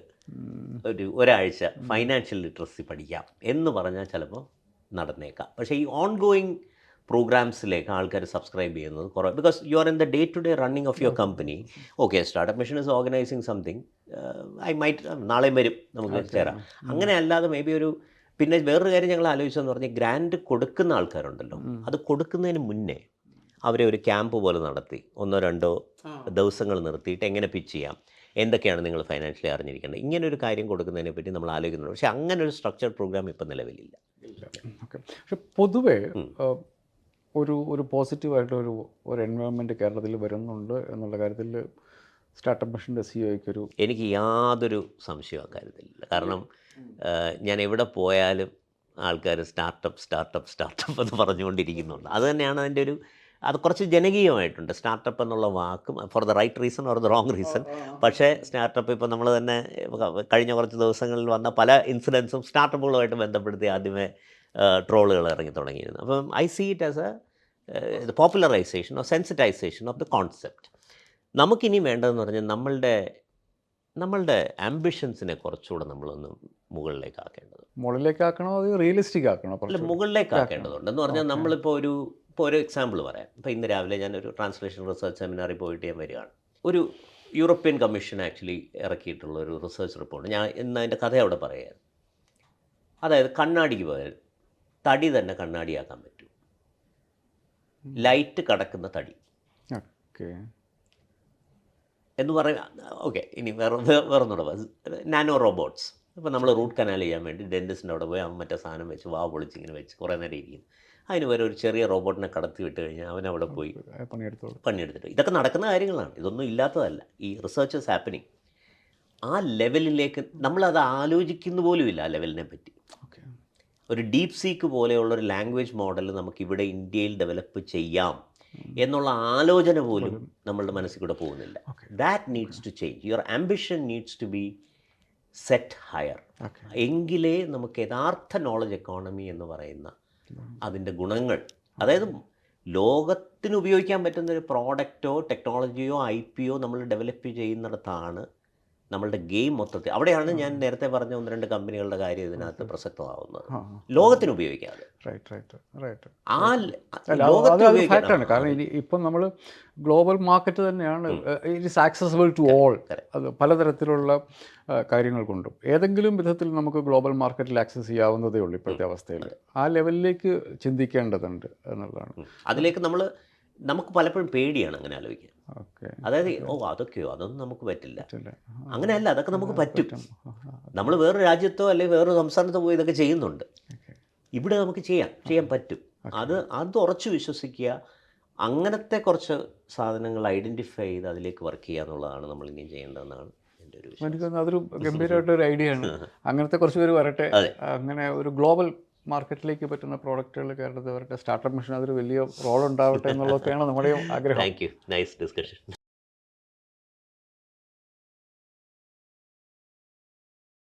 ഒരാഴ്ച ഫൈനാൻഷ്യൽ ലിറ്ററസി പഠിക്കാം എന്ന് പറഞ്ഞാൽ ചിലപ്പോൾ നടന്നേക്കാം. പക്ഷേ ഈ ഓൺ ഗോയിങ് പ്രോഗ്രാംസിലേക്ക് ആൾക്കാർ സബ്സ്ക്രൈബ് ചെയ്യുന്നത് കുറവ്. Because you are in the day to day running of your company. Okay, startup mission is organising something, I might നാളെയും വരും നമുക്ക് ചേരാം. അങ്ങനെ അല്ലാതെ മേ ബി പിന്നെ വേറൊരു കാര്യം ഞങ്ങൾ ആലോചിച്ചതെന്ന് പറഞ്ഞാൽ, ഗ്രാൻഡ് കൊടുക്കുന്ന ആൾക്കാരുണ്ടല്ലോ, അത് കൊടുക്കുന്നതിന് മുന്നേ അവരെ ഒരു ക്യാമ്പ് പോലെ നടത്തി 1-2 ദിവസങ്ങൾ നിർത്തിയിട്ട് എങ്ങനെ പിച്ച് ചെയ്യാം, എന്തൊക്കെയാണ് നിങ്ങൾ ഫൈനാൻഷ്യലി അറിഞ്ഞിരിക്കേണ്ടത്, ഇങ്ങനെ ഒരു കാര്യം കൊടുക്കുന്നതിനെ പറ്റി നമ്മൾ ആലോചിക്കുന്നുണ്ട്. പക്ഷേ അങ്ങനെ ഒരു സ്ട്രക്ചർഡ് പ്രോഗ്രാം ഇപ്പം നിലവിലില്ല.
ഓക്കെ. പക്ഷെ പൊതുവേ ഒരു പോസിറ്റീവായിട്ടുള്ള ഒരു എൻവയോൺമെൻറ്റ് കേരളത്തിൽ വരുന്നുണ്ട് എന്നുള്ള കാര്യത്തിൽ സ്റ്റാർട്ടപ്പ് മിഷൻ്റെ സിഇഒയ്ക്കൊരു
എനിക്ക് യാതൊരു സംശയവും അക്കാര്യത്തിലില്ല. കാരണം ഞാൻ എവിടെ പോയാലും ആൾക്കാർ സ്റ്റാർട്ടപ്പ് എന്ന് പറഞ്ഞുകൊണ്ടിരിക്കുന്നുണ്ട്. അത് തന്നെയാണ് അതിൻ്റെ അത് കുറച്ച് ജനകീയമായിട്ടുണ്ട്. സ്റ്റാർട്ടപ്പ് എന്നുള്ള വാക്കും for the right reason or the wrong reason. പക്ഷേ സ്റ്റാർട്ടപ്പ് ഇപ്പോൾ നമ്മൾ തന്നെ കഴിഞ്ഞ കുറച്ച് ദിവസങ്ങളിൽ വന്ന പല ഇൻസിഡൻസും സ്റ്റാർട്ടപ്പുകളുമായിട്ട് ബന്ധപ്പെടുത്തി ആദ്യമേ ട്രോളുകൾ ഇറങ്ങി തുടങ്ങിയിരുന്നു. അപ്പം I see it as a popularisation or sensitisation of the concept. നമുക്കിനി വേണ്ടതെന്ന് പറഞ്ഞാൽ നമ്മളുടെ ആംബിഷൻസിനെ കുറച്ചുകൂടെ നമ്മളൊന്ന്
മുകളിലേക്കാക്കണോ അത് റിയലിസ്റ്റിക് ആക്കണോ?
അല്ല, മുകളിലേക്കാക്കേണ്ടതുണ്ട്. എന്ന് പറഞ്ഞാൽ നമ്മളിപ്പോൾ ഒരു എക്സാമ്പിൾ പറയാം. ഇപ്പോൾ ഇന്ന് രാവിലെ ഞാനൊരു ട്രാൻസ്ലേഷൻ റിസർച്ച് സെമിനാറിൽ പോയിട്ട് ഞാൻ വരികയാണ്. ഒരു യൂറോപ്യൻ കമ്മീഷൻ ആക്ച്വലി ഇറക്കിയിട്ടുള്ള ഒരു റിസർച്ച് റിപ്പോർട്ട് ഞാൻ ഇന്ന് അതിൻ്റെ കഥ അവിടെ പറയുകയാണ്. അതായത് കണ്ണാടിക്ക് പോയാൽ തടി തന്നെ കണ്ണാടിയാക്കാൻ പറ്റും. ലൈറ്റ് കടക്കുന്ന തടി എന്ന് പറയാം. ഓക്കെ, ഇനി വേറൊന്നുകൂടെ, നാനോ റോബോട്ട്സ്. ഇപ്പോൾ നമ്മൾ റൂട്ട് കനാൽ ചെയ്യാൻ വേണ്ടി ഡെൻറ്റിസ്റ്റിൻ്റെ അവിടെ പോയി മറ്റേ സാധനം വെച്ച് പൊളിച്ചിങ്ങനെ വെച്ച് കുറേ നേരം ഇരിക്കും. അതിന് വരെ ഒരു ചെറിയ റോബോട്ടിനെ കടത്തി വിട്ട് കഴിഞ്ഞാൽ അവനവിടെ പോയി പണിയെടുത്തിട്ട് ഇതൊക്കെ നടക്കുന്ന കാര്യങ്ങളാണ്. ഇതൊന്നും ഇല്ലാത്തതല്ല. ഈ റിസർച്ച് ഈസ് ഹാപ്പനിങ്. ആ ലെവലിലേക്ക് നമ്മളത് ആലോചിക്കുന്ന പോലുമില്ല. ആ ലെവലിനെ പറ്റി ഒരു ഡീപ് സീക്ക് പോലെയുള്ളൊരു ലാംഗ്വേജ് മോഡൽ നമുക്കിവിടെ ഇന്ത്യയിൽ ഡെവലപ്പ് ചെയ്യാം എന്നുള്ള ആലോചന പോലും നമ്മളുടെ മനസ്സിൽ കൂടെ പോകുന്നില്ല. That needs to change. Your ambition needs to be set higher. എങ്കിലേ നമുക്ക് യഥാർത്ഥ നോളജ് എക്കോണമി എന്ന് പറയുന്ന അതിൻ്റെ ഗുണങ്ങൾ, അതായത് ലോകത്തിന് ഉപയോഗിക്കാൻ പറ്റുന്ന ഒരു പ്രോഡക്റ്റോ ടെക്നോളജിയോ IP നമ്മൾ ഡെവലപ്പ് ചെയ്യുന്നിടത്താണ് നമ്മളുടെ ഗെയിം മൊത്തത്തിൽ. അവിടെയാണ് ഞാൻ നേരത്തെ പറഞ്ഞ 1-2 കമ്പനികളുടെ കാര്യം ഇതിനകത്ത് പ്രസക്തമാവുന്നത്. ലോകത്തിന് ഉപയോഗിക്കാതെ
ഫാക്റ്റാണ്. കാരണം ഇപ്പം നമ്മൾ ഗ്ലോബൽ മാർക്കറ്റ് തന്നെയാണ്. It is accessible to all. അത് പലതരത്തിലുള്ള കാര്യങ്ങൾ കൊണ്ടും ഏതെങ്കിലും വിധത്തിൽ നമുക്ക് ഗ്ലോബൽ മാർക്കറ്റിൽ ആക്സസ് ചെയ്യാവുന്നതേ ഉള്ളൂ ഇപ്പോഴത്തെ അവസ്ഥയിൽ. ആ ലെവലിലേക്ക് ചിന്തിക്കേണ്ടതുണ്ട് എന്നുള്ളതാണ്.
അതിലേക്ക് നമുക്ക് പലപ്പോഴും പേടിയാണ് അങ്ങനെ ആലോചിക്കാൻ. അതായത് അതൊന്നും നമുക്ക് പറ്റില്ല. അങ്ങനെയല്ല, അതൊക്കെ നമുക്ക് പറ്റും. നമ്മൾ വേറൊരു രാജ്യത്തോ അല്ലെങ്കിൽ വേറൊരു സംസ്ഥാനത്തോ പോയി ഇതൊക്കെ ചെയ്യുന്നുണ്ട്. ഇവിടെ നമുക്ക് ചെയ്യാൻ പറ്റും. അത് ഉറച്ചു വിശ്വസിക്കുക. അങ്ങനത്തെ കുറച്ച് സാധനങ്ങൾ ഐഡൻറ്റിഫൈ ചെയ്ത് അതിലേക്ക് വർക്ക് ചെയ്യുക എന്നുള്ളതാണ് നമ്മൾ ഇനിയും ചെയ്യേണ്ടതെന്നാണ് എൻ്റെ ഒരു വിശ്വാസം.
എനിക്ക് അതൊരു ഗംഭീരമായിട്ടൊരു ഐഡിയ ആണ്. അങ്ങനത്തെ കുറച്ച് പേര് വരട്ടെ. അങ്ങനെ ഒരു ഗ്ലോബൽ മാർക്കറ്റിലേക്ക് പറ്റുന്ന പ്രോഡക്റ്റുകൾ കേരളത്തിൽ വരട്ടെ. സ്റ്റാർട്ടപ്പ് മിഷൻ അതൊരു വലിയ റോൾ ഉണ്ടാവട്ടെ എന്നുള്ളതൊക്കെയാണ് നമ്മുടെയും ആഗ്രഹം.
Thank you. Nice discussion.